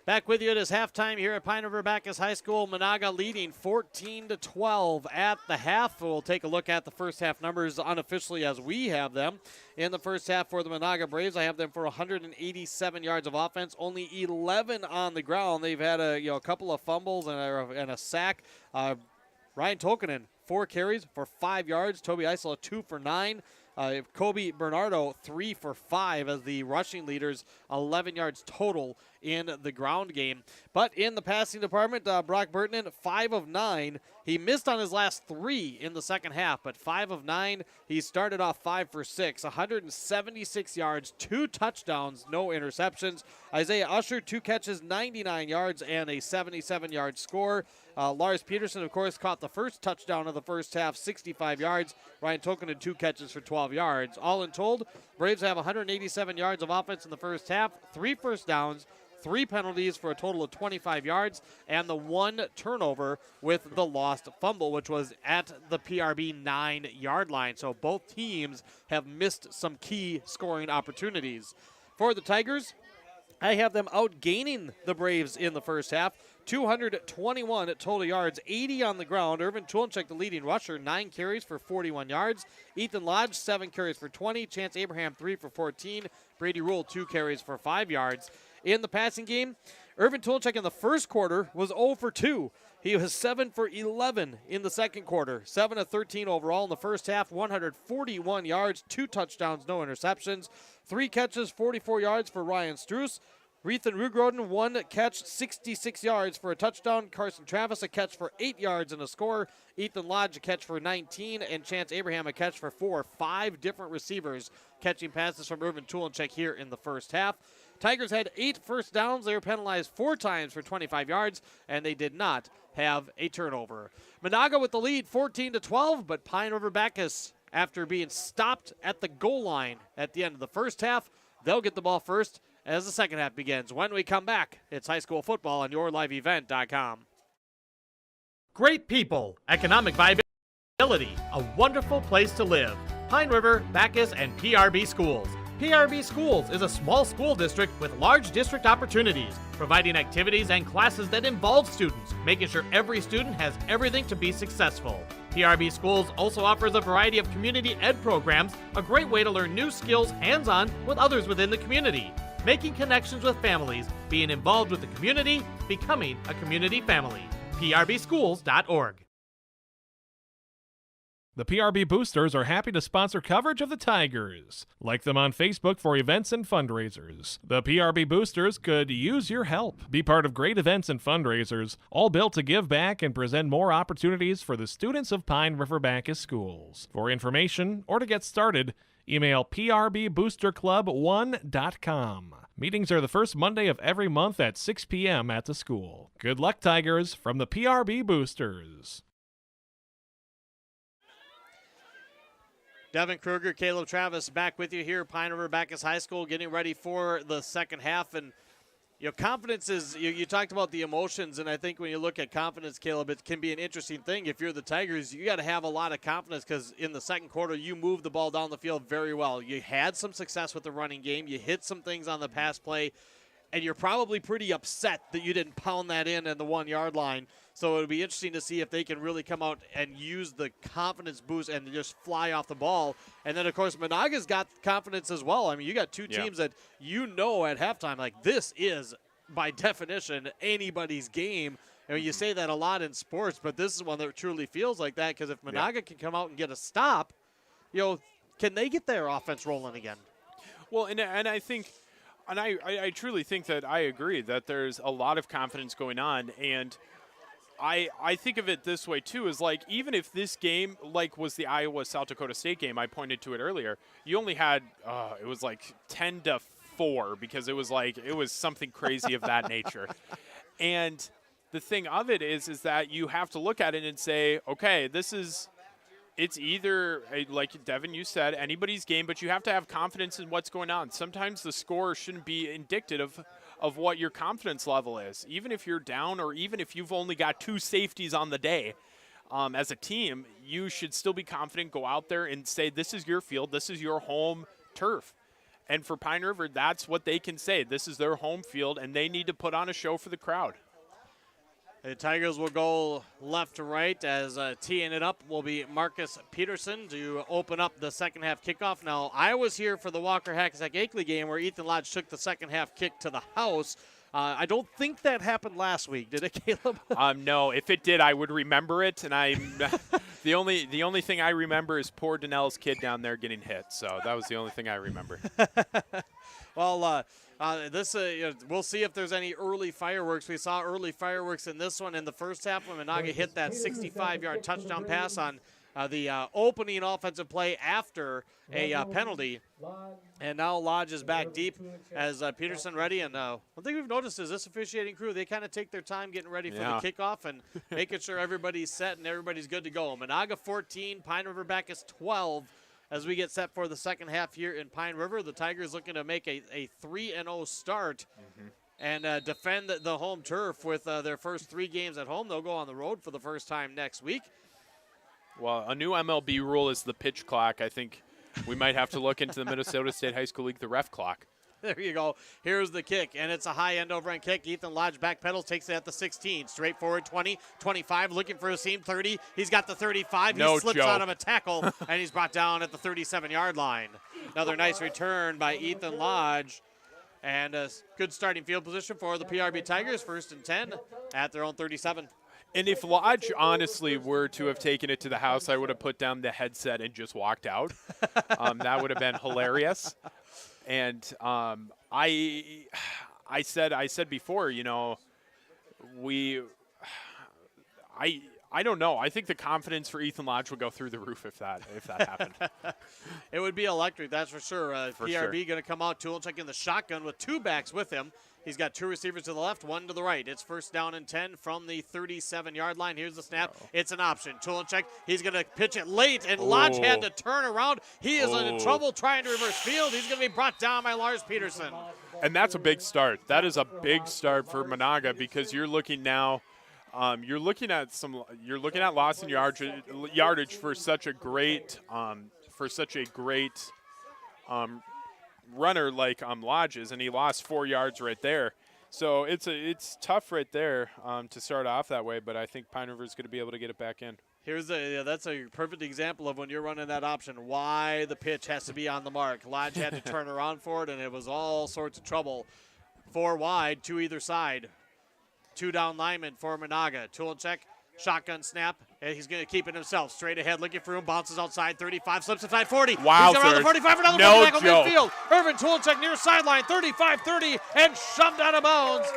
Back with you. It is halftime here at Pine River-Backus High School. Menahga leading 14-12 at the half. We'll take a look at the first half numbers unofficially as we have them. In the first half for the Menahga Braves, I have them for 187 yards of offense, only 11 on the ground. They've had a couple of fumbles and a sack. Ryan Tolkinen, 4 carries for 5 yards. Toby Isola, 2 for 9. Kobe Bernardo, 3 for 5 as the rushing leaders, 11 yards total in the ground game. But in the passing department, Brock Burtonen, 5 of 9. He missed on his last 3 in the second half, but 5 of 9. He started off 5 for 6, 176 yards, 2 touchdowns, no interceptions. Isaiah Usher, 2 catches, 99 yards, and a 77-yard score. Lars Peterson, of course, caught the first touchdown of the first half, 65 yards. Ryan Tolkinen, 2 catches for 12 yards. All in told, Braves have 187 yards of offense in the first half, 3 first downs, 3 penalties for a total of 25 yards, and the 1 turnover with the lost fumble, which was at the PRB 9-yard line. So both teams have missed some key scoring opportunities. For the Tigers, I have them outgaining the Braves in the first half. 221 total yards, 80 on the ground. Irvin Tulenchek, the leading rusher, 9 carries for 41 yards. Ethan Lodge, 7 carries for 20. Chance Abraham, 3 for 14. Brady Rule, 2 carries for 5 yards. In the passing game, Irvin Tulenchek in the first quarter was 0 for 2. He was 7 for 11 in the second quarter. 7 of 13 overall in the first half, 141 yards, 2 touchdowns, no interceptions. 3 catches, 44 yards for Ryan Struess. Ethan Rugroden, 1 catch, 66 yards for a touchdown. Carson Travis, a catch for 8 yards and a score. Ethan Lodge, a catch for 19. And Chance Abraham, a catch for 4. 5 different receivers catching passes from Irvin Tulenchek here in the first half. Tigers had 8 first downs. They were penalized 4 times for 25 yards, and they did not have a turnover. Menahga with the lead, 14-12, but Pine River-Backus, after being stopped at the goal line at the end of the first half, they'll get the ball first as the second half begins. When we come back, it's high school football on yourliveevent.com. Great people, economic viability, a wonderful place to live. Pine River, Backus, and PRB Schools. PRB Schools is a small school district with large district opportunities, providing activities and classes that involve students, making sure every student has everything to be successful. PRB Schools also offers a variety of community ed programs, a great way to learn new skills hands-on with others within the community, making connections with families, being involved with the community, becoming a community family. PRBschools.org. The PRB Boosters are happy to sponsor coverage of the Tigers. Like them on Facebook for events and fundraisers. The PRB Boosters could use your help. Be part of great events and fundraisers, all built to give back and present more opportunities for the students of Pine River-Backus schools. For information or to get started, email prboosterclub1.com. Meetings are the first Monday of every month at 6 p.m. at the school. Good luck, Tigers, from the PRB Boosters. Devin Kruger, Caleb Travis back with you here, Pine River-Backus High School, getting ready for the second half. And, confidence is, you talked about the emotions, and I think when you look at confidence, Caleb, it can be an interesting thing. If you're the Tigers, you got to have a lot of confidence because in the second quarter, you moved the ball down the field very well. You had some success with the running game. You hit some things on the pass play, and you're probably pretty upset that you didn't pound that in the 1 yard line. So it'll be interesting to see if they can really come out and use the confidence boost and just fly off the ball. And then, of course, Menahga's got confidence as well. I mean, you got two teams that at halftime, like, this is, by definition, anybody's game. I mean, you say that a lot in sports, but this is one that truly feels like that because if Menahga can come out and get a stop, can they get their offense rolling again? Well, and I think – and I truly think that I agree that there's a lot of confidence going on. And I think of it this way, too, is like even if this game, like was the Iowa-South Dakota State game, I pointed to it earlier, you only had, it was like 10-4 because it was something crazy of that nature. And the thing of it is that you have to look at it and say, okay, it's either, like Devin, you said, anybody's game, but you have to have confidence in what's going on. Sometimes the score shouldn't be indicative of what your confidence level is. Even if you're down or even if you've only got 2 safeties on the day, as a team, you should still be confident, go out there and say, this is your field, this is your home turf. And for Pine River, that's what they can say. This is their home field, and they need to put on a show for the crowd. The Tigers will go left to right as teeing it up will be Marcus Peterson to open up the second half kickoff. Now, I was here for the Walker-Hackensack-Akeley game where Ethan Lodge took the second half kick to the house. I don't think that happened last week, did it, Caleb? No. If it did, I would remember it, and the only thing I remember is poor Donnell's kid down there getting hit. So that was the only thing I remember. Well, we'll see if there's any early fireworks. We saw early fireworks in this one in the first half when Menahga hit that 65-yard touchdown pass on the opening offensive play after a penalty. And now Lodge is back deep as Peterson ready. And one thing we've noticed is this officiating crew, they kind of take their time getting ready for the kickoff and making sure everybody's set and everybody's good to go. Menahga 14, Pine River-Backus 12. As we get set for the second half here in Pine River, the Tigers looking to make a 3-0 start and defend the home turf with their first 3 games at home. They'll go on the road for the first time next week. Well, a new MLB rule is the pitch clock. I think we might have to look into the Minnesota State High School League, the ref clock. There you go. Here's the kick, and it's a high end over end kick. Ethan Lodge backpedals, takes it at the 16. Straight forward, 20, 25, looking for a seam, 30. He's got the 35. He slips out of a tackle, and he's brought down at the 37-yard line. Another nice return by Ethan Lodge. And a good starting field position for the PRB Tigers, 1st and 10 at their own 37. And if Lodge honestly were to have taken it to the house, I would have put down the headset and just walked out. That would have been hilarious. And I I said before, I don't know. I think the confidence for Ethan Lodge would go through the roof if that happened. It would be electric, that's for sure. For PRB going to come out, Tulachek in the shotgun with 2 backs with him. He's got 2 receivers to the left, 1 to the right. It's first down and 10 from the 37-yard line. Here's the snap. It's an option. Tulachek, he's going to pitch it late, and Lodge had to turn around. He is in trouble trying to reverse field. He's going to be brought down by Lars Peterson. And that's a big start. That is a big start for Menahga because you're looking now. You're looking at loss in yardage for such a great runner like Lodge is, and he lost 4 yards right there. So it's tough right there to start off that way. But I think Pine River is going to be able to get it back in. That's a perfect example of when you're running that option, why the pitch has to be on the mark. Lodge had to turn around for it, and it was all sorts of trouble. 4 wide, 2 either side. 2 down linemen for Menahga. Tulachek, shotgun snap, and he's going to keep it himself. Straight ahead, looking for room, bounces outside, 35, slips inside 40. Wow, he's around the 45, another no tackle midfield. Irvin Tulachek near sideline, 35-30, and shoved out of bounds.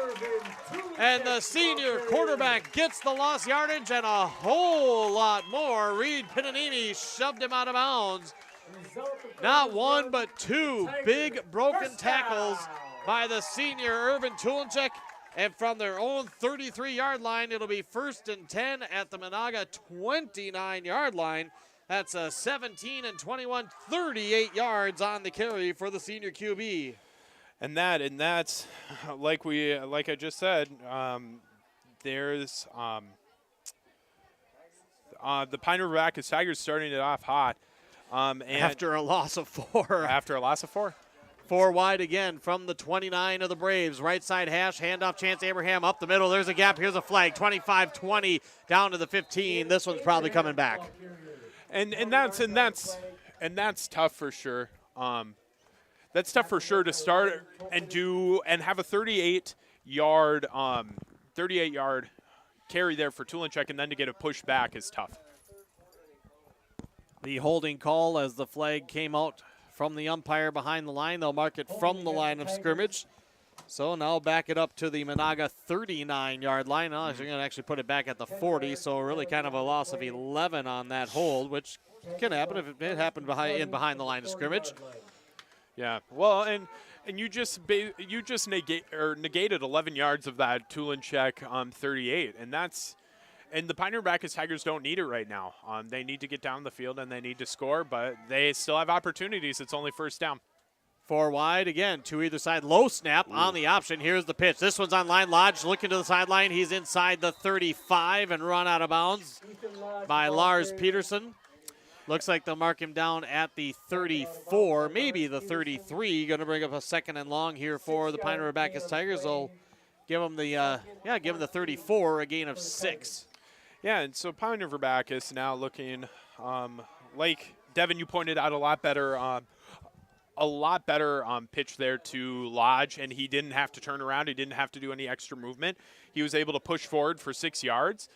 And the senior quarterback gets the lost yardage and a whole lot more. Reed Pinanini shoved him out of bounds. Not 1, but 2 big broken tackles by the senior Irvin Tulachek. And from their own 33-yard line, it'll be 1st and 10 at the Menahga 29-yard line. That's a 17 and 21, 38 yards on the carry for the senior QB. And that's like I just said. There's the Pine River-Backus Tigers starting it off hot. And after a loss of 4. After a loss of 4. 4 wide again from the 29 of the Braves. Right side hash, handoff chance, Abraham up the middle. There's a gap. Here's a flag. 25-20 down to the 15. This one's probably coming back. And that's tough for sure. That's tough for sure to start and have a 38-yard carry there for Tulachek, and then to get a push back is tough. The holding call as the flag came out from the umpire behind the line. They'll mark it from the line of scrimmage. So now back it up to the Menahga 39-yard line. Now they're going to actually put it back at the 40, so really kind of a loss of 11 on that hold, which can happen if it happened behind the line of scrimmage. Yeah, well, and you just negated 11 yards of that Tulachek 38, and the Pine River-Backus Tigers don't need it right now. They need to get down the field and they need to score, but they still have opportunities. It's only 1st down. 4 wide again, 2 either side. Low snap on the option. Here's the pitch. This one's on line. Lodge looking to the sideline. He's inside the 35 and run out of bounds by Lars Peterson. Looks like they'll mark him down at the 34, maybe the 33. Going to bring up a 2nd and long here for the Pine River-Backus Tigers. They'll give him the 34, a gain of 6. Yeah, and so Pine River-Backus now looking like Devin, you pointed out a lot better pitch there to Lodge, and he didn't have to turn around. He didn't have to do any extra movement. He was able to push forward for 6 yards,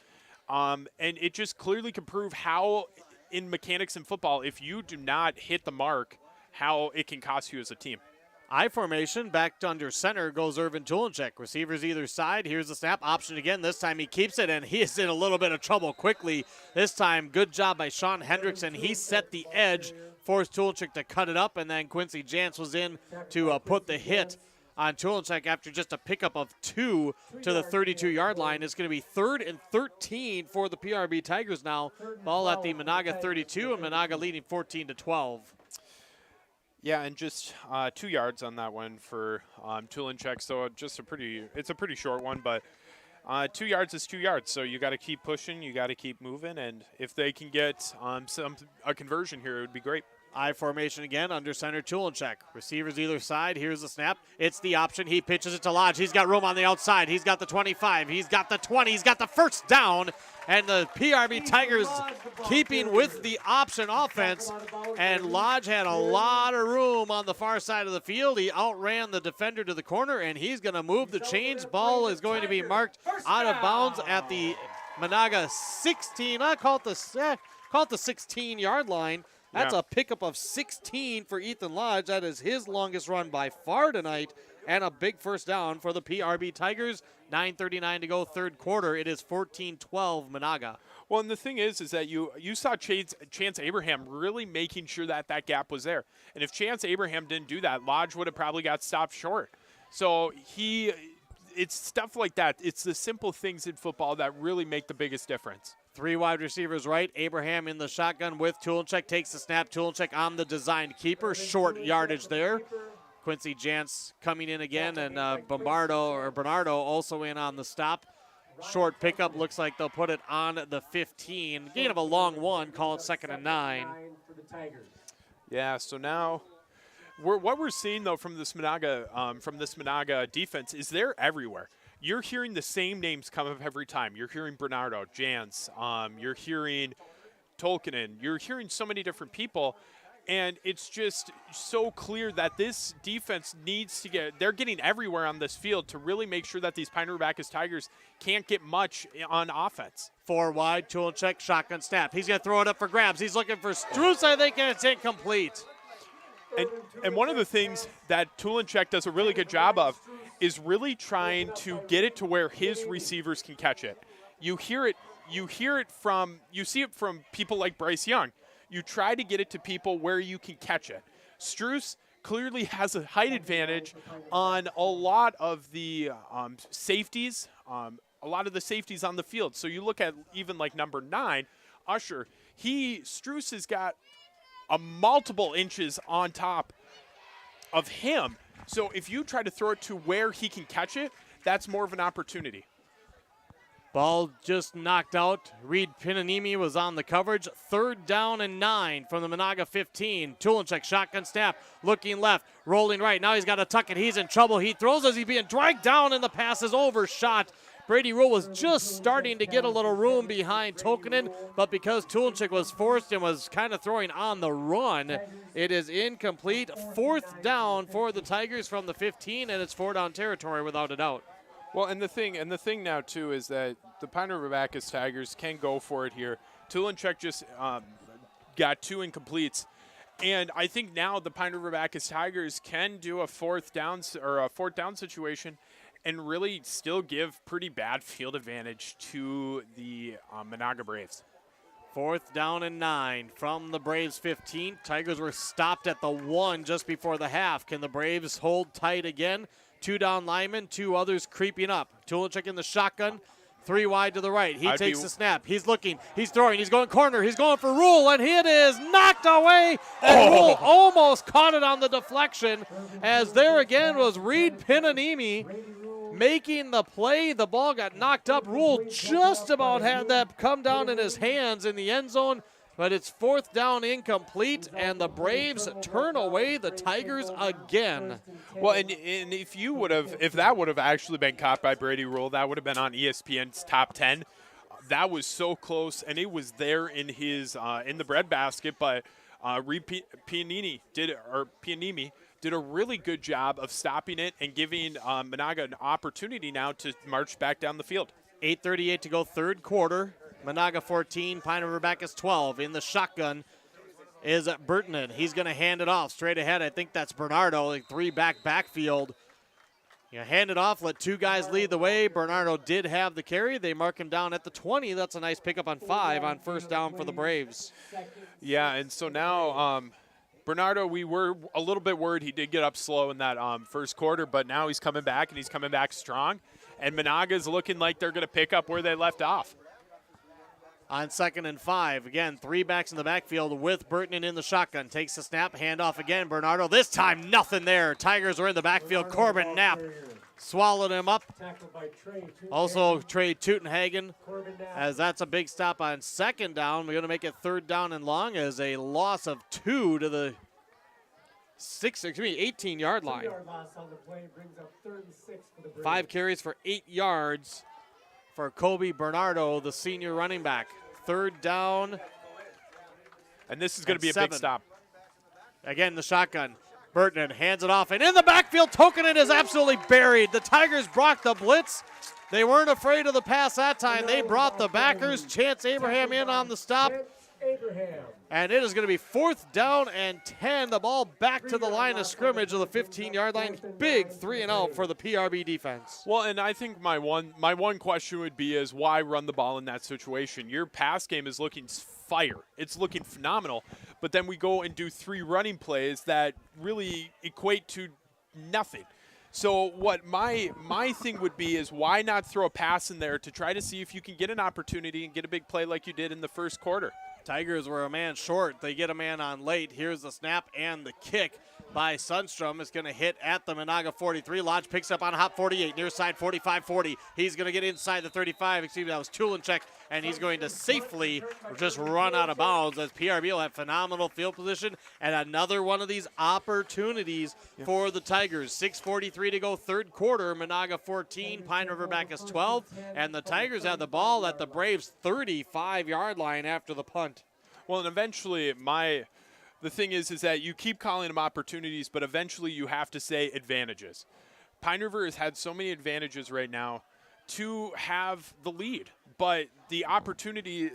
and it just clearly can prove how in mechanics in football, if you do not hit the mark, how it can cost you as a team. I formation, back to under center goes Irvin Tulachek. Receivers either side. Here's the snap option again. This time he keeps it, and he is in a little bit of trouble quickly. This time, good job by Sean Hendrickson. He set the edge, forced Tulachek to cut it up, and then Quincy Jantz was in to put the hit on Tulachek after just a pickup of 2 to the 32-yard line. It's going to be 3rd and 13 for the PRB Tigers now. Ball at the Menahga 32, and Menahga leading 14-12. Yeah, and just 2 yards on that one for Tulachek. So it's a pretty short one, but 2 yards is 2 yards. So you got to keep pushing, you got to keep moving, and if they can get a conversion here, it would be great. I formation again, under center Tulachek. Receivers either side. Here's the snap. It's the option. He pitches it to Lodge. He's got room on the outside. He's got the 25. He's got the 20. He's got the 1st down. And the PRB Tigers keeping with the option offense. And Lodge had a lot of room on the far side of the field. He outran the defender to the corner, and he's going to move the chains. Ball is going to be marked out of bounds at the Menahga 16. I call it the 16-yard line. That's a pickup of 16 for Ethan Lodge. That is his longest run by far tonight and a big first down for the PRB Tigers. 9:39 to go, third quarter. It is 14-12 Menahga. Well, and the thing is that you saw Chance Abraham really making sure that gap was there. And if Chance Abraham didn't do that, Lodge would have probably got stopped short. So it's stuff like that. It's the simple things in football that really make the biggest difference. 3 wide receivers right. Abraham in the shotgun with Tulenchek. Takes the snap. Tulenchek on the designed keeper. Short yardage there. Quincy Jantz coming in again, and Bernardo also in on the stop. Short pickup. Looks like they'll put it on the 15. Gain of a long one. Call it 2nd and 9. Yeah, so now what we're seeing, though, from this Menahga defense is they're everywhere. You're hearing the same names come up every time. You're hearing Bernardo, Jantz, you're hearing Tolkinen. You're hearing so many different people, and it's just so clear that this defense needs to they're getting everywhere on this field to really make sure that these Pine River-Backus Tigers can't get much on offense. 4 wide, Tulenchek, shotgun snap. He's going to throw it up for grabs. He's looking for Struce, I think, and it's incomplete. And one of the things that Tulenchek does a really good job of is really trying to get it to where his receivers can catch it. You see it from people like Bryce Young. You try to get it to people where you can catch it. Struce clearly has a height advantage on a lot of the safeties, a lot of the safeties on the field. So you look at even like number 9, Usher. Struce has got a multiple inches on top of him. So if you try to throw it to where he can catch it, that's more of an opportunity. Ball just knocked out. Reed Pinanimi was on the coverage. 3rd down and 9 from the Menahga 15. Tulenchek, shotgun snap, looking left, rolling right. Now he's got to tuck it. He's in trouble. He throws as he's being dragged down, and the pass is overshot. Brady Rule was just starting to get a little room behind Tolkinen, but because Tulenchek was forced and was kind of throwing on the run, it is incomplete. 4th down for the Tigers from the 15, and it's 4-down territory without a doubt. Well, and the thing now too is that the Pine River-Backus Tigers can go for it here. Tulenchek just got 2 incompletes, and I think now the Pine River-Backus Tigers can do a 4th down situation and really still give pretty bad field advantage to the Menahga Braves. 4th down and 9 from the Braves 15. Tigers were stopped at the 1 just before the half. Can the Braves hold tight again? 2 down linemen, 2 others creeping up. Tulenchek in the shotgun, 3 wide to the right. He takes the snap. He's looking. He's throwing. He's going corner. He's going for Rule, and it is knocked away. And Rule almost caught it on the deflection, as there again was Reed Pinanimi making the play. The ball got knocked up. Rule just about had that come down in his hands in the end zone, but it's 4th down incomplete, and the Braves turn away the Tigers again. Well, and if that would have actually been caught by Brady Rule, that would have been on ESPN's top 10. That was so close, and it was there in his in the breadbasket. But Pianini did a really good job of stopping it and giving Menahga an opportunity now to march back down the field. 8:38 to go, third quarter. Menahga 14, Pine River-Backus 12. In the shotgun is Burtonen. He's going to hand it off straight ahead. I think that's Bernardo, like 3-back backfield. You hand it off, let 2 guys lead the way. Bernardo did have the carry. They mark him down at the 20. That's a nice pickup on 5 on 1st down for the Braves. Yeah, and so now Bernardo, we were a little bit worried he did get up slow in that first quarter, but now he's coming back, and he's coming back strong. And Menahga's looking like they're going to pick up where they left off. On 2nd and 5, again, 3 backs in the backfield with Burtonen in the shotgun. Takes the snap, handoff again. Bernardo, this time nothing there. Tigers are in the backfield. Corbin Knapp swallowed him up. Also, Trey Tutenhagen, as that's a big stop on 2nd down. We're going to make it 3rd down and long as a loss of 2 to the 18-yard line. 5 carries for 8 yards for Kobe Bernardo, the senior running back. 3rd down. And this is going to be a big stop. Again, the shotgun. Burtonen hands it off, and in the backfield, Tolkinen is absolutely buried. The Tigers brought the blitz. They weren't afraid of the pass that time. They brought the backers. Chance Abraham in on the stop, Abraham. And it is going to be 4th down and 10. The ball back to the line of scrimmage of the 15-yard line. Big 3-and-out for the PRB defense. Well, and I think my one question would be is why run the ball in that situation? Your pass game is looking fire. It's looking phenomenal. But then we go and do 3 running plays that really equate to nothing. So what my thing would be is why not throw a pass in there to try to see if you can get an opportunity and get a big play like you did in the first quarter. Tigers were a man short. They get a man on late. Here's the snap and the kick by Sundstrom. Is going to hit at the Menahga 43. Lodge picks up on hop 48, near side 45-40. He's going to get inside the 35. Excuse me, that was Tulinchek, and he's going to safely just run out of bounds as PRB will have phenomenal field position and another one of these opportunities for the Tigers. 6:43 to go, third quarter. Menahga 14, Pine River-Backus 12, and the Tigers have the ball at the Braves' 35-yard line after the punt. Well, and eventually the thing is that you keep calling them opportunities, but eventually you have to say advantages. Pine River has had so many advantages right now to have the lead, but the opportunities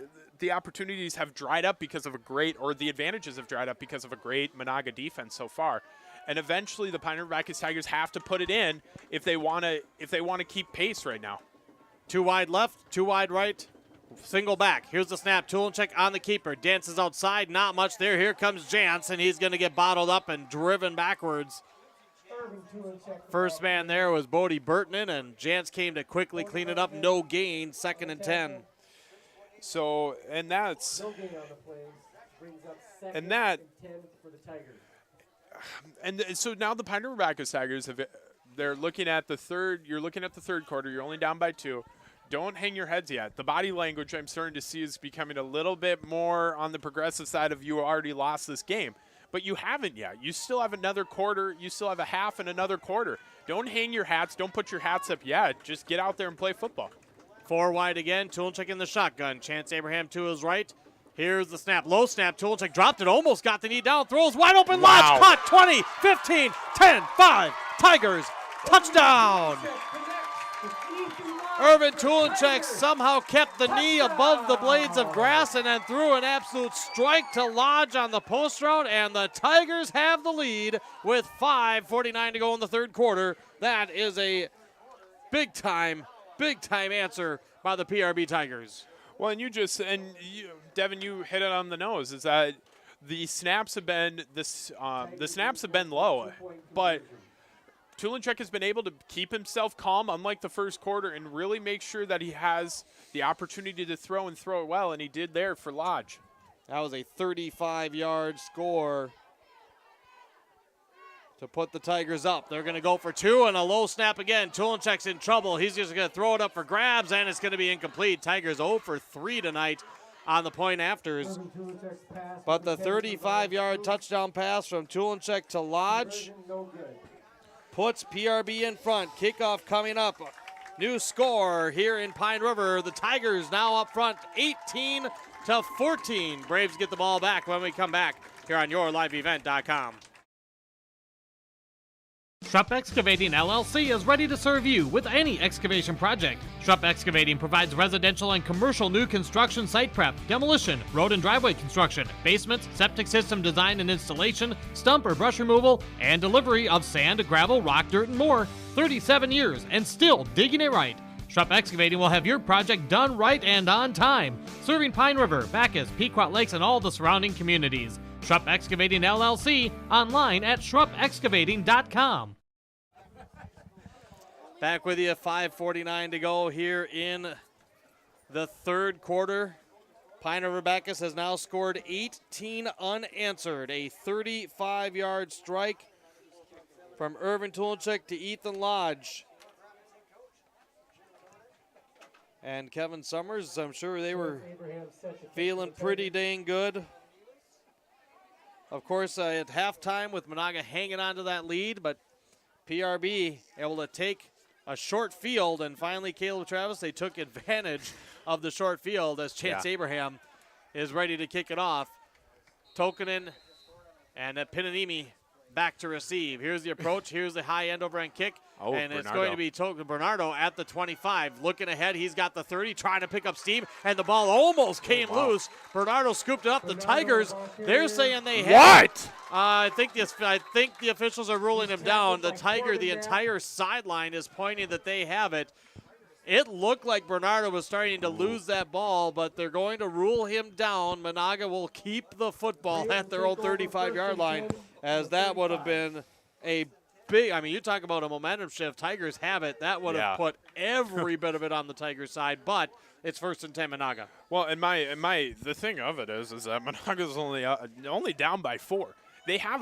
have dried up because of the advantages have dried up because of a great Menahga defense so far. And eventually the Pine River-Backus Tigers have to put it in if they want to keep pace right now. 2 wide left, 2 wide right. Single back. Here's the snap. Tulinchek on the keeper. Dances outside. Not much there. Here comes Jantz, and he's going to get bottled up and driven backwards. First man there was Bodie Burtonen, and Jantz came to quickly clean it up. No gain. 2nd and 10. So, and that, and so now the Pine River-Backus Tigers they're looking at the third. You're looking at the third quarter. You're only down by 2. Don't hang your heads yet. The body language I'm starting to see is becoming a little bit more on the progressive side of you already lost this game. But you haven't yet. You still have another quarter. You still have a half and another quarter. Don't hang your hats. Don't put your hats up yet. Just get out there and play football. 4 wide again. Tulinchek in the shotgun. Chance Abraham to his right. Here's the snap. Low snap. Tulinchek dropped it. Almost got the knee down. Throws wide open. Wow. Lodge cut. 20, 15, 10, 5. Tigers. Touchdown. Irvin Tulinchek somehow kept the knee above the blades of grass and then threw an absolute strike to Lodge on the post route, and the Tigers have the lead with 5:49 to go in the third quarter. That is a big time answer by the PRB Tigers. Well, and Devin, you hit it on the nose. Is that the snaps have been low, but Tulinchek has been able to keep himself calm, unlike the first quarter, and really make sure that he has the opportunity to throw and throw it well, and he did there for Lodge. That was a 35-yard score to put the Tigers up. They're going to go for 2 and a low snap again. Tulinchek's in trouble. He's just going to throw it up for grabs, and it's going to be incomplete. Tigers 0 for 3 tonight on the point afters. But the 35-yard touchdown pass from Tulinchek to Lodge puts PRB in front. Kickoff coming up. New score here in Pine River. The Tigers now up front, 18-14. Braves get the ball back when we come back here on YourLiveEvent.com. Schrupp Excavating LLC is ready to serve you with any excavation project. Schrupp Excavating provides residential and commercial new construction site prep, demolition, road and driveway construction, basements, septic system design and installation, stump or brush removal, and delivery of sand, gravel, rock, dirt, and more. 37 years and still digging it right. Schrupp Excavating will have your project done right and on time, serving Pine River, Backus, Pequot Lakes, and all the surrounding communities. Schrupp Excavating LLC, online at schruppexcavating.com. Back with you, 5:49 to go here in the third quarter. Pine River-Backus has now scored 18 unanswered. A 35-yard strike from Irvin Tulinchek to Ethan Lodge. And Kevin Summers, I'm sure they were feeling pretty dang good. Of course, at halftime with Menahga hanging on to that lead, but PRB able to take a short field, and finally Caleb Travis, they took advantage of the short field as Chance Abraham is ready to kick it off. Tokinen and Pinanimi back to receive. Here's the approach. Here's the high end over end kick. Oh, and it's Bernardo. going to be Bernardo at the 25. Looking ahead, he's got the 30, trying to pick up steam, and the ball almost came loose. Bernardo scooped it up. The Tigers, they're saying they have it. I think the officials are ruling him down. The Tiger, the entire sideline is pointing that they have it. It looked like Bernardo was starting to lose that ball, but they're going to rule him down. Menahga will keep the football at their own 35-yard line, as that would have been a big, I mean, you talk about a momentum shift. Tigers have it. That would have put every bit of it on the Tigers side, but it's 1st and 10 Menahga. Well, and the thing of it is that Menahga's only down by 4. They have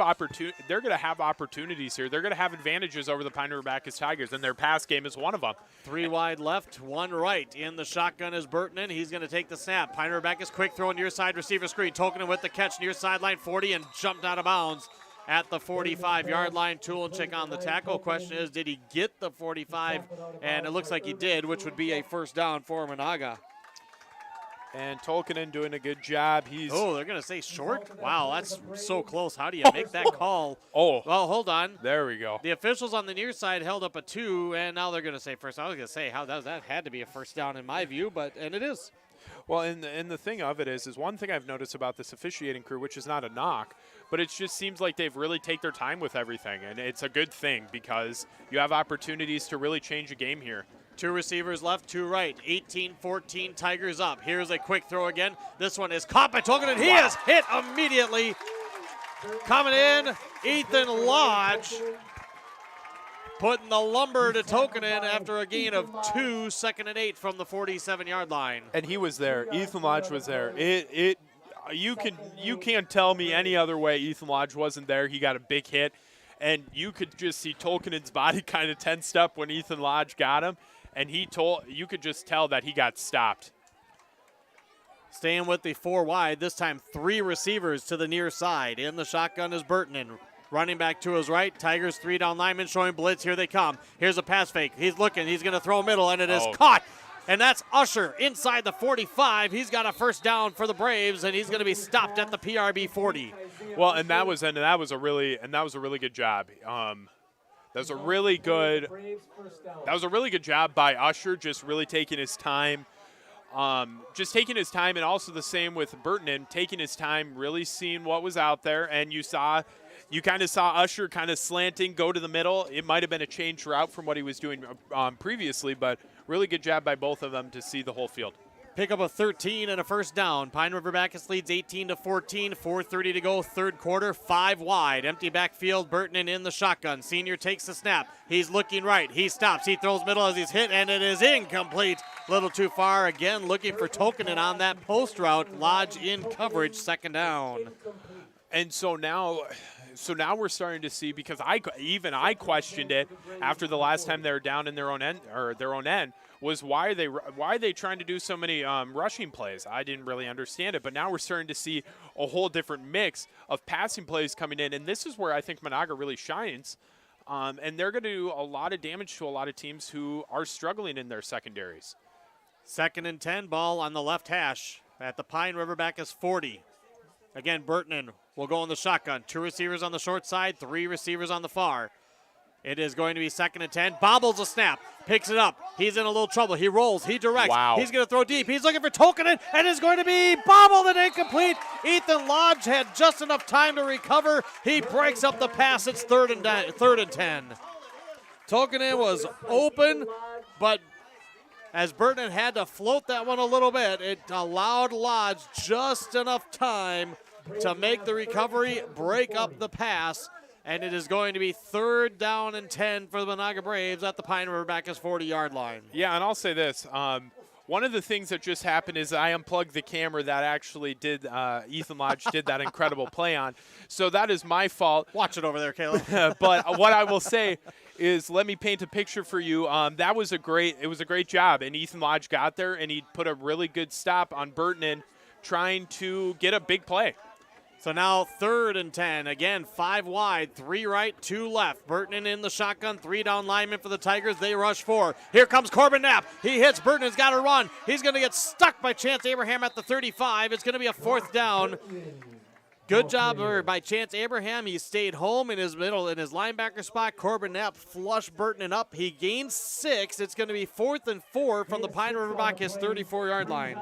they're going to have opportunities here. They're going to have advantages over the Pine River-Backus Tigers, and their pass game is one of them. 3 wide left, 1 right. In the shotgun is Burton. He's going to take the snap. Pine River-Backus quick throw near side receiver screen. Token with the catch near sideline 40 and jumped out of bounds at the 45-yard line. Tulenchik on the tackle. Question is, did he get the 45? And it looks like he did, which would be a 1st down for Menahga. And Tolkinen doing a good job. They're going to say short? Wow, that's so close. How do you make that call? Oh. Well, hold on. There we go. The officials on the near side held up a 2, and now they're going to say first. I was going to say, how that had to be a 1st down in my view, and it is. Well, and the thing of it is one thing I've noticed about this officiating crew, which is not a knock, but it just seems like they've really take their time with everything, and it's a good thing because you have opportunities to really change a game here. 2 receivers left, 2 right. 18-14, Tigers up. Here's a quick throw again. This one is caught by Tolkien, and he is hit immediately. Coming in, Ethan Lodge putting the lumber to Tolkien after a gain of 2, 2nd and 8 from the 47-yard line. And he was there. Ethan Lodge was there. You can't tell me any other way Ethan Lodge wasn't there. He got a big hit, and you could just see Tolkien's body kind of tensed up when Ethan Lodge got him. And you could just tell that he got stopped. Staying with the 4 wide, this time 3 receivers to the near side. In the shotgun is Burton, and running back to his right. Tigers 3 down linemen showing blitz. Here they come. Here's a pass fake. He's looking. He's going to throw middle, and it is caught. And that's Usher inside the 45. He's got a 1st down for the Braves, and he's going to be stopped at the PRB 40. Well, that was a really good job. That was a really good job by Usher, just really taking his time. And also the same with Burton, and taking his time, really seeing what was out there. And you kind of saw Usher kind of slanting, go to the middle. It might have been a change route from what he was doing previously, but really good job by both of them to see the whole field. Pick up a 13 and a 1st down. Pine River-Backus leads 18-14, 4:30 to go, 3rd quarter, 5 wide. Empty backfield, Burton in the shotgun. Senior takes the snap. He's looking right. He stops. He throws middle as he's hit, and it is incomplete. Little too far. Again, looking for Tolkinen on that post route. Lodge in coverage, 2nd down. And so now we're starting to see, because I questioned it after the last time they were down in their own end, was why are they trying to do so many rushing plays? I didn't really understand it, but now we're starting to see a whole different mix of passing plays coming in, and this is where I think Menahga really shines, and they're going to do a lot of damage to a lot of teams who are struggling in their secondaries. 2nd and 10, ball on the left hash at the Pine River-Backus 40. Again, Burton will go in the shotgun. 2 receivers on the short side, 3 receivers on the far. It is going to be 2nd and 10. Bobbles a snap, picks it up. He's in a little trouble. He rolls, he directs. Wow. He's going to throw deep. He's looking for Tolkinen, and it's going to be bobbled and incomplete. Ethan Lodge had just enough time to recover. He breaks up the pass. It's 3rd and 10. Tolkinen was open, but as Burton had to float that one a little bit, it allowed Lodge just enough time to make the recovery, break up the pass, and it is going to be 3rd down and 10 for the Menahga Braves at the Pine River-Backus 40-yard line. Yeah, and I'll say this. One of the things that just happened is I unplugged the camera that actually did Ethan Lodge did that incredible play on. So that is my fault. Watch it over there, Caleb. But what I will say is, let me paint a picture for you. It was a great job, and Ethan Lodge got there, and he put a really good stop on Burton trying to get a big play. So now 3rd and 10. Again, 5 wide, 3 right, 2 left. Burton in the shotgun, 3 down linemen for the Tigers. They rush 4. Here comes Corbin Knapp. He hits. Burton has got to run. He's going to get stuck by Chance Abraham at the 35. It's going to be a 4th down. Good job by Chance Abraham. He stayed home in his linebacker spot. Corbin Knapp flushed Burton up. He gained 6. It's going to be 4th and 4 from the Pine River-Backus 34-yard line.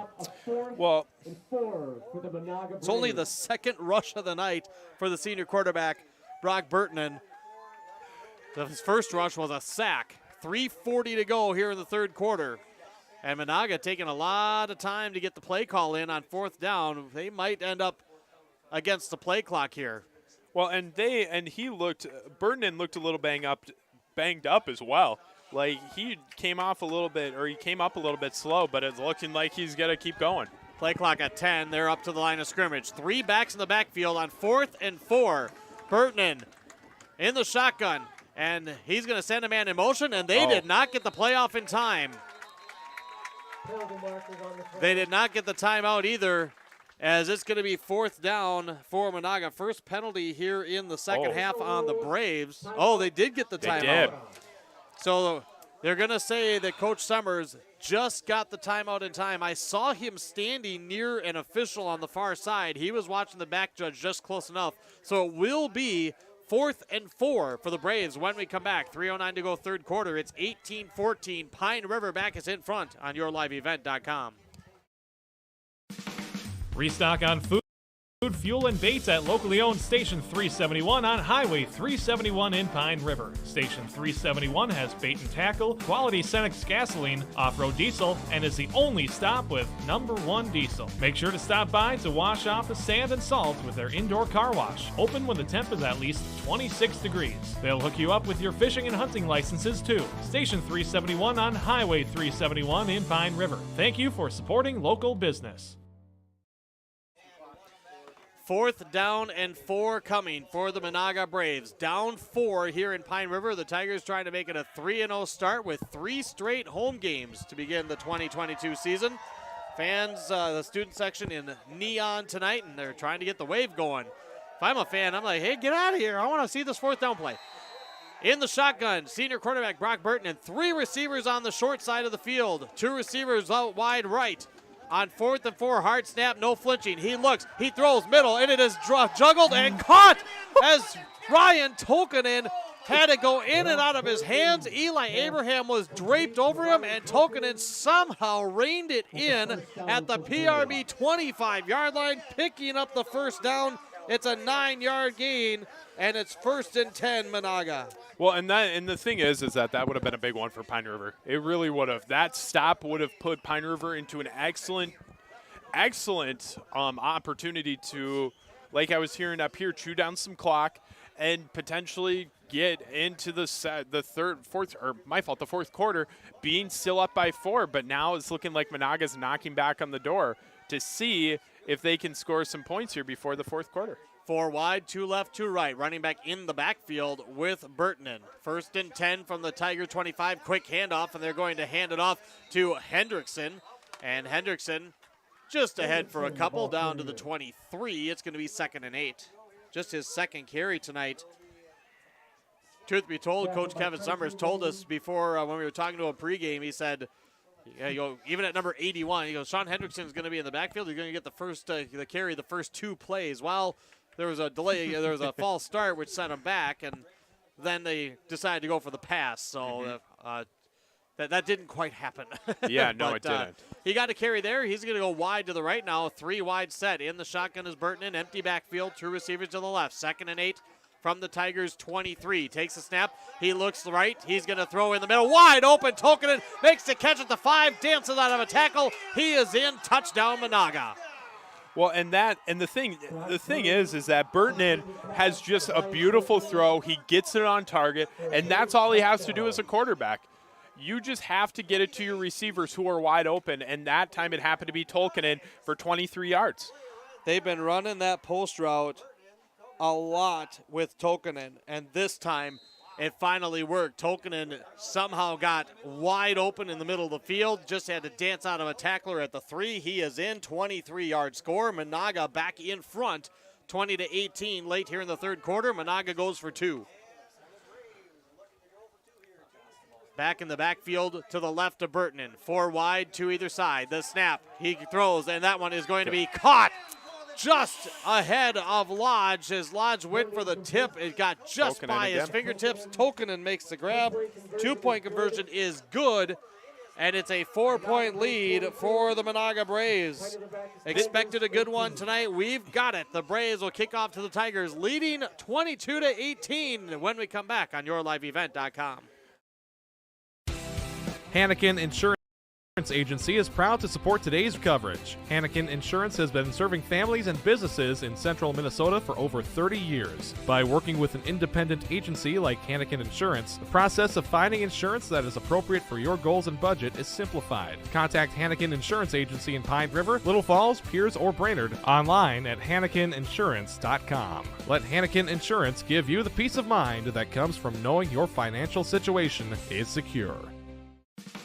Well, it's only the second rush of the night for the senior quarterback, Brock Burton. His first rush was a sack. 3:40 to go here in the third quarter. And Menahga taking a lot of time to get the play call in on 4th down. They might end up against the play clock here. Well, Burton looked a little banged up as well. Like he came up a little bit slow, but it's looking like he's gonna keep going. Play clock at 10. They're up to the line of scrimmage. 3 backs in the backfield on 4th and 4. Burton in the shotgun, and he's gonna send a man in motion, and they did not get the playoff in time. They did not get the timeout either, as it's going to be 4th down for Menahga. First penalty here in the second half on the Braves. Oh, they did get the timeout. Did. So they're going to say that Coach Summers just got the timeout in time. I saw him standing near an official on the far side. He was watching the back judge just close enough. So it will be 4th and 4 for the Braves when we come back. 3:09 to go third quarter. It's 18-14. Pine River-Backus in front on yourliveevent.com. Restock on food, fuel, and baits at locally owned Station 371 on Highway 371 in Pine River. Station 371 has bait and tackle, quality Cenex gasoline, off-road diesel, and is the only stop with #1 diesel. Make sure to stop by to wash off the sand and salt with their indoor car wash. Open when the temp is at least 26 degrees. They'll hook you up with your fishing and hunting licenses too. Station 371 on Highway 371 in Pine River. Thank you for supporting local business. 4th down and 4 coming for the Menahga Braves. Down 4 here in Pine River. The Tigers trying to make it a 3-0 start with 3 straight home games to begin the 2022 season. Fans, the student section in neon tonight, and they're trying to get the wave going. If I'm a fan, I'm like, hey, get out of here. I want to see this 4th down play. In the shotgun, senior quarterback Brock Burton, and 3 receivers on the short side of the field. 2 receivers out wide right. On 4th and 4, hard snap, no flinching. He looks, he throws middle, and it is juggled and caught as Ryan Tolkanen had to go in and out of his hands. Eli Abraham was draped over him, and Tolkanen somehow reined it in at the PRB 25-yard line, picking up the first down. It's a 9-yard gain, and it's 1st and 10, Menahga. Well, and the thing is that would have been a big one for Pine River. It really would have. That stop would have put Pine River into an excellent opportunity to, like I was hearing up here, chew down some clock and potentially get into the fourth quarter, being still up by 4. But now it's looking like Menahga's knocking back on the door to see if they can score some points here before the 4th quarter. 4 wide, 2 left, 2 right. Running back in the backfield with Burton. 1st and 10 from the Tiger 25. Quick handoff, and they're going to hand it off to Hendrickson. And Hendrickson just ahead for a couple, down to the 23. It's going to be 2nd and 8. Just his second carry tonight. Truth be told, Coach Kevin Summers told us before when we were talking to him pregame, he said, even at number 81, he goes, Sean Hendrickson is going to be in the backfield. He's going to get the first the carry the first 2 plays. Well, there was a delay. There was a false start, which sent him back, and then they decided to go for the pass. So that didn't quite happen. Yeah, no, it didn't. He got a carry there. He's going to go wide to the right now. 3 wide set. In the shotgun is Burton. In empty backfield. 2 receivers to the left. 2nd and 8 from the Tigers 23. Takes a snap. He looks right. He's going to throw in the middle. Wide open. Tolkanen makes the catch at the 5. Dances out of a tackle. He is in. Touchdown, Menahga. Well, and the thing is that Burton has just a beautiful throw. He gets it on target, and that's all he has to do as a quarterback. You just have to get it to your receivers who are wide open, and that time it happened to be Tolkanen for 23 yards. They've been running that post route a lot with Tolkanen, and this time it finally worked. Tolkanen somehow got wide open in the middle of the field, just had to dance out of a tackler at the 3. He is in. 23-yard score. Menahga back in front, 20-18 late here in the third quarter. Menahga goes for 2. Back in the backfield to the left of Burton. 4 wide, 2 either side. The snap, he throws, and that one is going to be caught just ahead of Lodge as Lodge went for the tip. It got just Tokenen by his again. fingertips. Tokenen makes the grab. 2-point conversion is good, and it's a 4-point lead for the Menahga Braves. Expected a good one tonight. We've got it. The Braves will kick off to the Tigers, leading 22-18 when we come back on YourLiveEvent.com. Hannikin Insurance Agency is proud to support today's coverage. Hannikin Insurance has been serving families and businesses in central Minnesota for over 30 years. By working with an independent agency like Hannikin Insurance, the process of finding insurance that is appropriate for your goals and budget is simplified. Contact Hannikin Insurance Agency in Pine River, Little Falls, Pierce, or Brainerd online at HannikinInsurance.com. Let Hannikin Insurance give you the peace of mind that comes from knowing your financial situation is secure.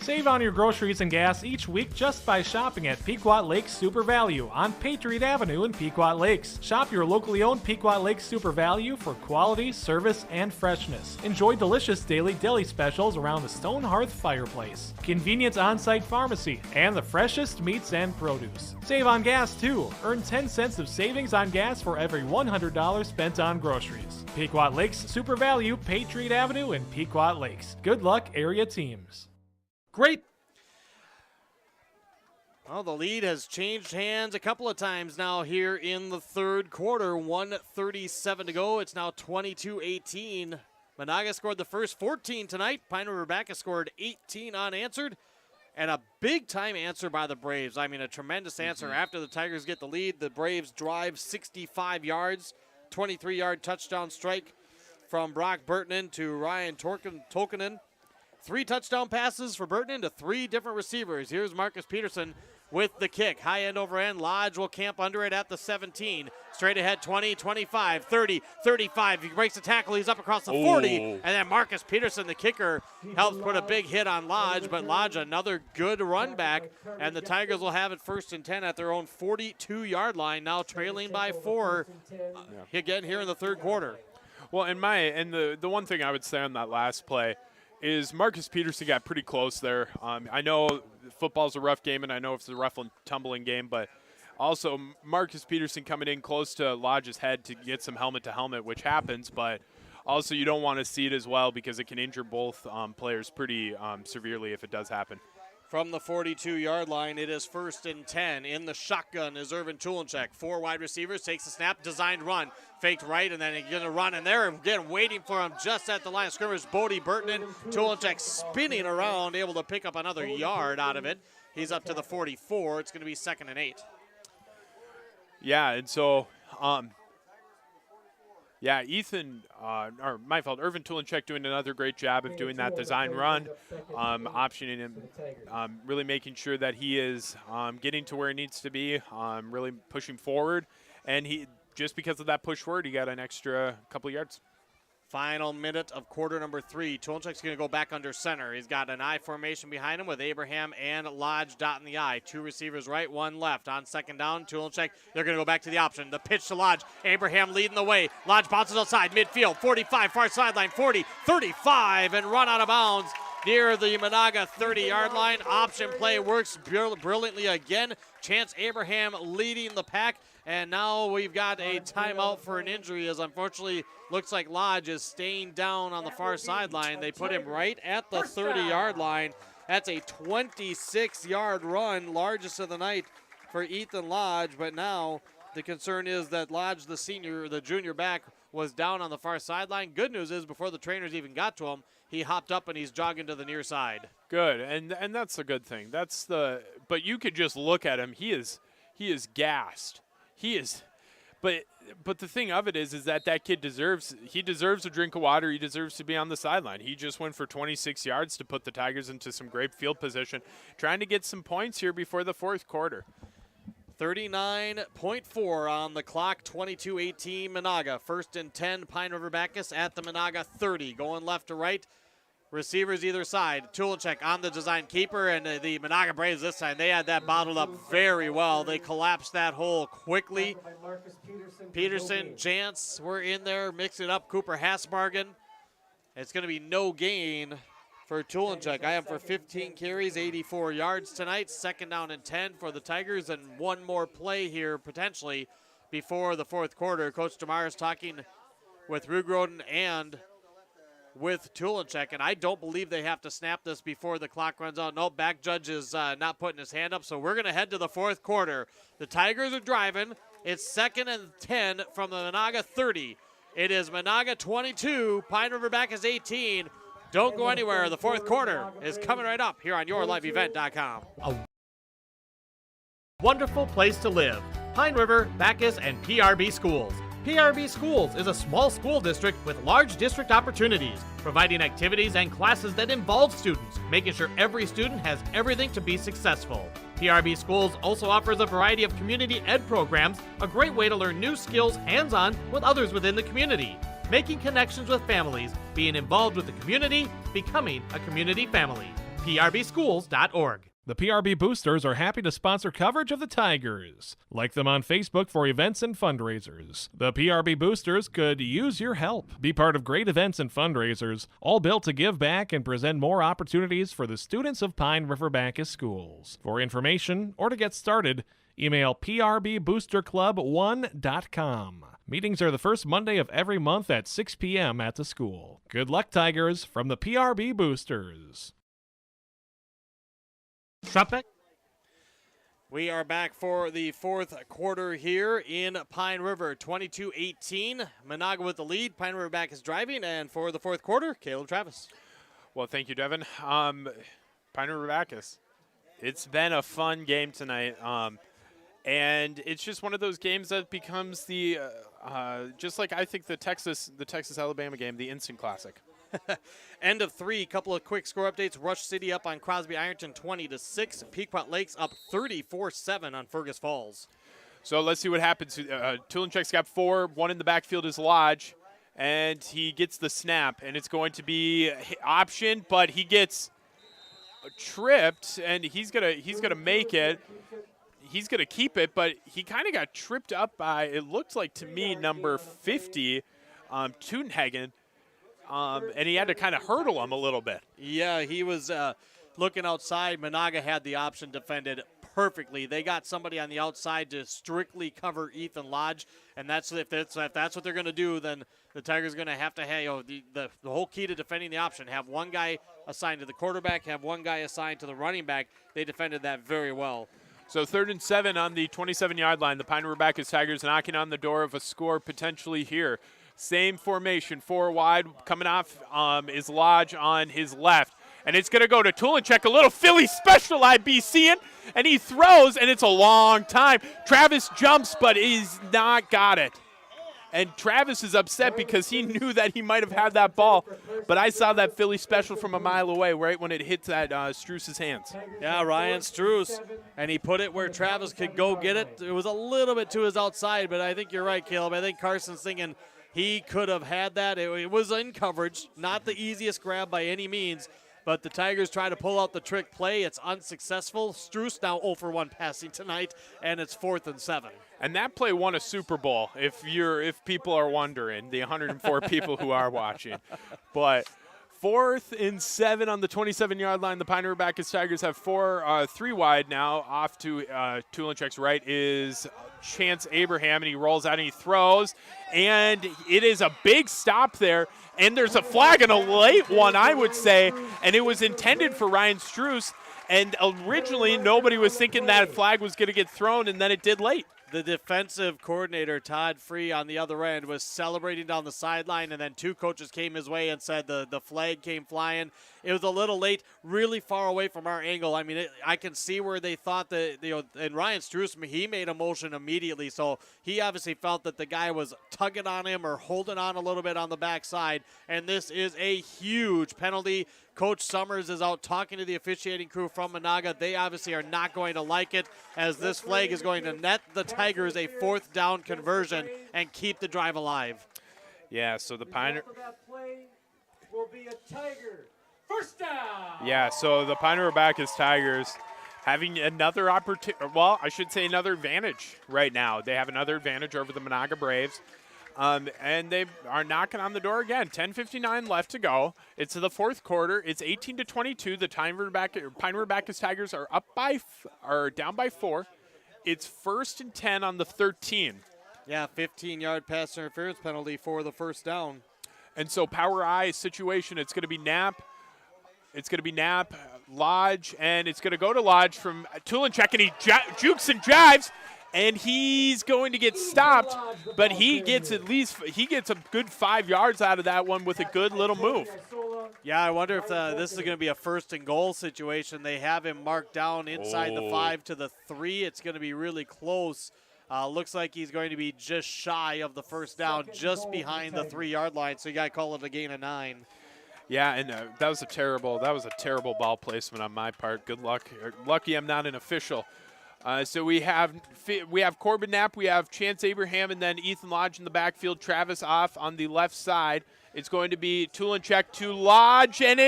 Save on your groceries and gas each week just by shopping at Pequot Lakes Super Value on Patriot Avenue in Pequot Lakes. Shop your locally owned Pequot Lakes Super Value for quality, service, and freshness. Enjoy delicious daily deli specials around the stone hearth fireplace, convenient on-site pharmacy, and the freshest meats and produce. Save on gas too. Earn 10 cents of savings on gas for every $100 spent on groceries. Pequot Lakes Super Value, Patriot Avenue in Pequot Lakes. Good luck, area teams. Great. Well, the lead has changed hands a couple of times now here in the third quarter. 1:37 to go. It's now 22-18. Menahga scored the first 14 tonight. Pine River-Backus scored 18 unanswered. And a big-time answer by the Braves. I mean, a tremendous answer. After the Tigers get the lead, the Braves drive 65 yards. 23-yard touchdown strike from Brock Burtonen to Ryan Tokenen. 3 touchdown passes for Burtonen to 3 different receivers. Here's Marcus Peterson with the kick. High end over end. Lodge will camp under it at the 17. Straight ahead, 20, 25, 30, 35. He breaks the tackle. He's up across the 40. And then Marcus Peterson, the kicker, helps put a big hit on Lodge. But Lodge, another good run back. And the Tigers will have it 1st and 10 at their own 42-yard line. Now trailing by 4 again here in the third quarter. Well, the one thing I would say on that last play is Marcus Peterson got pretty close there. I know football's a rough game, and I know it's a rough and tumbling game, but also Marcus Peterson coming in close to Lodge's head to get some helmet-to-helmet, which happens, but also you don't want to see it as well because it can injure both players pretty severely if it does happen. From the 42-yard line, it is 1st and 10. In the shotgun is Irvin Tulenchek. 4 wide receivers, takes the snap, designed run. Faked right, and then he's going to run in there. Again, waiting for him just at the line of scrimmage. Bodie Burtonen. Tulenchek spinning around, able to pick up another yard out of it. He's up to the 44. It's going to be 2nd and 8. Yeah, and so, Irvin Tulenchek doing another great job of doing that design run, optioning him, really making sure that he is getting to where he needs to be, really pushing forward. And just because of that push forward, he got an extra couple yards. Final minute of quarter number 3. Tulenchek's going to go back under center. He's got an I formation behind him with Abraham and Lodge dotting the I. 2 receivers right, 1 left. On 2nd down, Tulenchek, they're going to go back to the option. The pitch to Lodge. Abraham leading the way. Lodge bounces outside, midfield, 45, far sideline, 40, 35, and run out of bounds near the Menahga 30-yard line. Option play works brilliantly again. Chance Abraham leading the pack. And now we've got a timeout for an injury, as unfortunately looks like Lodge is staying down on the far sideline. They put him right at the 30-yard line. That's a 26-yard run, largest of the night for Ethan Lodge. But now the concern is that Lodge, the junior back, was down on the far sideline. Good news is before the trainers even got to him, he hopped up and he's jogging to the near side. Good, and that's a good thing. But you could just look at him. He is gassed. He is, but the thing of it is that kid deserves a drink of water. He deserves to be on the sideline. He just went for 26 yards to put the Tigers into some great field position, trying to get some points here before the 4th quarter. 39.4 on the clock, 22-18 Menahga. 1st and 10, Pine River-Backus at the Menahga 30. Going left to right. Receivers either side. Tulenchek on the design keeper, and the Menahga Braves this time, they had that bottled up very well. They collapsed that hole quickly. Peterson, Jantz were in there, mixing it up. Cooper Hasbargen. It's going to be no gain for Tulenchek. I am for 15 carries, 84 yards tonight. 2nd down and 10 for the Tigers, and one more play here potentially before the fourth quarter. Coach DeMars talking with Rugroden and with Tulinchek, and I don't believe they have to snap this before the clock runs out. No, back judge is not putting his hand up, so we're going to head to the fourth quarter. The Tigers are driving. It's 2nd and 10 from the Menahga 30. It is Menahga 22, Pine River-Backus 18. Don't go anywhere. The fourth quarter is coming right up here on YourLiveEvent.com. A wonderful place to live. Pine River, Backus, and PRB Schools. PRB Schools is a small school district with large district opportunities, providing activities and classes that involve students, making sure every student has everything to be successful. PRB Schools also offers a variety of community ed programs, a great way to learn new skills hands-on with others within the community, making connections with families, being involved with the community, becoming a community family. PRBschools.org. The PRB Boosters are happy to sponsor coverage of the Tigers. Like them on Facebook for events and fundraisers. The PRB Boosters could use your help. Be part of great events and fundraisers, all built to give back and present more opportunities for the students of Pine River-Backus schools. For information or to get started, email prboosterclub1.com. Meetings are the first Monday of every month at 6 p.m. at the school. Good luck, Tigers, from the PRB Boosters. Shopback. We are back for the fourth quarter here in Pine River, 22-18. Menahga with the lead. Pine River-Backus driving, and for the fourth quarter, Caleb Travis. Well, thank you, Devin. Pine River-Backus. It's been a fun game tonight, and it's just one of those games that becomes the just like I think the Texas Alabama game, the instant classic. End of 3. Couple of quick score updates. Rush City up on Crosby Ironton 20-6. Pequot Lakes up 34-7 on Fergus Falls. So let's see what happens. Tulinchek's got 4. One in the backfield is Lodge, and he gets the snap, and it's going to be option, but he gets tripped, and he's gonna make it. He's gonna keep it, but he kind of got tripped up by, it looked like to me, number 50, Tudenhagen. And he had to kind of hurdle him a little bit. Yeah, he was looking outside. Menahga had the option defended perfectly. They got somebody on the outside to strictly cover Ethan Lodge, and if that's what they're going to do, then the Tigers are going to have the whole key to defending the option. Have one guy assigned to the quarterback, have one guy assigned to the running back. They defended that very well. So 3rd and 7 on the 27-yard line. The Pine River-Backus Tigers knocking on the door of a score potentially here. Same formation, 4 wide. Coming off is Lodge on his left. And it's going to go to Tulinchek, a little Philly special I'd be seeing. And he throws, and it's a long time. Travis jumps, but he's not got it. And Travis is upset because he knew that he might have had that ball. But I saw that Philly special from a mile away right when it hit that Struce's hands. Yeah, Ryan Struce. And he put it where Travis could go get it. It was a little bit to his outside, but I think you're right, Caleb. I think Carson's thinking he could have had that. It was in coverage, not the easiest grab by any means, but the Tigers try to pull out the trick play. It's unsuccessful. Struce now 0 for 1 passing tonight, and it's 4th and 7. And that play won a Super Bowl, if people are wondering, the 104 people who are watching. But 4th and 7 on the 27-yard line. The Pine River-Backus Tigers have 3 wide now. Off to Tulinchek's right is Chance Abraham, and he rolls out and he throws. And it is a big stop there. And there's a flag, and a late one, I would say. And it was intended for Ryan Struce. And originally, nobody was thinking that flag was going to get thrown, and then it did late. The defensive coordinator, Todd Free, on the other end was celebrating down the sideline, and then 2 coaches came his way and said the flag came flying. It was a little late, really far away from our angle. I mean, I can see where they thought that, and Ryan Struce, he made a motion immediately, so he obviously felt that the guy was tugging on him or holding on a little bit on the backside, and this is a huge penalty. Coach Summers is out talking to the officiating crew from Menahga. They obviously are not going to like it, as this flag is going to net the Tigers a 4th down conversion and keep the drive alive. Yeah, so the Pine will be a Tiger. First down. Yeah, so the Pine River-Backus Tigers having another opportunity, well, I should say another advantage right now. They have another advantage over the Menahga Braves. And they are knocking on the door again. 10:59 left to go. It's the 4th quarter. It's 18-22. The Pine River-Backus Tigers are down by 4. It's 1st and 10 on the 13. Yeah, 15-yard pass interference penalty for the first down. And so power I situation, it's going to be Knapp. It's going to be Knapp, Lodge, and it's going to go to Lodge from Tulinchek, and he jukes and jives, and he's going to get stopped, but he gets a good 5 yards out of that one with a good little move. Yeah, I wonder if this is going to be a first and goal situation. They have him marked down inside the 5 to the 3. It's going to be really close. Looks like he's going to be just shy of the first down, just behind the 3-yard line, so you got to call it a gain of 9. Yeah, and that was a terrible ball placement on my part. Good luck. Lucky I'm not an official. So we have Corbin Knapp, we have Chance Abraham, and then Ethan Lodge in the backfield. Travis off on the left side. It's going to be Tulinchek to Lodge, and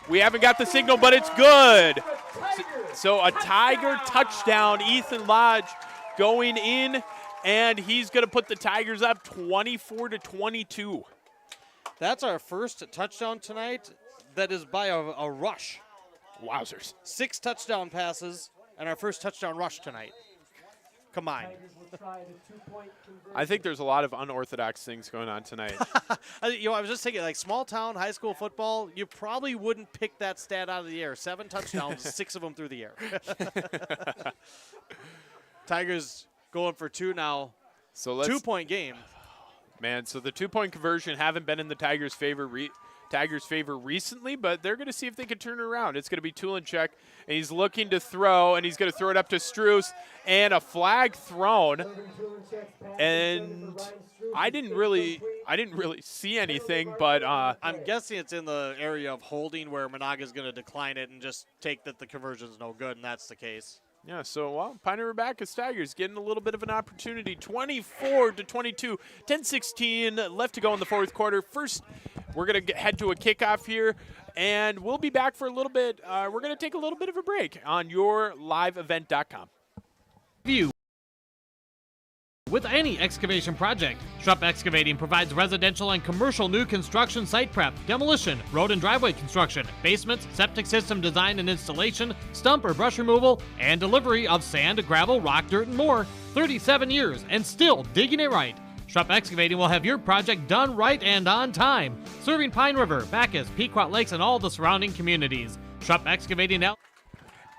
we haven't got the signal, but it's good. So a Tiger touchdown. Ethan Lodge going in, and he's going to put the Tigers up 24-22. That's our first touchdown tonight that is by a rush. Wowzers. 6 touchdown passes and our first touchdown rush tonight. Combined. I think there's a lot of unorthodox things going on tonight. I was just thinking, like small town high school football, you probably wouldn't pick that stat out of the air. 7 touchdowns, 6 of them through the air. Tigers going for 2 now. So let's 2-point game. Man, so the 2-point conversion haven't been in the Tigers' favor recently, but they're going to see if they can turn it around. It's going to be Tulinchek, and he's looking to throw, and he's going to throw it up to Struess, and a flag thrown. And I didn't really see anything, but I'm guessing it's in the area of holding where Menahga is going to decline it and just take that the conversion's no good, and that's the case. Yeah, so, Pine River-Backus Tigers getting a little bit of an opportunity. 24-22, 10-16 left to go in the fourth quarter. First, we're going to head to a kickoff here, and we'll be back for a little bit. We're going to take a little bit of a break on yourliveevent.com. With any excavation project, Schrupp Excavating provides residential and commercial new construction site prep, demolition, road and driveway construction, basements, septic system design and installation, stump or brush removal, and delivery of sand, gravel, rock, dirt, and more. 37 years and still digging it right. Schrupp Excavating will have your project done right and on time, serving Pine River, Backus, Pequot Lakes, and all the surrounding communities. Schrupp Excavating now.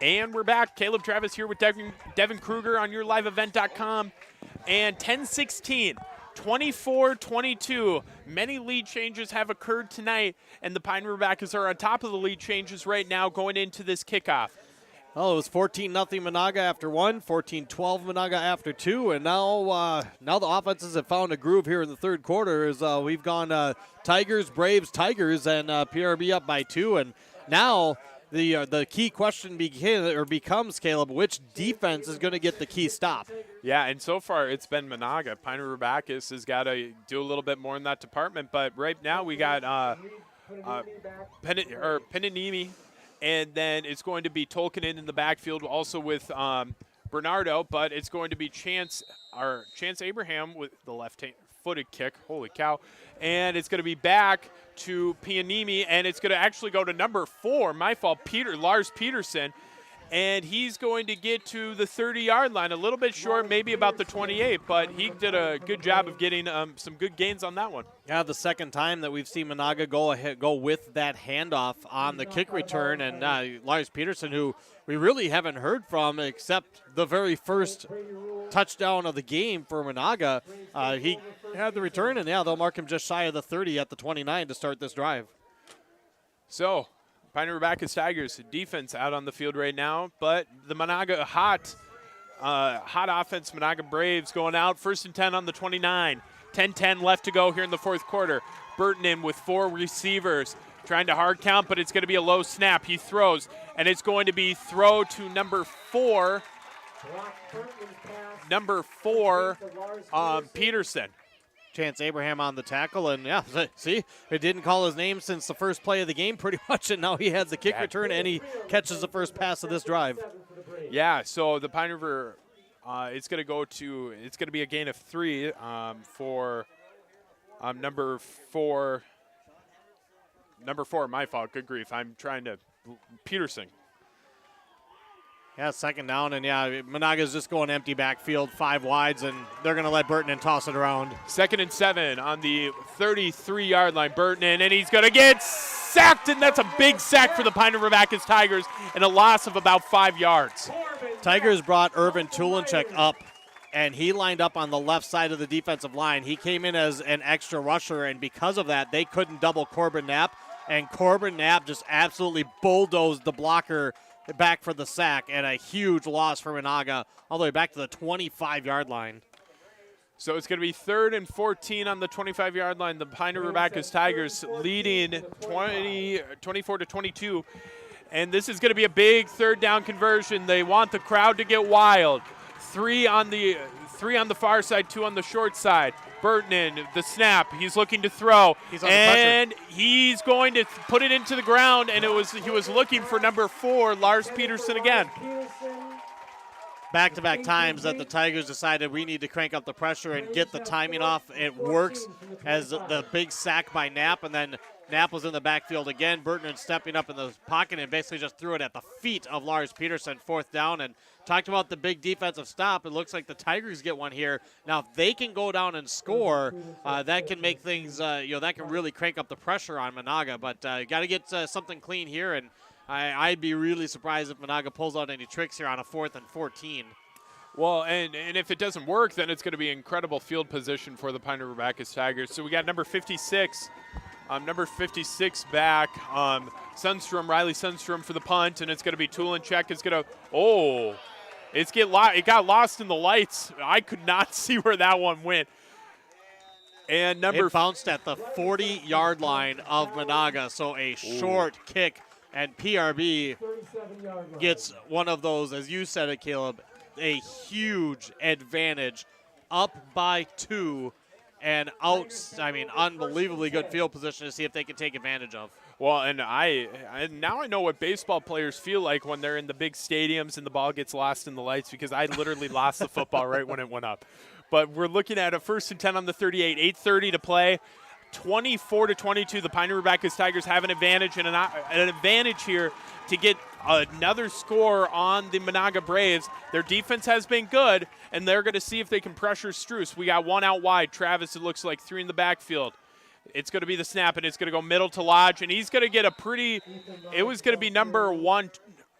And we're back. Caleb Travis here with Devin Kruger on yourliveevent.com. And 10-16, 24-22. Many lead changes have occurred tonight, and the Pine River-Backus are on top of the lead changes right now going into this kickoff. Well, it was 14-0 Menahga after 1, 14-12 Menahga after 2, and now the offenses have found a groove here in the third quarter as we've gone Tigers, Braves, Tigers, and PRB up by 2, and now the key question becomes, Caleb, which defense is going to get the key stop? Yeah, and so far it's been Menahga. Pine River-Backus has got to do a little bit more in that department, but right now we got Penanimi, and then it's going to be Tolkien in the backfield, also with Bernardo, but it's going to be Chance Abraham with the left-footed kick. Holy cow. And it's going to be back to Pianimi, and it's going to actually go to number 4, my fault, Lars Peterson, and he's going to get to the 30-yard line, a little bit short, maybe about the 28, but he did a good job of getting some good gains on that one. Yeah, the second time that we've seen Menahga go with that handoff on the kick return, and Lars Peterson, who we really haven't heard from except the very first touchdown of the game for Menahga. He had the return, and they'll mark him just shy of the 30 at the 29 to start this drive. So, Pine River-Backus Tigers defense out on the field right now, but the Menahga hot offense, Menahga Braves going out. 1st and 10 on the 29. 10-10 left to go here in the fourth quarter. Burton in with 4 receivers, trying to hard count, but it's going to be a low snap. He throws, and it's going to be throw to number 4. Peterson. Chance Abraham on the tackle, and see, it didn't call his name since the first play of the game pretty much, and now he has the kick return, and he catches the first pass of this drive. Yeah, so the Pine River, it's going to be a gain of 3 for number 4. Number 4, my fault, good grief. I'm trying to, Peterson. Yeah, second down, and Menahga's just going empty backfield, 5 wides, and they're going to let Burton toss it around. 2nd and 7 on the 33-yard line. Burton, and he's going to get sacked, and that's a big sack for the Pine River-Backus Tigers and a loss of about 5 yards. Tigers brought Irvin Tulinchek up, and he lined up on the left side of the defensive line. He came in as an extra rusher, and because of that, they couldn't double Corbin Knapp, and Corbin Knapp just absolutely bulldozed the blocker back for the sack, and a huge loss for Menahga all the way back to the 25-yard line. So it's going to be 3rd and 14 on the 25-yard line. The Pine River-Backus Tigers leading 24-22. And this is going to be a big 3rd down conversion. They want the crowd to get wild. 3 on the far side, 2 on the short side. Burton, the snap. He's looking to throw. And he's going to put it into the ground, and he was looking for number 4, Lars Peterson again. Back-to-back times that the Tigers decided we need to crank up the pressure and get the timing off. It works as the big sack by Knapp, and then Knapp was in the backfield again. Burton stepping up in the pocket and basically just threw it at the feet of Lars Peterson, 4th down, and talked about the big defensive stop. It looks like the Tigers get one here. Now, if they can go down and score, that can make things, that can really crank up the pressure on Menahga. But got to get something clean here, and I'd be really surprised if Menahga pulls out any tricks here on a 4th and 14. Well, and if it doesn't work, then it's going to be incredible field position for the Pine River-Backus Tigers. So we got number 56. Number 56 back, Sundstrom, Riley Sundstrom for the punt, and it's going to be Tulinchek is going to, it got lost in the lights. I could not see where that one went. And it bounced at the 40-yard line of Menahga, so a short kick, and PRB gets one of those, as you said it, Caleb, a huge advantage, up by 2. And unbelievably good field position to see if they can take advantage of. Well, and now I know what baseball players feel like when they're in the big stadiums and the ball gets lost in the lights, because I literally lost the football right when it went up. But we're looking at a 1st and 10 on the 38, 8:30 to play. 24-22, the Pine River-Backus Tigers have an advantage and an advantage here to get another score on the Menahga Braves. Their defense has been good, and they're going to see if they can pressure Struess. We got 1 out wide. Travis, it looks like, 3 in the backfield. It's going to be the snap, and it's going to go middle to Lodge, and he's going to get it was going to be number 1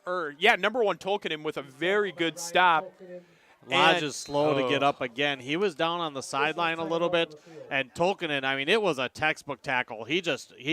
Tolkien with a very good stop. Lodge is slow to get up again. He was down on the sideline a little bit, and Tolkien, it was a textbook tackle. He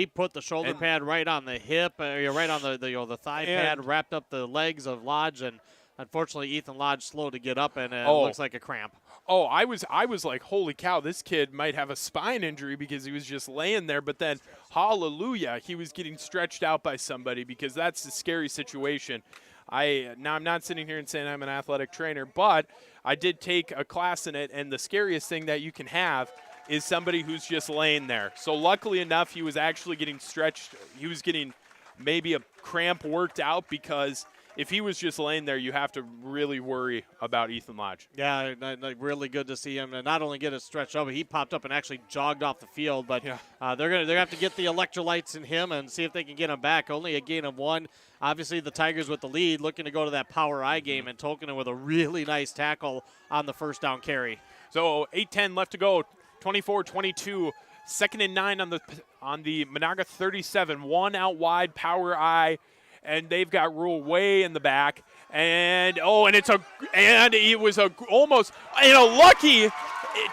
put the shoulder pad right on the hip, right on the thigh pad, wrapped up the legs of Lodge, and unfortunately Ethan Lodge slow to get up, and it looks like a cramp. Oh, I was like, holy cow, this kid might have a spine injury because he was just laying there. But then, hallelujah, he was getting stretched out by somebody, because that's a scary situation. Now I'm not sitting here and saying I'm an athletic trainer, but I did take a class in it, and the scariest thing that you can have is somebody who's just laying there. So luckily enough, he was actually getting stretched. He was getting maybe a cramp worked out, because if he was just laying there, you have to really worry about Ethan Lodge. Yeah, really good to see him not only get it stretched out, but he popped up and actually jogged off the field. But they're gonna have to get the electrolytes in him and see if they can get him back. Only a gain of 1. Obviously, the Tigers with the lead, looking to go to that power I game, and Tolkien with a really nice tackle on the 1st down carry. So 8:10 left to go, 24-22. 2nd and 9 on the Menahga 37. 1 out wide, power I. And they've got Rule way in the back, and it was almost lucky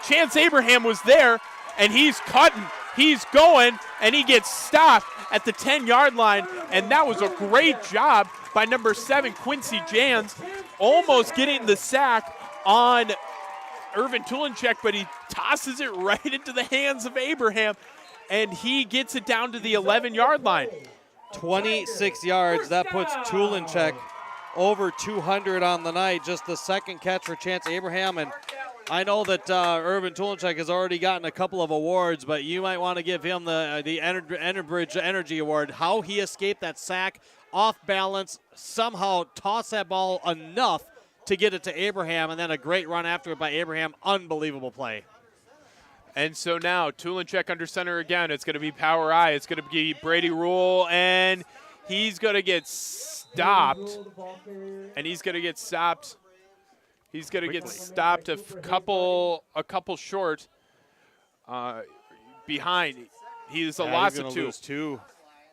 Chance Abraham was there, and he's cutting, he's going, and he gets stopped at the 10-yard line, and that was a great job by number 7 Quincy Jans, almost getting the sack on Irvin Tulinchek, but he tosses it right into the hands of Abraham, and he gets it down to the 11-yard line. 26 yards. That puts Tulinchek over 200 on the night. Just the 2nd catch for Chance Abraham. And I know that Irvin Tulinchek has already gotten a couple of awards, but you might want to give him the Enterbridge Energy Award. How he escaped that sack, off balance, somehow tossed that ball enough to get it to Abraham, and then a great run after it by Abraham. Unbelievable play. And so now Tulinchek under center again. It's going to be power I. It's going to be Brady Rule, and he's going to get stopped, and he's going to get stopped. He's going to get stopped a couple short behind. He's a loss of two. Lose two.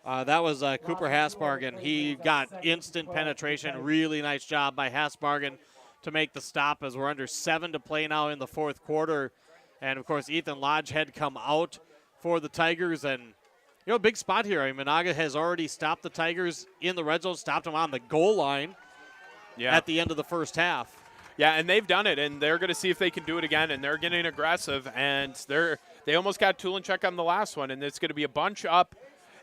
That was Cooper Hasbargen. He got instant penetration. Really nice job by Hasbargen to make the stop as we're under 7 to play now in the fourth quarter. And, of course, Ethan Lodge had come out for the Tigers. And, big spot here. I mean, Menahga has already stopped the Tigers in the red zone, stopped them on the goal line at the end of the first half. Yeah, and they've done it, and they're going to see if they can do it again, and they're getting aggressive, and they almost got Tulenchek on the last one, and it's going to be a bunch up,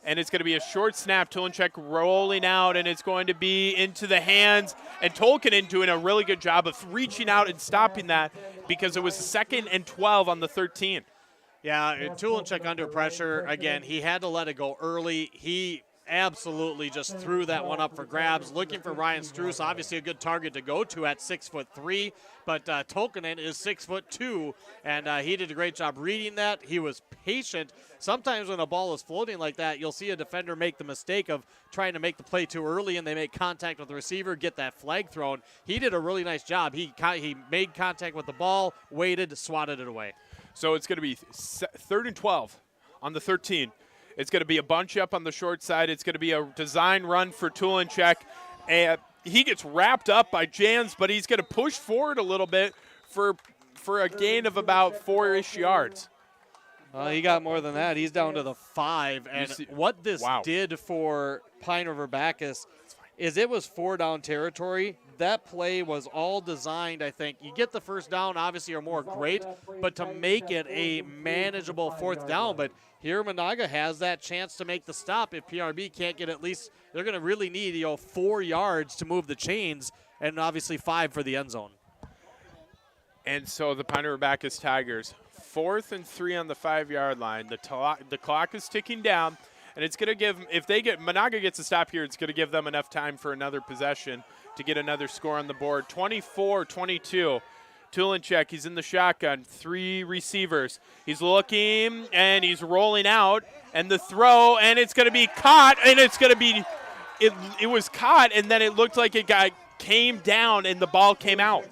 and it's going to be a short snap. Tulenchek rolling out, and it's going to be into the hands, and Tolkinen doing a really good job of reaching out and stopping that because it was 2nd and 12 on the 13. Yeah, Tulenchek under pressure. Again, he had to let it go early. He absolutely just threw that one up for grabs, looking for Ryan Struess, obviously a good target to go to at 6'3", but Tolkinen is 6'2", and he did a great job reading that. He was patient. Sometimes when a ball is floating like that, you'll see a defender make the mistake of trying to make the play too early, and they make contact with the receiver, get that flag thrown. He did a really nice job. He made contact with the ball, waited, swatted it away. So it's going to be 3rd and 12 on the 13. It's going to be a bunch up on the short side. It's going to be a design run for Tulenchek. And he gets wrapped up by Jans, but he's going to push forward a little bit for a gain of about 4-ish yards. He got more than that. He's down to the 5. And what this did for Pine River-Backus is it was 4-down territory. That play was all designed, I think. You get the first down, obviously, or more, great, but to make it a manageable 4th down. But here Menahga has that chance to make the stop. If PRB can't get at least, they're going to really need 4 yards to move the chains, and obviously 5 for the end zone. And so the Pine River-Backus Tigers, 4th and 3 on the 5-yard line. The clock is ticking down, and it's going to give, if Menahga gets a stop here, it's going to give them enough time for another possession to get another score on the board. 24-22. Tulenchek, he's in the shotgun, 3 receivers. He's looking, and he's rolling out, and the throw, and it's going to be caught, and it's going to be, it was caught, and then it looked like it came down, and the ball came out.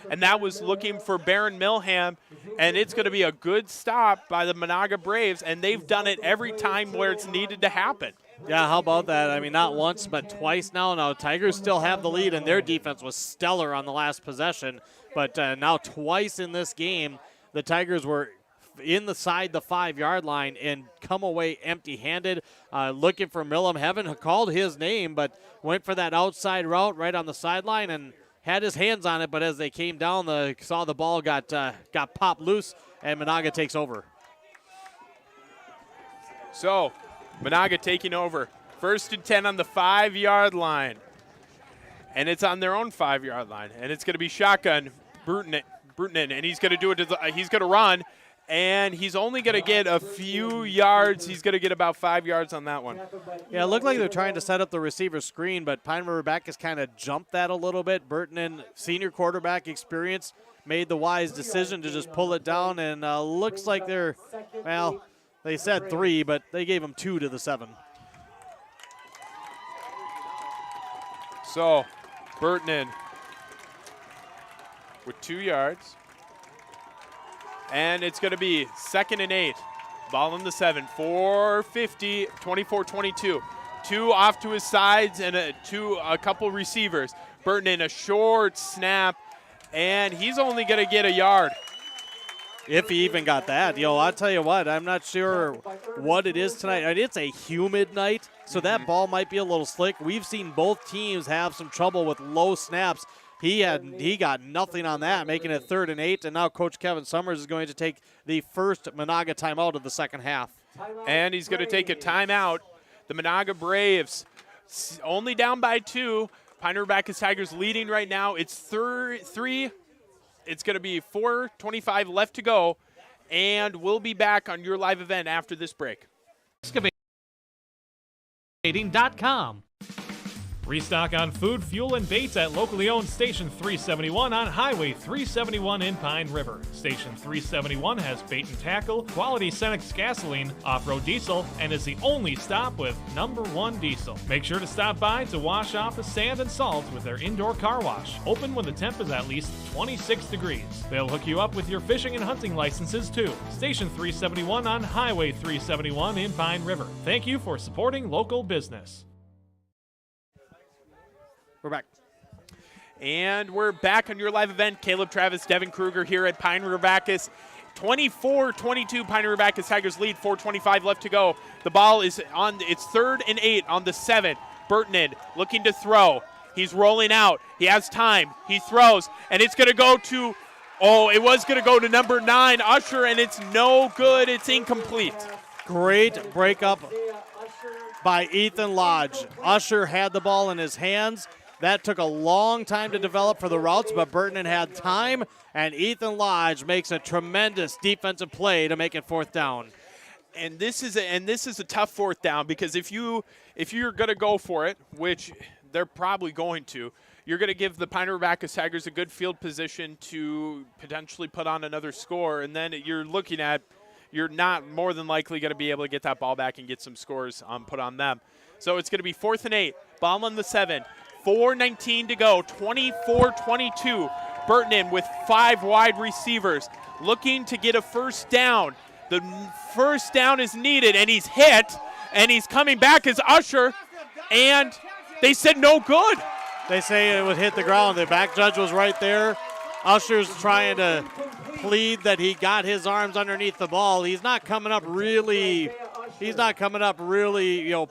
And that was looking for Baron Milham, and it's going to be a good stop by the Menahga Braves, and they've done it every time where it's needed to happen. Yeah, how about that? I mean, not once, but twice now. Now, Tigers still have the lead, and their defense was stellar on the last possession. But now twice in this game, the Tigers were inside the 5-yard line and come away empty-handed, looking for Milham. Haven't called his name, but went for that outside route right on the sideline and had his hands on it. But as they came down, saw the ball got popped loose, and Menahga takes over. So Menahga taking over. 1st and 10 on the 5-yard line. And it's on their own 5-yard line. And it's going to be shotgun, Bruton, and he's going to do it. He's going to run, and he's only going to get a few yards. He's going to get about 5 yards on that one. Yeah, it looked like they're trying to set up the receiver screen, but Pine River-Backus kind of jumped that a little bit. Burton, senior quarterback experience, made the wise decision to just pull it down, and looks like they're, well, they said 3, but they gave him 2 to the 7. So Burton with 2 yards. And it's going to be 2nd and 8. Ball in the 7. 4:50, 24-22. 2 off to his sides and a couple receivers. Burton, a short snap, and he's only going to get a yard. If he even got that. I'll tell you what, I'm not sure what it is tonight. I mean, it's a humid night, so that ball might be a little slick. We've seen both teams have some trouble with low snaps. He got nothing on that, making it 3rd and 8, and now Coach Kevin Summers is going to take the first Menahga timeout of the second half. And he's going to take a timeout. The Menahga Braves only down by 2. Pine River-Backus Tigers leading right now. It's 3. It's going to be 4:25 left to go, and we'll be back on your live event after this break. Excavating.com. Restock on food, fuel, and baits at locally owned Station 371 on Highway 371 in Pine River. Station 371 has bait and tackle, quality Cenex gasoline, off-road diesel, and is the only stop with #1 diesel. Make sure to stop by to wash off the sand and salt with their indoor car wash, open when the temp is at least 26 degrees. They'll hook you up with your fishing and hunting licenses too. Station 371 on Highway 371 in Pine River. Thank you for supporting local business. We're back. And we're back on your live event. Caleb Travis, Devin Kruger here at Pine River-Backus. 24-22, Pine River-Backus Tigers lead, 4:25 left to go. The ball is on, it's 3rd and 8 on the 7. Burtonen looking to throw. He's rolling out. He has time. He throws, and it's going to go to, it was going to go to number 9, Usher, and it's no good. It's incomplete. Great breakup by Ethan Lodge. Usher had the ball in his hands. That took a long time to develop for the routes, but Burtonen had time, and Ethan Lodge makes a tremendous defensive play to make it 4th down. And this is a tough 4th down, because if you're going to go for it, which they're probably going to, you're going to give the Pine River-Backus Tigers a good field position to potentially put on another score, and then you're looking at you're not more than likely going to be able to get that ball back and get some scores put on them. So it's going to be 4th and 8, ball on the 7. 4:19 to go, 24-22. Burtonen with 5 wide receivers looking to get a 1st down. The 1st down is needed, and he's hit, and he's coming back as Usher, and they said no good. They say it would hit the ground. The back judge was right there. Usher's trying to plead that he got his arms underneath the ball. He's not coming up really,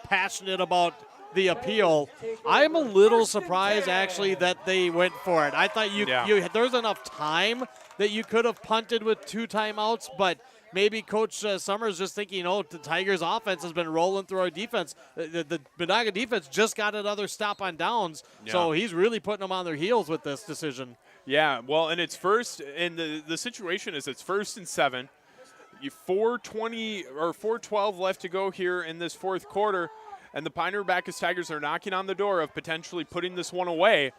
passionate about the appeal. I'm a little surprised actually that they went for it. I thought there's enough time that you could have punted with 2 timeouts, but maybe Coach Summers just thinking, the Tigers offense has been rolling through our defense. The Menahga defense just got another stop on downs, so he's really putting them on their heels with this decision. Yeah, well, and it's first, and the situation is it's 1st and 7. 4:12 left to go here in this 4th quarter. And the Pine River-Backus Tigers are knocking on the door of potentially putting this one away.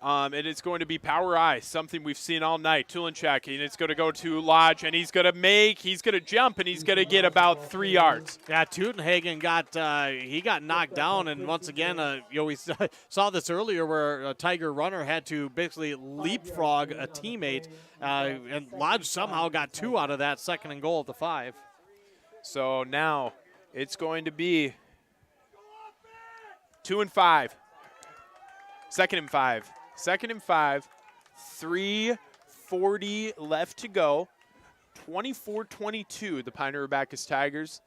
And it's going to be power I, something we've seen all night. Tulinchek, and it's going to go to Lodge, and he's going to jump, and he's going to get about 3 yards. Yeah, Tutenhagen got knocked down, and once again, we saw this earlier where a Tiger runner had to basically leapfrog a teammate, and Lodge somehow got 2 out of that, 2nd and goal at the 5. So now it's going to be 2 and 5. 2nd and 5. 2nd and 5. 3:40 left to go. 24-22. The Pine River-Backus Tigers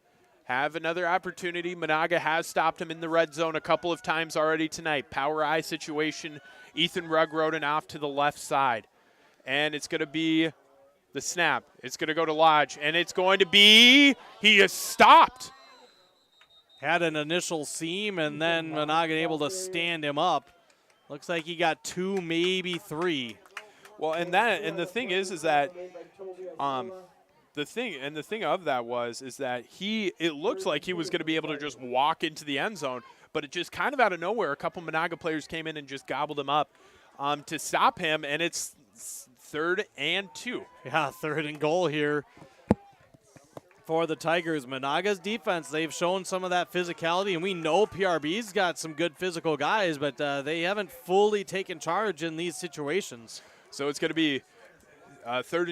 have another opportunity. Menahga has stopped him in the red zone a couple of times already tonight. Power I situation. Ethan Rugroden off to the left side. And it's going to be the snap. It's going to go to Lodge. And it's going to be, he is stopped. Had an initial seam, and then Menahga able to stand him up. Looks like he got 2, maybe 3. Well, and the thing is that the thing of that is that it looked like he was going to be able to just walk into the end zone, but it just kind of out of nowhere, a couple Menahga players came in and just gobbled him up to stop him, and it's 3rd and 2. Yeah, 3rd and goal here for the Tigers. Menahga's defense, they've shown some of that physicality, and we know PRB's got some good physical guys, but they haven't fully taken charge in these situations. So it's going to be 3rd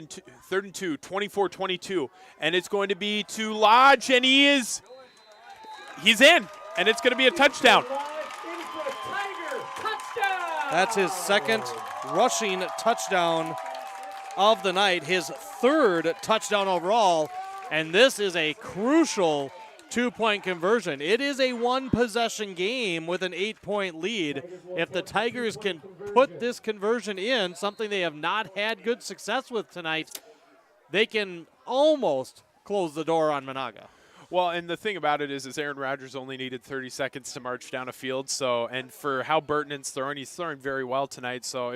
and 2, 24-22, and it's going to be to Lodge, and he's in, and it's going to be a touchdown. That's his 2nd rushing touchdown of the night, his 3rd touchdown overall. And this is a crucial 2-point conversion. It is a 1-possession game with an 8-point lead. If the Tigers can put this conversion in, something they have not had good success with tonight, they can almost close the door on Menahga. Well, and the thing about it is Aaron Rodgers only needed 30 seconds to march down a field. So, and for how Burtonen's throwing, he's throwing very well tonight. So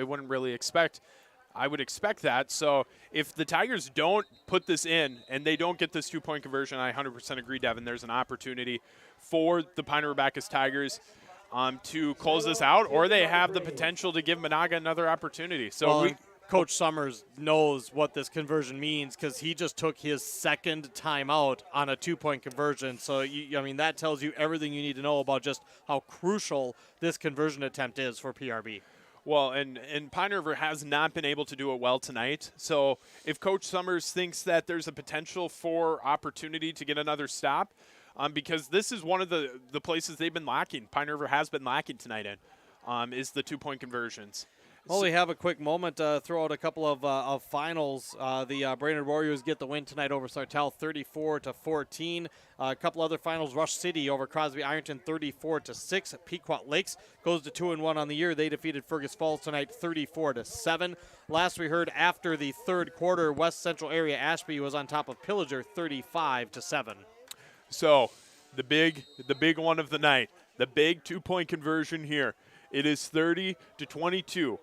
I would expect that. So if the Tigers don't put this in and they don't get this 2-point conversion, I 100% agree, Devin. There's an opportunity for the Pine River-Backus Tigers to close this out, or they have the potential to give Menahga another opportunity. So Coach Summers knows what this conversion means because he just took his second timeout on a 2-point conversion. So, that tells you everything you need to know about just how crucial this conversion attempt is for PRB. Well, and Pine River has not been able to do it well tonight. So if Coach Summers thinks that there's a potential for opportunity to get another stop, because this is one of the places they've been lacking, Pine River has been lacking tonight in, is the 2-point conversions. Well, we have a quick moment to throw out a couple of finals. The Brainerd Warriors get the win tonight over Sartell, 34-14. A couple other finals: Rush City over Crosby Ironton, 34-6. Pequot Lakes goes to 2-1 on the year. They defeated Fergus Falls tonight, 34-7. Last we heard, after the third quarter, West Central Area Ashby was on top of Pillager, 35-7. So the big one of the night, the big 2-point conversion here. It is 30-22.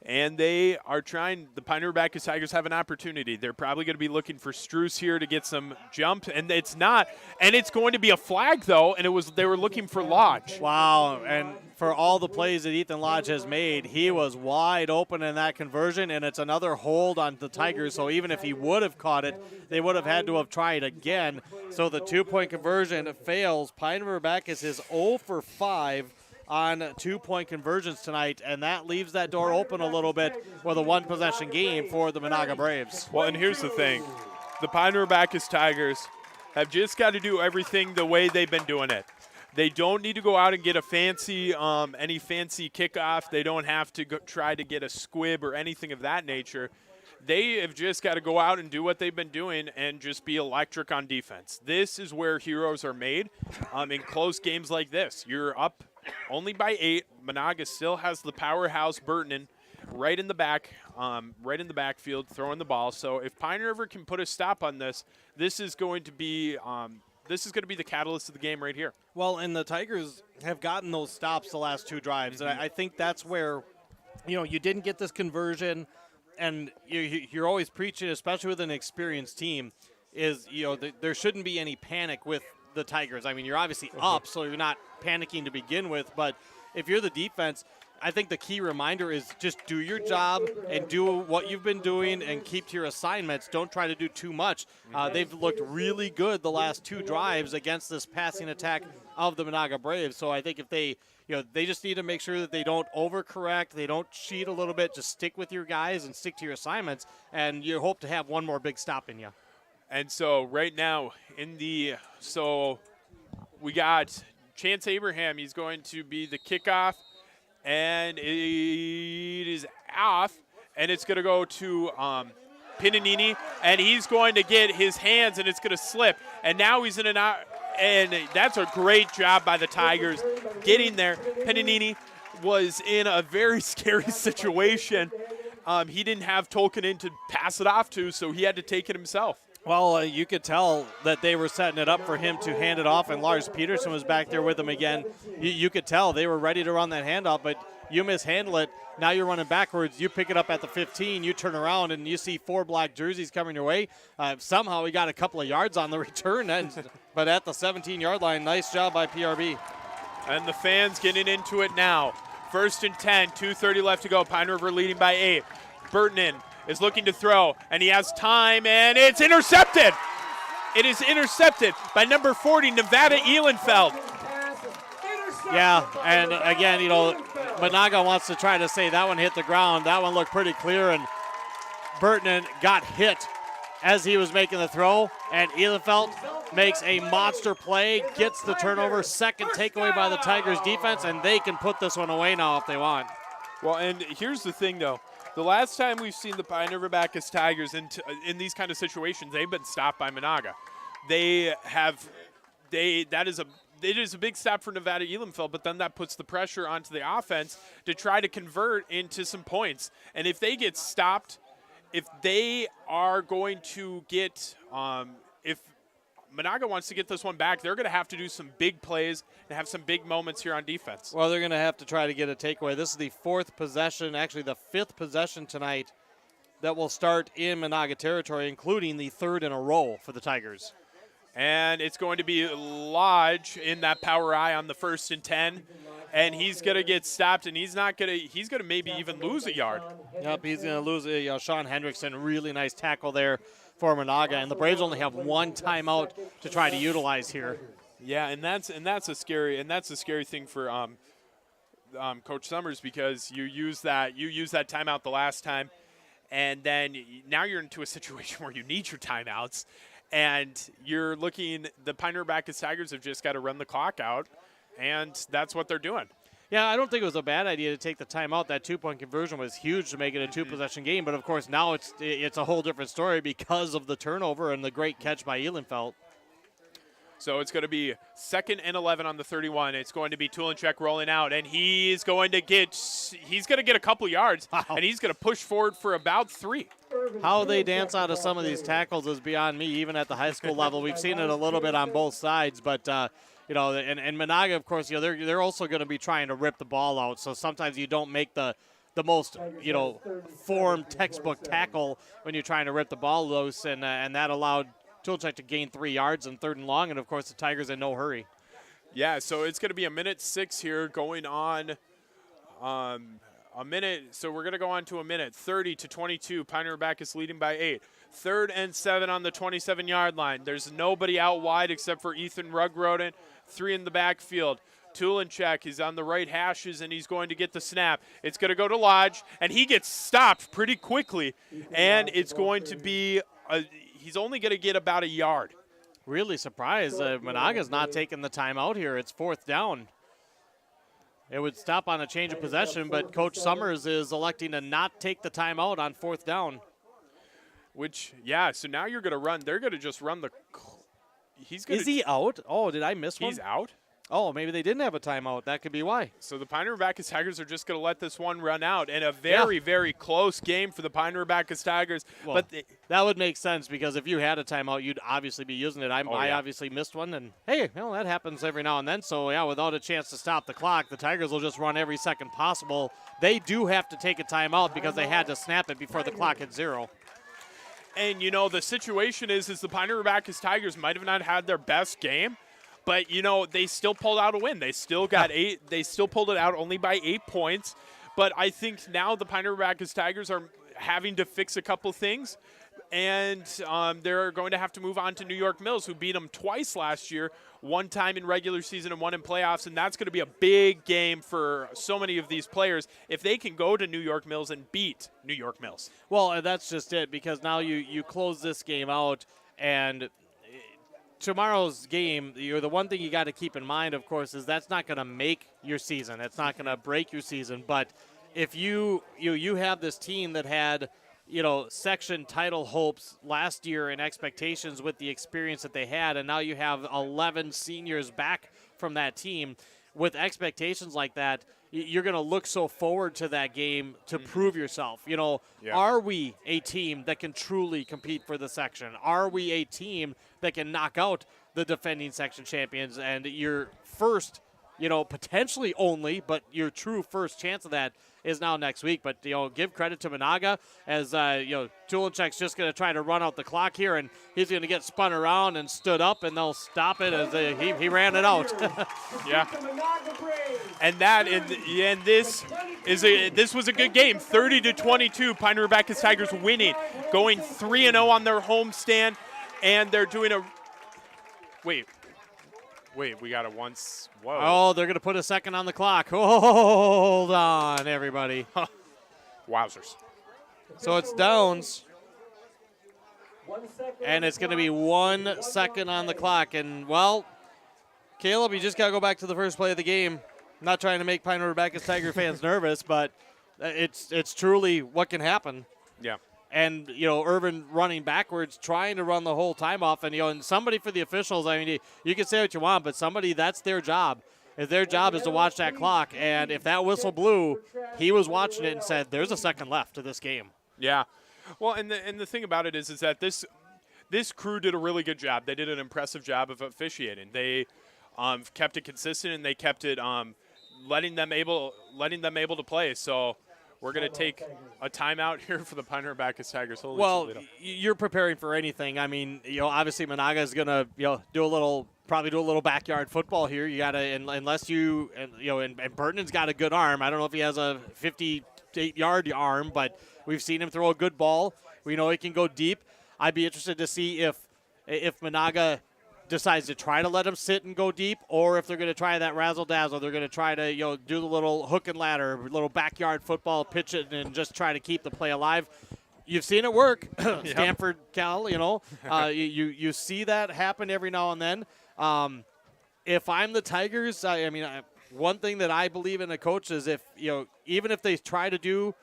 And they are trying, the Pine River-Backus Tigers have an opportunity. They're probably going to be looking for Struce here to get some jump, and it's not. And it's going to be a flag, though, and they were looking for Lodge. Wow, and for all the plays that Ethan Lodge has made, he was wide open in that conversion, and it's another hold on the Tigers. So even if he would have caught it, they would have had to have tried again. So the 2-point conversion fails. Pine River-Backus is 0 for 5 on 2-point conversions tonight, and that leaves that door open a little bit with a 1-possession game for the Menahga Braves. Well, and here's the thing. The Pine River-Backus Tigers have just got to do everything the way they've been doing it. They don't need to go out and get a fancy, any fancy kickoff. They don't have to try to get a squib or anything of that nature. They have just got to go out and do what they've been doing and just be electric on defense. This is where heroes are made in close games like this. You're up only by 8. Menahga still has the powerhouse Burton right in the backfield, throwing the ball. So if Pine River can put a stop on this, this is going to be the catalyst of the game right here. Well, and the Tigers have gotten those stops the last 2 drives, and I think that's where, you didn't get this conversion, and you're always preaching, especially with an experienced team, is there shouldn't be any panic with the Tigers. I mean, you're obviously up, so you're not panicking to begin with, but if you're the defense, I think the key reminder is just do your job and do what you've been doing and keep to your assignments. Don't try to do too much. They've looked really good the last 2 drives against this passing attack of the Menahga Braves. So I think if they just need to make sure that they don't overcorrect, they don't cheat a little bit, just stick with your guys and stick to your assignments, and you hope to have one more big stop in you. And so right now we got Chance Abraham. He's going to be the kickoff, and it is off, and it's going to go to Pinanini, and he's going to get his hands, and it's going to slip. And now he's in and that's a great job by the Tigers getting there. Pinanini was in a very scary situation. He didn't have Tolkien to pass it off to, so he had to take it himself. Well, you could tell that they were setting it up for him to hand it off, and Lars Peterson was back there with him again. You could tell they were ready to run that handoff, but you mishandle it. Now you're running backwards. You pick it up at the 15. You turn around, and you see 4 black jerseys coming your way. Somehow we got a couple of yards on the return, but at the 17-yard line, nice job by PRB. And the fans getting into it now. 1st and 10, 2:30 left to go. Pine River leading by 8. Burton is looking to throw, and he has time, and it's intercepted. It is intercepted by number 40, Nevada Ehlenfeld. Yeah, and again, Menahga wants to try to say that one hit the ground. That one looked pretty clear, and Burton got hit as he was making the throw, and Ehlenfeld makes a monster play, gets the turnover, second takeaway by the Tigers defense, and they can put this one away now if they want. Well, and here's the thing, though. The last time we've seen the Pine River-Backus Tigers in these kind of situations, they've been stopped by Menahga. It is a big stop for Nevada Ehlenfeld, but then that puts the pressure onto the offense to try to convert into some points. And if they get stopped, if they are going to get if Menahga wants to get this one back, they're going to have to do some big plays and have some big moments here on defense. Well, they're going to have to try to get a takeaway. This is the 4th possession, actually the 5th possession tonight that will start in Menahga territory, including the 3rd in a row for the Tigers. And it's going to be Lodge in that power eye on the 1st and 10. and he's going to get stopped, and he's going to maybe even lose a yard. Yep, he's going to lose it. Sean Hendrickson, really nice tackle there for Menahga, and the Braves only have one timeout to try to utilize here. Yeah, and that's a scary thing for Coach Summers, because you use that timeout the last time, and then now you're into a situation where you need your timeouts, and you're looking. The Pine River-Backus Tigers have just got to run the clock out, and that's what they're doing. Yeah, I don't think it was a bad idea to take the timeout. That 2-point conversion was huge to make it a two-possession game, but of course now it's a whole different story because of the turnover and the great catch by Ehlenfeld. So it's going to be 2nd and 11 on the 31. It's going to be Tulenchek rolling out, and he's going to get a couple yards, and he's going to push forward for about 3. How they dance out of some of these tackles is beyond me, even at the high school level. We've seen it a little bit on both sides, but and Menahga, of course, they're also going to be trying to rip the ball out. So sometimes you don't make the most formed textbook tackle when you're trying to rip the ball loose, and that allowed Tulenchek to gain 3 yards on 3rd and long, and of course the Tigers in no hurry. Yeah, so it's going to be a minute 6 here going on. A minute, so we're going to go on to a minute. 30-22, Pine River-Backus leading by 8. 3rd and 7 on the 27-yard line. There's nobody out wide except for Ethan Rugroden. 3 in the backfield. Tulenchek is on the right hashes, and he's going to get the snap. It's going to go to Lodge, and he gets stopped pretty quickly, and it's going to be he's only going to get about a yard. Really surprised Menahga's not taking the timeout here. It's 4th down. It would stop on a change of possession, but Coach Summers is electing to not take the timeout on 4th down. So now you're going to run. They're going to just run the – Is he out? Oh, did I miss one? He's out? Oh, maybe they didn't have a timeout. That could be why. So the Pine River-Backus Tigers are just going to let this one run out, and a very, very close game for the Pine River-Backus Tigers. Well, but that would make sense, because if you had a timeout, you'd obviously be using it. I obviously missed one, and hey, that happens every now and then. So yeah, without a chance to stop the clock, the Tigers will just run every second possible. They do have to take a timeout because they had to snap it before the clock hit 0. And the situation is the Pine River-Backus Tigers might have not had their best game, but they still pulled out a win. They still got 8. They still pulled it out only by 8 points. But I think now the Pine River-Backus Tigers are having to fix a couple things, and they're going to have to move on to New York Mills, who beat them twice last year, one time in regular season and one in playoffs, and that's going to be a big game for so many of these players if they can go to New York Mills and beat New York Mills. Well, that's just it, because now you close this game out, and tomorrow's game, the one thing you got to keep in mind, of course, is that's not going to make your season. It's not going to break your season. But if you have this team that had, section title hopes last year and expectations with the experience that they had, and now you have 11 seniors back from that team with expectations like that, you're going to look so forward to that game to prove yourself. Are we a team that can truly compete for the section? Are we a team that can knock out the defending section champions? And your first, potentially only, but your true first chance of that is now next week. But, give credit to Menahga, as, Tulenchek's just going to try to run out the clock here, and he's going to get spun around and stood up, and they'll stop it as he ran it out. Yeah. And this was a good game. 30-22, Pine River-Backus Tigers winning, going 3-0 on their homestand, and they're doing a – Wait, we got a once. Whoa. Oh, they're going to put a second on the clock. Hold on, everybody. Wowzers. So it's downs. And it's going to be 1 second on the clock. And, well, Caleb, you just got to go back to the first play of the game. I'm not trying to make Pine River-Backus Tiger fans nervous, but it's truly what can happen. Yeah. And, Irvin running backwards, trying to run the whole time off. And, and somebody for the officials, you can say what you want, but somebody, that's their job. Their job is to watch that clock. And if that whistle blew, he was watching it and said, there's a second left to this game. Yeah. Well, and the thing about it is that this crew did a really good job. They did an impressive job of officiating. They kept it consistent, and they kept it letting them able to play. So we're going to take a timeout here for the Pine River-Backus Tigers. Holy Well, Toledo. you're preparing for anything. I mean, obviously Menahga is going to, probably do a little backyard football here. You got to, unless you, and Burton's got a good arm. I don't know if he has a 58-yard arm, but we've seen him throw a good ball. We know he can go deep. I'd be interested to see if Menahga decides to try to let him sit and go deep, or if they're going to try that razzle-dazzle. They're going to try to do the little hook and ladder, little backyard football, pitch it, and just try to keep the play alive. You've seen it work. Stanford, Cal, you see that happen every now and then. If I'm the Tigers, one thing that I believe in a coach is even if they try to do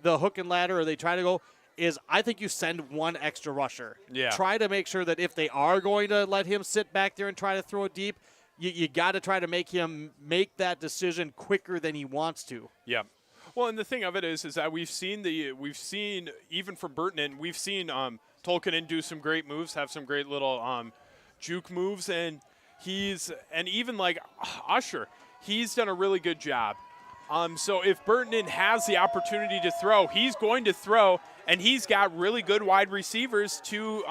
the hook and ladder or they try to go, is I think you send one extra rusher. Yeah. Try to make sure that if they are going to let him sit back there and try to throw it deep, you got to try to make him make that decision quicker than he wants to. Yeah. Well, and the thing of it is that we've seen even from Burton, and we've seen Tolkien do some great moves, have some great little juke moves, and even like Usher, he's done a really good job. So if Burton has the opportunity to throw, he's going to throw, and he's got really good wide receivers to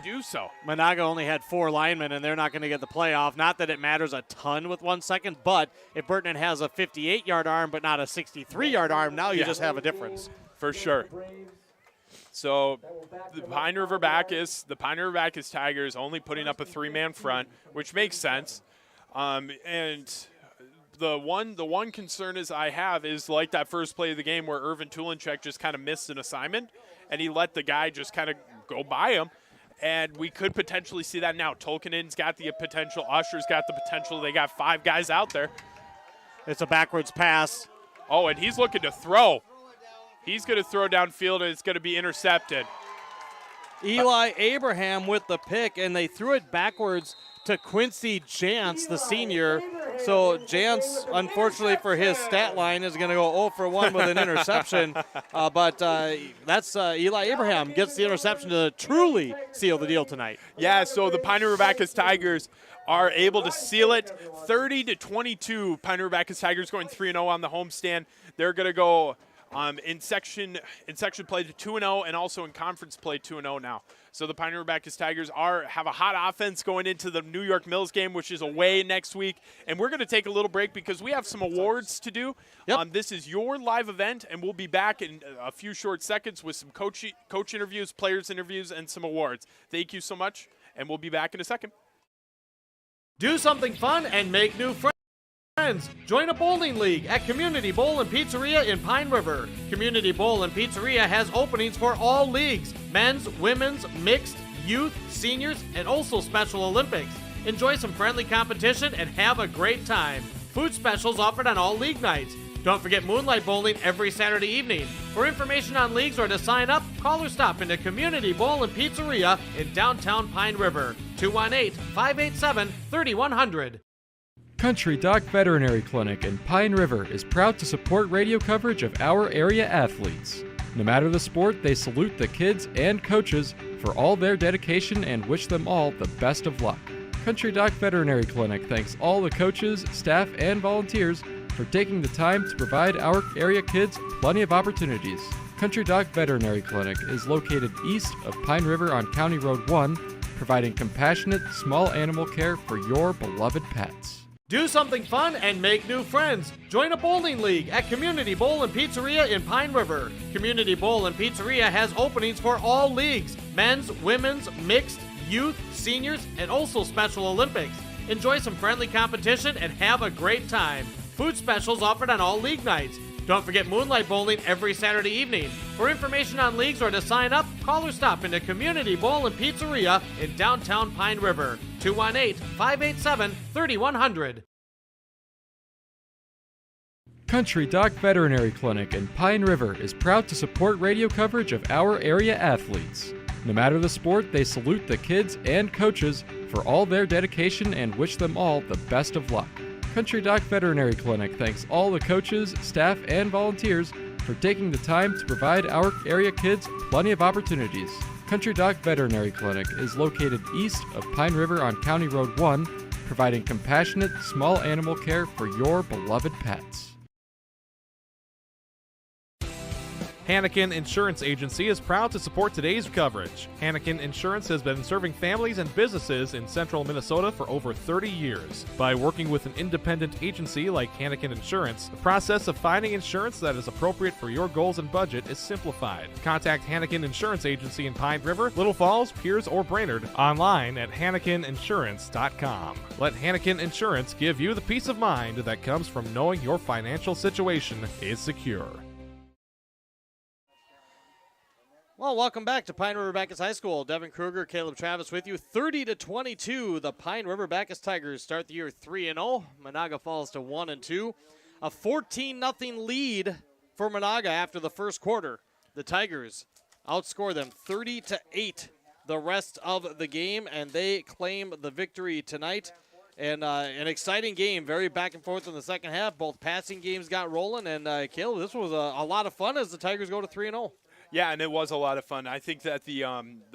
do so. Menahga only had 4 linemen, and they're not going to get the playoff. Not that it matters a ton with 1 second, but if Burton has a 58-yard arm but not a 63-yard arm, now you just have a difference. For sure. So the Pine River-Backus Tigers only putting up a 3-man front, which makes sense. And the one concern I have is like that first play of the game where Irvin Tulinchek just kind of missed an assignment, and he let the guy just kind of go by him. And we could potentially see that now. Tolkien's got the potential. Usher's got the potential. They got 5 guys out there. It's a backwards pass. Oh, and he's looking to throw. He's going to throw downfield, and it's going to be intercepted. Eli Abraham with the pick, and they threw it backwards to Quincy Jantz, the senior. So Jantz, unfortunately for his stat line, is going to go 0 for 1 with an interception. But that's Eli Abraham gets the interception to truly seal the deal tonight. Yeah, so the Pine River-Backus Tigers are able to seal it 30-22. Pine River-Backus Tigers going 3-0 on the homestand. They're going to go in section play to 2-0, and also in conference play 2-0 now. So the Pine River-Backus Tigers have a hot offense going into the New York Mills game, which is away next week. And we're going to take a little break because we have some awards to do. Yep. This is your live event, and we'll be back in a few short seconds with some coach interviews, players interviews, and some awards. Thank you so much, and we'll be back in a second. Do something fun and make new friends. Join a bowling league at Community Bowl and Pizzeria in Pine River. Community Bowl and Pizzeria has openings for all leagues: men's, women's, mixed, youth, seniors, and also Special Olympics. Enjoy some friendly competition and have a great time. Food specials offered on all league nights. Don't forget Moonlight Bowling every Saturday evening. For information on leagues or to sign up, call or stop into Community Bowl and Pizzeria in downtown Pine River. 218-587-3100. Country Doc Veterinary Clinic in Pine River is proud to support radio coverage of our area athletes. No matter the sport, they salute the kids and coaches for all their dedication and wish them all the best of luck. Country Doc Veterinary Clinic thanks all the coaches, staff, and volunteers for taking the time to provide our area kids plenty of opportunities. Country Doc Veterinary Clinic is located east of Pine River on County Road 1, providing compassionate small animal care for your beloved pets. Do something fun and make new friends. Join a bowling league at Community Bowl and Pizzeria in Pine River. Community Bowl and Pizzeria has openings for all leagues: men's, women's, mixed, youth, seniors, and also Special Olympics. Enjoy some friendly competition and have a great time. Food specials offered on all league nights. Don't forget Moonlight Bowling every Saturday evening. For information on leagues or to sign up, call or stop into Community Bowl and Pizzeria in downtown Pine River. 218-587-3100. Country Doc Veterinary Clinic in Pine River is proud to support radio coverage of our area athletes. No matter the sport, they salute the kids and coaches for all their dedication and wish them all the best of luck. Country Doc Veterinary Clinic thanks all the coaches, staff, and volunteers for taking the time to provide our area kids plenty of opportunities. Country Doc Veterinary Clinic is located east of Pine River on County Road 1, providing compassionate small animal care for your beloved pets. Hannikin Insurance Agency is proud to support today's coverage. Hannikin Insurance has been serving families and businesses in central Minnesota for over 30 years. By working with an independent agency like Hannikin Insurance, the process of finding insurance that is appropriate for your goals and budget is simplified. Contact Hannikin Insurance Agency in Pine River, Little Falls, Pierce, or Brainerd online at HannikinInsurance.com. Let Hannikin Insurance give you the peace of mind that comes from knowing your financial situation is secure. Well, welcome back to Pine River-Backus High School. Devin Kruger, Caleb Travis with you. 30-22, the Pine River-Backus Tigers start the year 3-0. Menahga falls to 1-2. A 14-0 lead for Menahga after the first quarter. The Tigers outscore them 30-8 the rest of the game, and they claim the victory tonight. And an exciting game, very back and forth in the second half. Both passing games got rolling, and Caleb, this was a lot of fun as the Tigers go to 3-0. Yeah, and it was a lot of fun. I think that the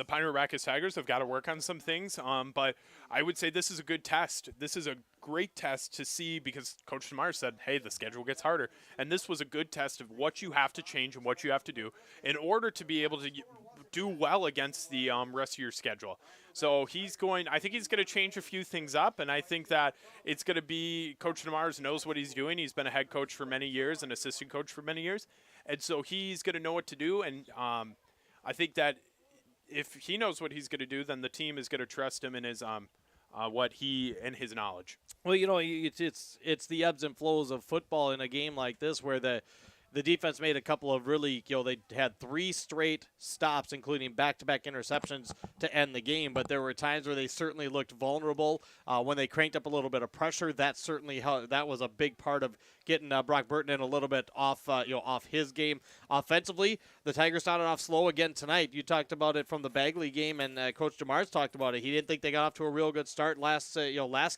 Pine River-Backus Tigers have got to work on some things, but I would say this is a good test. This is a great test to see because Coach DeMars said, hey, the schedule gets harder. And this was a good test of what you have to change and what you have to do in order to be able to do well against the rest of your schedule. So I think he's going to change a few things up, and I think that it's going to be Coach DeMars knows what he's doing. He's been a head coach for many years, an assistant coach for many years. And so he's going to know what to do, and I think that if he knows what he's going to do, then the team is going to trust him in his his knowledge. Well, it's the ebbs and flows of football in a game like this where the defense made a couple of really, they had 3 straight stops, including back-to-back interceptions to end the game. But there were times where they certainly looked vulnerable. When they cranked up a little bit of pressure, that was a big part of getting Brock Burton in a little bit off his game. Offensively, the Tigers started off slow again tonight. You talked about it from the Bagley game, and Coach DeMars talked about it. He didn't think they got off to a real good start last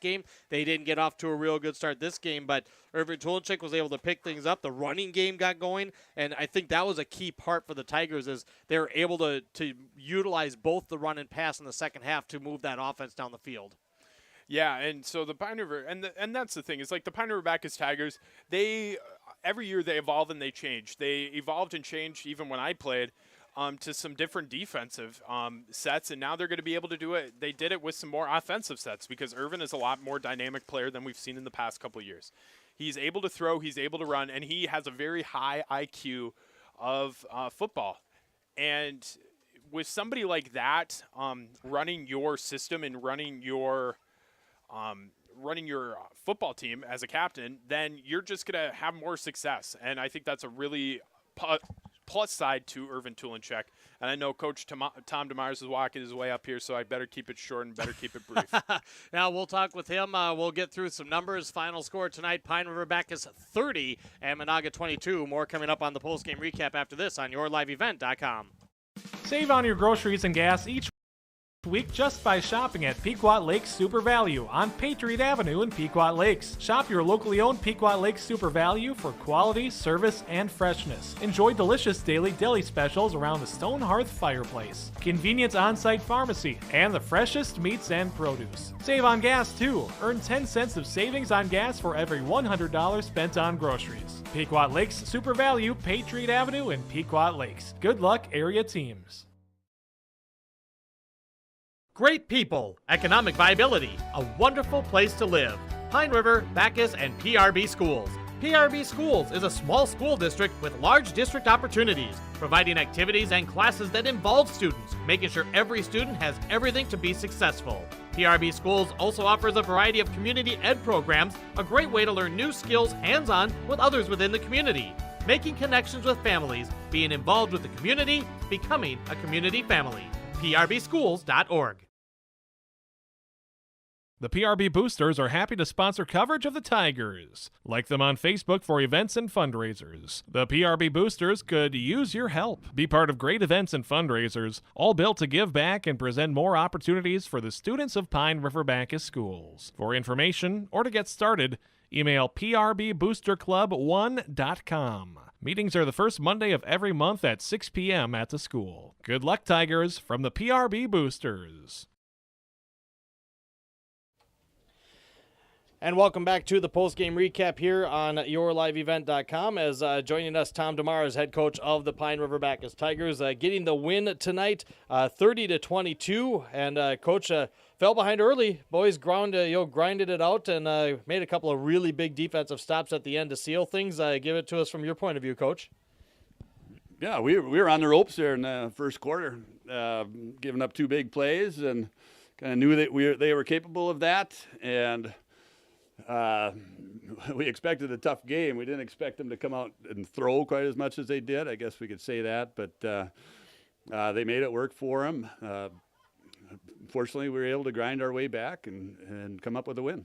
game. They didn't get off to a real good start this game, but Irvin Tulenchik was able to pick things up. The running game got going, and I think that was a key part for the Tigers is they were able to utilize both the run and pass in the second half to move that offense down the field. Yeah, and so the Pine River, and that's the thing, is like the Pine River-Backus Tigers, every year they evolve and they change. They evolved and changed even when I played to some different defensive sets, and now they're going to be able to do it. They did it with some more offensive sets because Irvin is a lot more dynamic player than we've seen in the past couple of years. He's able to throw, he's able to run, and he has a very high IQ of football. And with somebody like that running your system and running your football team as a captain, then you're just going to have more success. And I think that's a really plus side to Irvin Tulenchik. And I know Coach Tom DeMars is walking his way up here, so I better keep it short and better keep it brief. Now we'll talk with him. We'll get through some numbers. Final score tonight, Pine River-Backus 30 and Menahga 22. More coming up on the postgame recap after this on yourliveevent.com. Save on your groceries and gas each week just by shopping at Pequot Lakes Super Value on Patriot Avenue in Pequot Lakes. Shop your locally owned Pequot Lakes Super Value for quality, service, and freshness. Enjoy delicious daily deli specials around the stone hearth fireplace, convenient on-site pharmacy, and the freshest meats and produce. Save on gas too. Earn 10 cents of savings on gas for every $100 spent on groceries. Pequot Lakes Super Value, Patriot Avenue in Pequot Lakes. Good luck, area teams. Great people, economic viability, a wonderful place to live. Pine River, Backus, and PRB Schools. PRB Schools is a small school district with large district opportunities, providing activities and classes that involve students, making sure every student has everything to be successful. PRB Schools also offers a variety of community ed programs, a great way to learn new skills hands-on with others within the community, making connections with families, being involved with the community, becoming a community family. PRBschools.org. The PRB Boosters are happy to sponsor coverage of the Tigers. Like them on Facebook for events and fundraisers. The PRB Boosters could use your help. Be part of great events and fundraisers, all built to give back and present more opportunities for the students of Pine River-Backus schools. For information or to get started, email prboosterclub1.com. Meetings are the first Monday of every month at 6 p.m. at the school. Good luck, Tigers, from the PRB Boosters. And welcome back to the postgame recap here on yourliveevent.com. As joining us, Tom DeMars, head coach of the Pine River-Backus Tigers, getting the win tonight, 30-22. And coach fell behind early. Boys grinded it out and made a couple of really big defensive stops at the end to seal things. Give it to us from your point of view, coach. Yeah, we were on the ropes there in the first quarter, giving up 2 big plays, and kind of knew that they were capable of that. And we expected a tough game. We didn't expect them to come out and throw quite as much as they did. I guess we could say that, but they made it work for them. Fortunately, we were able to grind our way back and come up with a win.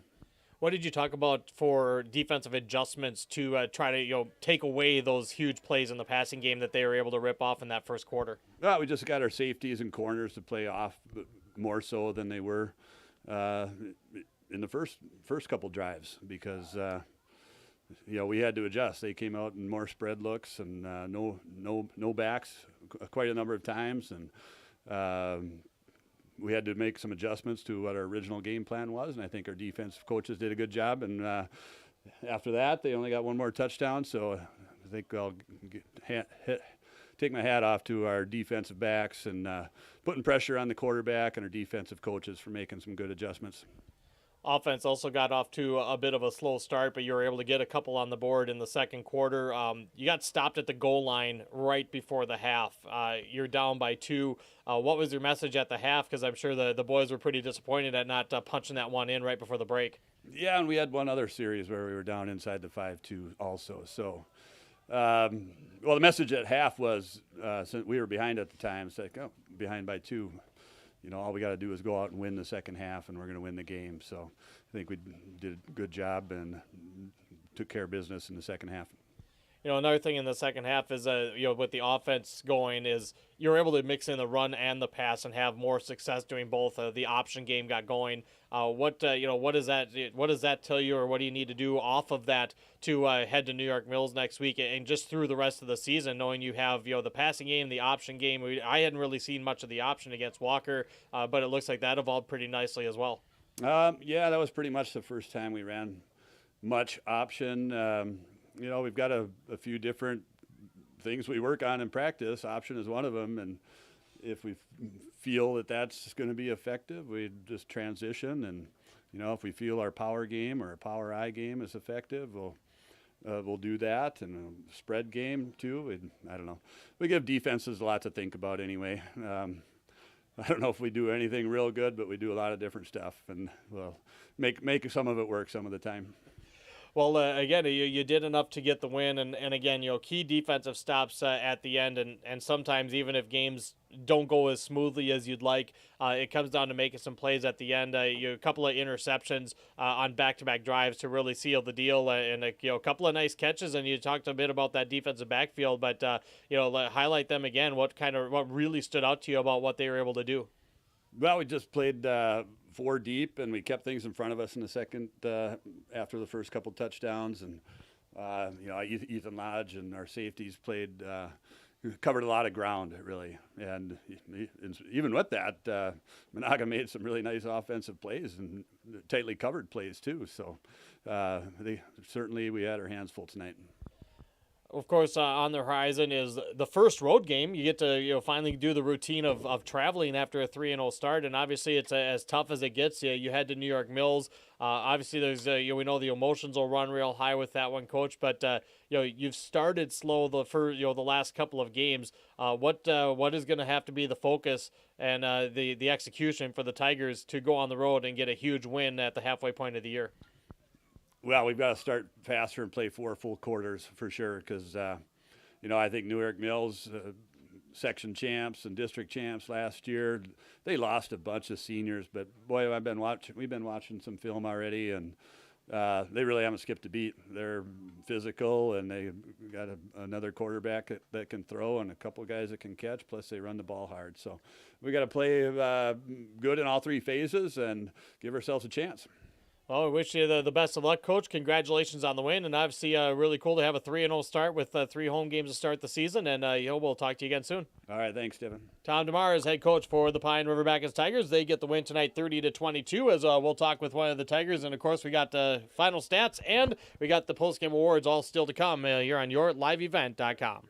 What did you talk about for defensive adjustments to try to take away those huge plays in the passing game that they were able to rip off in that first quarter? Well, we just got our safeties and corners to play off more so than they were in the first couple drives because we had to adjust. They came out in more spread looks and no backs quite a number of times, and we had to make some adjustments to what our original game plan was, and I think our defensive coaches did a good job. And after that, they only got 1 more touchdown, so I think I'll take my hat off to our defensive backs and putting pressure on the quarterback and our defensive coaches for making some good adjustments. Offense also got off to a bit of a slow start, but you were able to get a couple on the board in the second quarter. You got stopped at the goal line right before the half. You're down by 2. What was your message at the half? Because I'm sure the boys were pretty disappointed at not punching that one in right before the break. Yeah, and we had one other series where we were down inside the 5-2 also. So, the message at half was, since we were behind at the time, it's like, behind by 2. All we got to do is go out and win the second half, and we're going to win the game. So I think we did a good job and took care of business in the second half. Another thing in the second half is, with the offense going, is you're able to mix in the run and the pass and have more success doing both. The option game got going. What does that tell you, or what do you need to do off of that to head to New York Mills next week and just through the rest of the season, knowing you have the passing game, the option game? I hadn't really seen much of the option against Walker, but it looks like that evolved pretty nicely as well. Yeah, that was pretty much the first time we ran much option. We've got a few different things we work on in practice. Option is one of them, and if we feel that that's going to be effective, we just transition. And if we feel our power game or our power eye game is effective, we'll do that. And spread game too. I don't know. We give defenses a lot to think about anyway. I don't know if we do anything real good, but we do a lot of different stuff, and we'll make some of it work some of the time. Well, again, you did enough to get the win, and again, key defensive stops at the end, and sometimes even if games don't go as smoothly as you'd like, it comes down to making some plays at the end. A couple of interceptions on back-to-back drives to really seal the deal, and a couple of nice catches. And you talked a bit about that defensive backfield, but highlight them again. What really stood out to you about what they were able to do? Well, we just played 4 deep, and we kept things in front of us in the second after the first couple touchdowns. And Ethan Lodge and our safeties covered a lot of ground, really. And even with that, Menahga made some really nice offensive plays and tightly covered plays too. So we had our hands full tonight. Of course, on the horizon is the first road game. You get to finally do the routine of traveling after a 3-0 start, and obviously it's as tough as it gets. You head to New York Mills. Obviously, there's we know the emotions will run real high with that one, Coach. But you've started slow the last couple of games. What is going to have to be the focus and the execution for the Tigers to go on the road and get a huge win at the halfway point of the year? Well, we've got to start faster and play 4 full quarters for sure, because I think New York Mills, section champs and district champs last year, they lost a bunch of seniors. But boy, we've been watching some film already, and they really haven't skipped a beat. They're physical, and they got another quarterback that can throw and a couple of guys that can catch. Plus, they run the ball hard. So we got to play good in all 3 phases and give ourselves a chance. Well, we wish you the best of luck, Coach. Congratulations on the win, and obviously really cool to have a 3-0 start with 3 home games to start the season, and we'll talk to you again soon. All right, thanks, Stephen. Tom DeMars, head coach for the Pine River-Backus Tigers. They get the win tonight 30-22, as we'll talk with one of the Tigers, and of course we got final stats, and we got the postgame awards all still to come here on yourliveevent.com.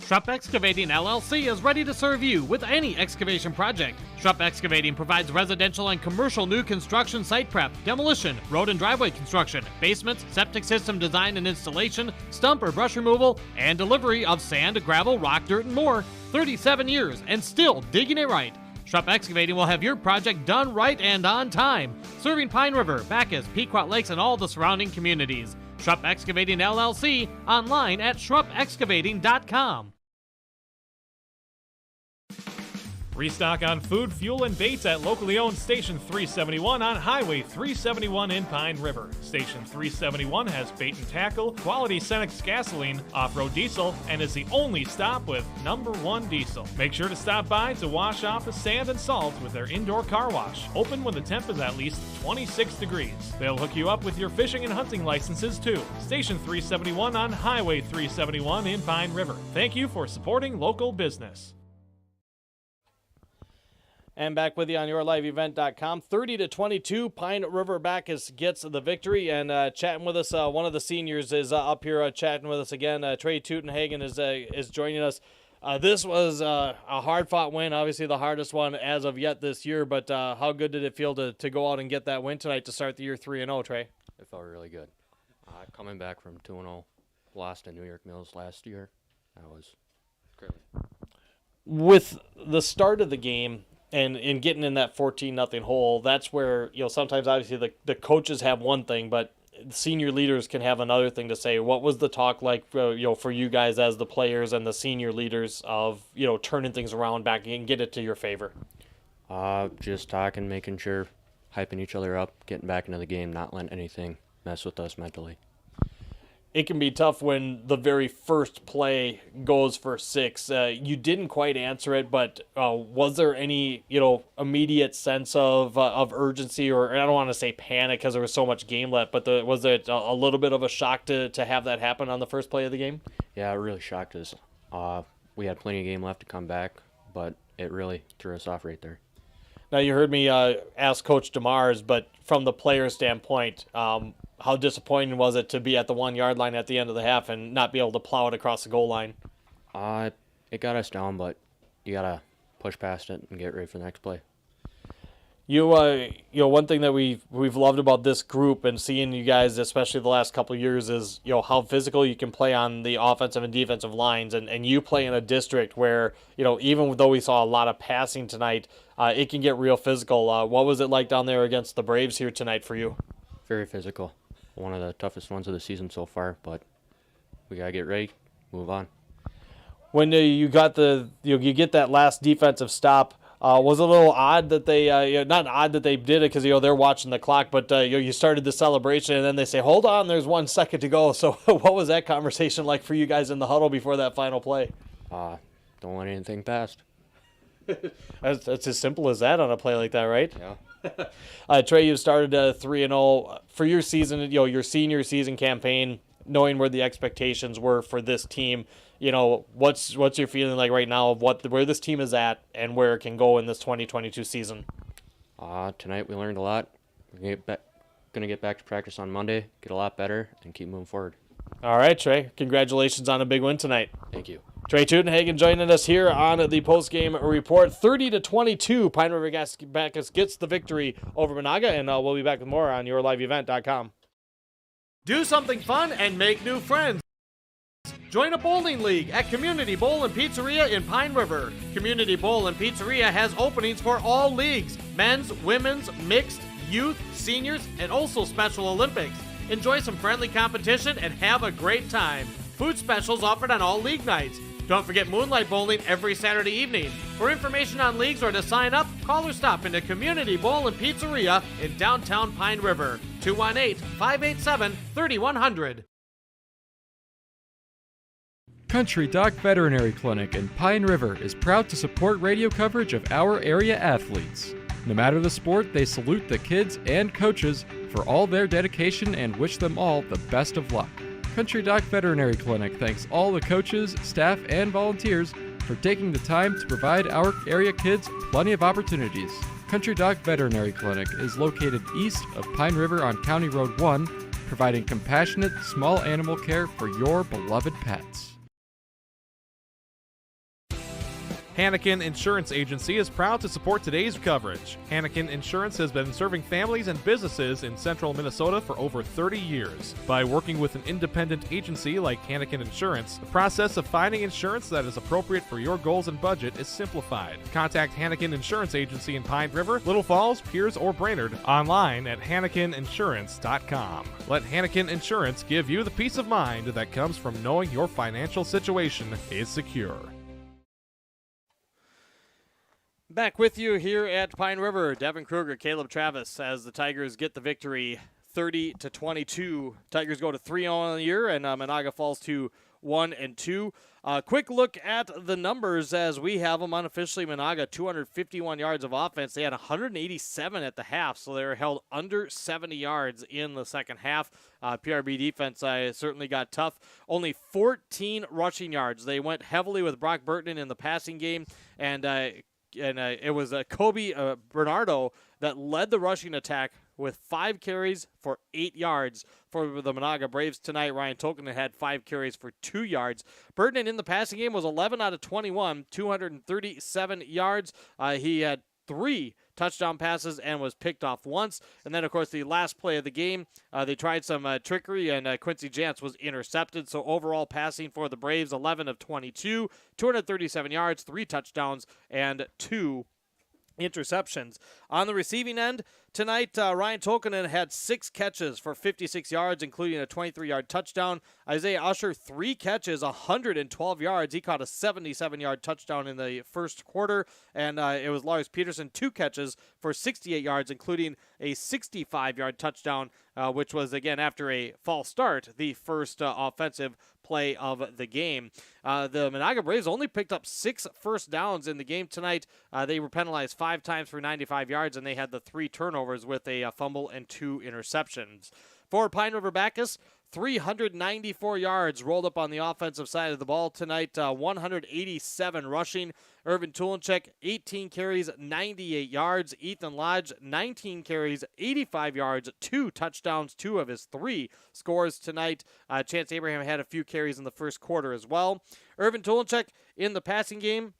Schrupp Excavating LLC is ready to serve you with any excavation project. Schrupp Excavating provides residential and commercial new construction site prep, demolition, road and driveway construction, basements, septic system design and installation, stump or brush removal, and delivery of sand, gravel, rock, dirt, and more. 37 years and still digging it right. Schrupp Excavating will have your project done right and on time, serving Pine River, Backus, Pequot Lakes, and all the surrounding communities. Schrupp Excavating LLC, online at schruppexcavating.com. Restock on food, fuel, and baits at locally owned Station 371 on Highway 371 in Pine River. Station 371 has bait and tackle, quality Cenex gasoline, off-road diesel, and is the only stop with #1 diesel. Make sure to stop by to wash off the sand and salt with their indoor car wash, open when the temp is at least 26 degrees. They'll hook you up with your fishing and hunting licenses too. Station 371 on Highway 371 in Pine River. Thank you for supporting local business. And back with you on yourliveevent.com. 30-22, Pine River-Backus gets the victory. And chatting with us, one of the seniors is up here chatting with us again. Trey Tutenhagen is joining us. This was a hard-fought win, obviously the hardest one as of yet this year. But how good did it feel to go out and get that win tonight to start the year 3-0, Trey? It felt really good. Coming back from 2-0, lost to New York Mills last year, that was great. With the start of the game, and in getting in that 14-0 hole, that's where, sometimes obviously the coaches have one thing, but senior leaders can have another thing to say. What was the talk like, for you guys as the players and the senior leaders of, turning things around back and get it to your favor? Just talking, making sure, hyping each other up, getting back into the game, not letting anything mess with us mentally. It can be tough when the very first play goes for 6. You didn't quite answer it, but was there any, immediate sense of urgency, or I don't want to say panic because there was so much game left, but was it a little bit of a shock to have that happen on the first play of the game? Yeah, it really shocked us. We had plenty of game left to come back, but it really threw us off right there. Now, you heard me ask Coach DeMars, but from the player standpoint, how disappointing was it to be at the 1-yard line at the end of the half and not be able to plow it across the goal line? It got us down, but you got to push past it and get ready for the next play. One thing that we've loved about this group and seeing you guys, especially the last couple of years, is how physical you can play on the offensive and defensive lines, and you play in a district where even though we saw a lot of passing tonight, it can get real physical. What was it like down there against the Braves here tonight for you? Very physical. One of the toughest ones of the season so far, but we gotta get ready, move on. When you got you get that last defensive stop. Was it a little odd that they, not odd that they did it because, they're watching the clock, but you started the celebration and then they say, hold on, there's 1 second to go. So what was that conversation like for you guys in the huddle before that final play? Don't let anything pass. That's as simple as that on a play like that, right? Yeah. Trey, you started 3-0 for your season, your senior season campaign, knowing where the expectations were for this team. What's your feeling like right now of where this team is at and where it can go in this 2022 season? Tonight we learned a lot. We're gonna get back to practice on Monday, get a lot better, and keep moving forward. All right, Trey. Congratulations on a big win tonight. Thank you. Trey Tutenhagen joining us here on the postgame report. 30-22, Pine River-Backus gets the victory over Menahga, and we'll be back with more on yourliveevent.com. Do something fun and make new friends. Join a bowling league at Community Bowl and Pizzeria in Pine River. Community Bowl and Pizzeria has openings for all leagues: men's, women's, mixed, youth, seniors, and also Special Olympics. Enjoy some friendly competition and have a great time. Food specials offered on all league nights. Don't forget Moonlight Bowling every Saturday evening. For information on leagues or to sign up, call or stop into Community Bowl and Pizzeria in downtown Pine River. 218-587-3100. Country Doc Veterinary Clinic in Pine River is proud to support radio coverage of our area athletes. No matter the sport, they salute the kids and coaches for all their dedication and wish them all the best of luck. Country Dock Veterinary Clinic thanks all the coaches, staff, and volunteers for taking the time to provide our area kids plenty of opportunities. Country Dock Veterinary Clinic is located east of Pine River on County Road 1, providing compassionate small animal care for your beloved pets. Hanakin Insurance Agency is proud to support today's coverage. Hanakin Insurance has been serving families and businesses in central Minnesota for over 30 years. By working with an independent agency like Hanakin Insurance, the process of finding insurance that is appropriate for your goals and budget is simplified. Contact Hanakin Insurance Agency in Pine River, Little Falls, Pierce, or Brainerd online at HanakinInsurance.com. Let Hanakin Insurance give you the peace of mind that comes from knowing your financial situation is secure. Back with you here at Pine River. Devin Kruger, Caleb Travis, as the Tigers get the victory 30-22. Tigers go to 3-0 on the year, and Menahga falls to 1-2. Quick look at the numbers as we have them unofficially. Menahga, 251 yards of offense. They had 187 at the half, so they were held under 70 yards in the second half. PRB defense certainly got tough. Only 14 rushing yards. They went heavily with Brock Burton in the passing game, and it was Kobe Bernardo that led the rushing attack with 5 carries for 8 yards for the Menahga Braves tonight. Ryan Tolkien had 5 carries for 2 yards. Burton in the passing game was 11 out of 21, 237 yards. He had 3 touchdown passes and was picked off once. And then, of course, the last play of the game, they tried some trickery, and Quincy Jantz was intercepted. So overall passing for the Braves, 11 of 22, 237 yards, 3 touchdowns, and 2 interceptions. On the receiving end tonight, Ryan Tolkien had 6 catches for 56 yards, including a 23-yard touchdown. Isaiah Usher, 3 catches, 112 yards. He caught a 77-yard touchdown in the first quarter. And it was Lars Peterson, 2 catches for 68 yards, including a 65-yard touchdown, which was, again, after a false start, the first offensive play of the game. The Menahga Braves only picked up 6 first downs in the game tonight. They were penalized 5 times for 95 yards, and they had the 3 turnovers with a fumble and 2 interceptions. For Pine River-Backus, 394 yards rolled up on the offensive side of the ball tonight, 187 rushing. Irvin Tulenchek, 18 carries, 98 yards. Ethan Lodge, 19 carries, 85 yards, 2 touchdowns, 2 of his 3 scores tonight. Chance Abraham had a few carries in the first quarter as well. Irvin Tulenchek in the passing game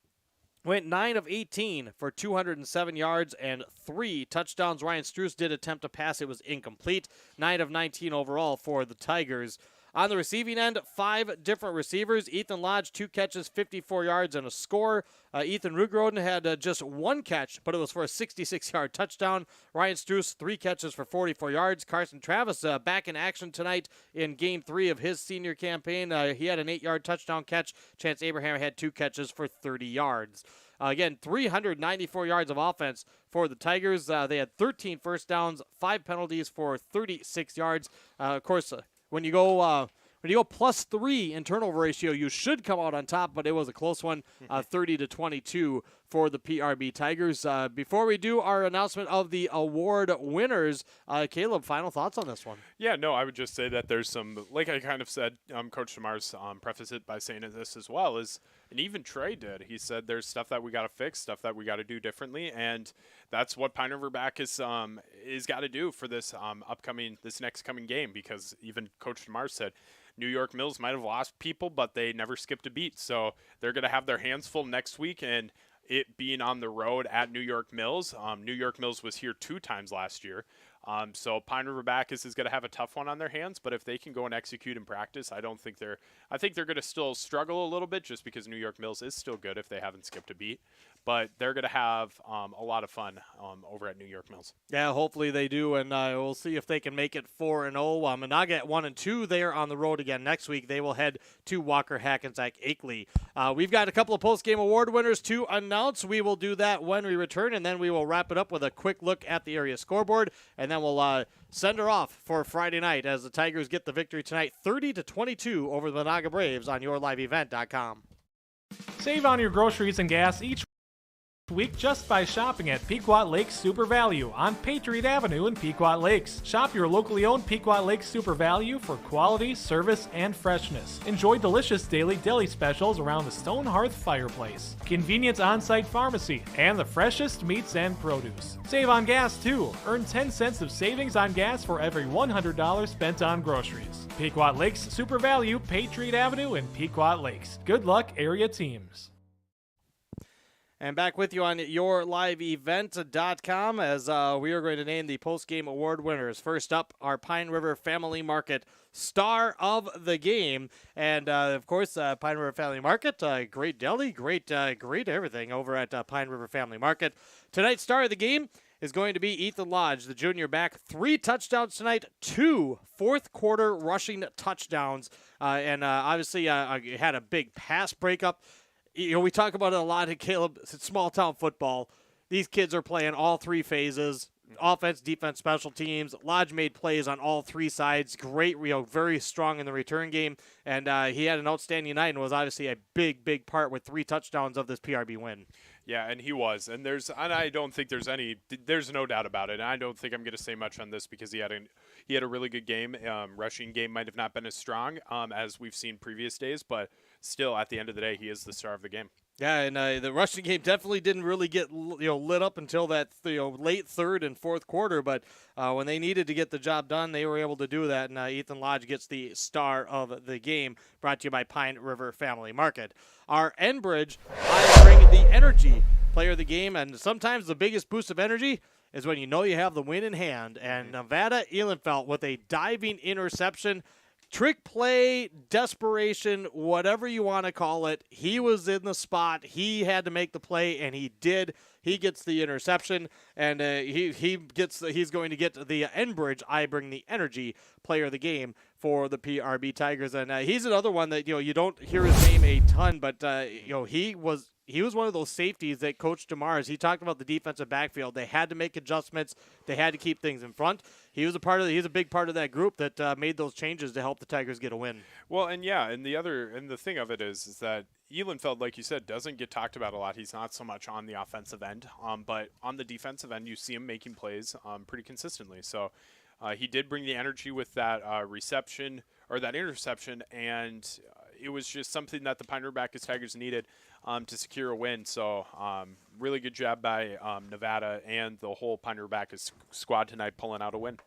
went 9 of 18 for 207 yards and 3 touchdowns. Ryan Struess did attempt a pass. It was incomplete. 9 of 19 overall for the Tigers. On the receiving end, 5 different receivers. Ethan Lodge, 2 catches, 54 yards, and a score. Ethan Rugroden had just 1 catch, but it was for a 66-yard touchdown. Ryan Struess, 3 catches for 44 yards. Carson Travis back in action tonight in Game 3 of his senior campaign. He had an 8-yard touchdown catch. Chance Abraham had 2 catches for 30 yards. Again, 394 yards of offense for the Tigers. They had 13 first downs, 5 penalties for 36 yards. Of course, when you go +3 in turnover ratio, you should come out on top, but it was a close one, 30-22 for the PRB Tigers. Before we do our announcement of the award winners, Caleb, final thoughts on this one? Yeah, no, I would just say that there's some, like I kind of said, Coach DeMars prefaced it by saying this as well, and even Trey did. He said there's stuff that we got to fix, stuff that we got to do differently, and that's what Pine River-Backus is got to do for this next coming game, because even Coach DeMars said New York Mills might have lost people, but they never skipped a beat. So they're going to have their hands full next week, and it being on the road at New York Mills. New York Mills was here 2 times last year. So Pine River-Backus is going to have a tough one on their hands, but if they can go and execute in practice, I think they're going to still struggle a little bit, just because New York Mills is still good if they haven't skipped a beat. But they're going to have a lot of fun over at New York Mills. Yeah, hopefully they do, and we'll see if they can make it 4-0. Menahga at 1-2. They are on the road again next week. They will head to Walker Hackensack Akeley. We've got a couple of post-game award winners to announce. We will do that when we return, and then we will wrap it up with a quick look at the area scoreboard, and then we'll send her off for Friday night as the Tigers get the victory tonight, 30-22 over the Menahga Braves on YourLiveEvent.com. Save on your groceries and gas each Week just by shopping at Pequot Lakes Super Value on Patriot Avenue in Pequot Lakes. Shop your locally owned Pequot Lakes Super Value for quality, service, and freshness. Enjoy delicious daily deli specials around the stone hearth fireplace, convenient on-site pharmacy, and the freshest meats and produce. Save on gas too. Earn 10 cents of savings on gas for every $100 spent on groceries. Pequot Lakes Super Value, Patriot Avenue in Pequot Lakes. Good luck, area teams. And back with you on yourliveevent.com as we are going to name the postgame award winners. First up, our Pine River Family Market Star of the Game. And, of course, Pine River Family Market, great deli, great everything over at Pine River Family Market. Tonight's Star of the Game is going to be Ethan Lodge, the junior back. 3 touchdowns tonight, 2 fourth-quarter rushing touchdowns. And obviously had a big pass breakup. You know, we talk about it a lot at Caleb. It's small-town football. These kids are playing all 3 phases, offense, defense, special teams. Lodge made plays on all 3 sides. Great, very strong in the return game. And he had an outstanding night and was obviously a big part with 3 touchdowns of this PRB win. Yeah, and he was. And I don't think there's no doubt about it. And I don't think I'm going to say much on this because he had a really good game. Rushing game might have not been as strong as we've seen previous days, but still, at the end of the day, he is the star of the game. Yeah, and the rushing game definitely didn't really get lit up until that late third and fourth quarter. But when they needed to get the job done, they were able to do that. And Ethan Lodge gets the star of the game, brought to you by Pine River Family Market. Our Enbridge, I bring the energy player of the game, and sometimes the biggest boost of energy is when you know you have the win in hand. And Nevada Ehlenfeld with a diving interception. Trick play, desperation, whatever you want to call it. He was in the spot. He had to make the play, and he did. He gets the interception, and he's going to get the Enbridge. I bring the energy player of the game for the PRB Tigers, and he's another one that you don't hear his name a ton, but he was one of those safeties that Coach DeMars, he talked about the defensive backfield. They had to make adjustments. They had to keep things in front. He's a big part of that group that made those changes to help the Tigers get a win. Well, and the thing of it is that Ehlenfeld, like you said, doesn't get talked about a lot. He's not so much on the offensive end, but on the defensive end, you see him making plays pretty consistently. So he did bring the energy with that reception or that interception, and it was just something that the Pine River-Backus Tigers needed to secure a win. So really good job by Nevada and the whole Pine River-Backus squad tonight pulling out a win.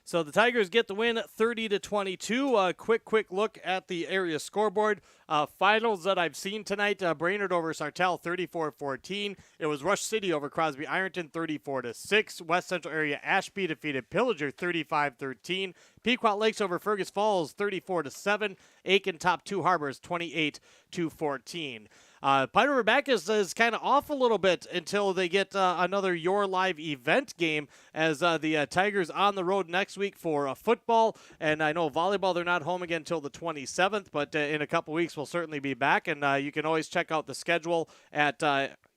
So the Tigers get the win 30-22. Quick look at the area scoreboard. Finals that I've seen tonight, Brainerd over Sartell 34-14. It was Rush City over Crosby Ironton 34-6. West Central Area Ashby defeated Pillager 35-13. Pequot Lakes over Fergus Falls 34-7. Aiken top 2 Harbors 28-14. Pine River-Backus is kind of off a little bit until they get another Your Live event game as the Tigers on the road next week for football. And I know volleyball, they're not home again until the 27th, but in a couple weeks we'll certainly be back. And you can always check out the schedule at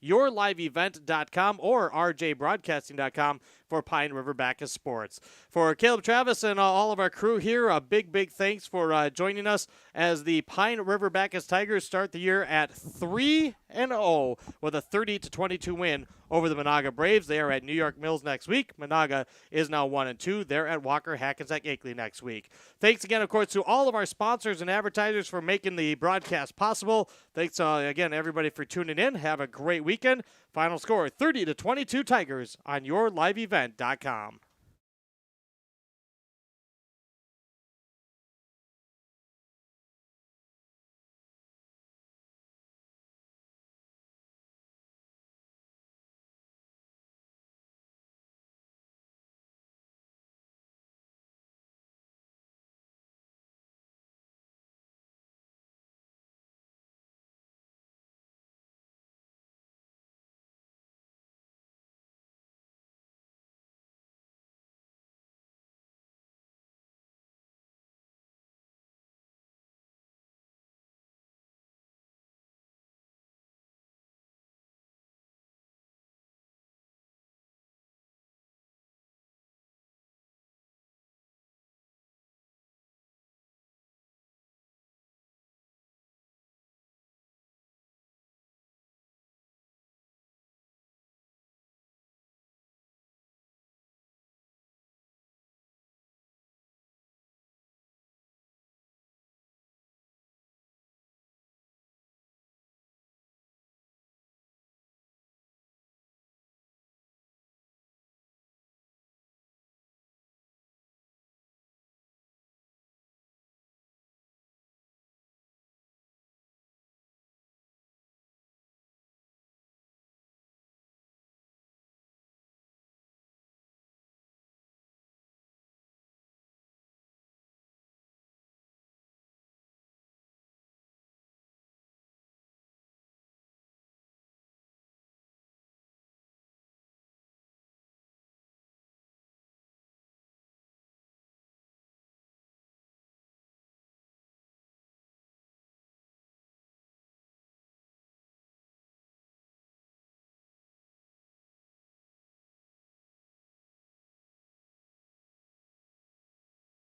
yourliveevent.com or rjbroadcasting.com for Pine River-Backus Sports. For Caleb Travis and all of our crew here, a big thanks for joining us as the Pine River-Backus Tigers start the year at 3-0 with a 30-22 win over the Menahga Braves. They are at New York Mills next week. Menahga is now 1-2. They're at Walker Hackensack Akeley next week. Thanks again, of course, to all of our sponsors and advertisers for making the broadcast possible. Thanks again, everybody, for tuning in. Have a great weekend. Final score 30-22 Tigers on yourliveevent.com.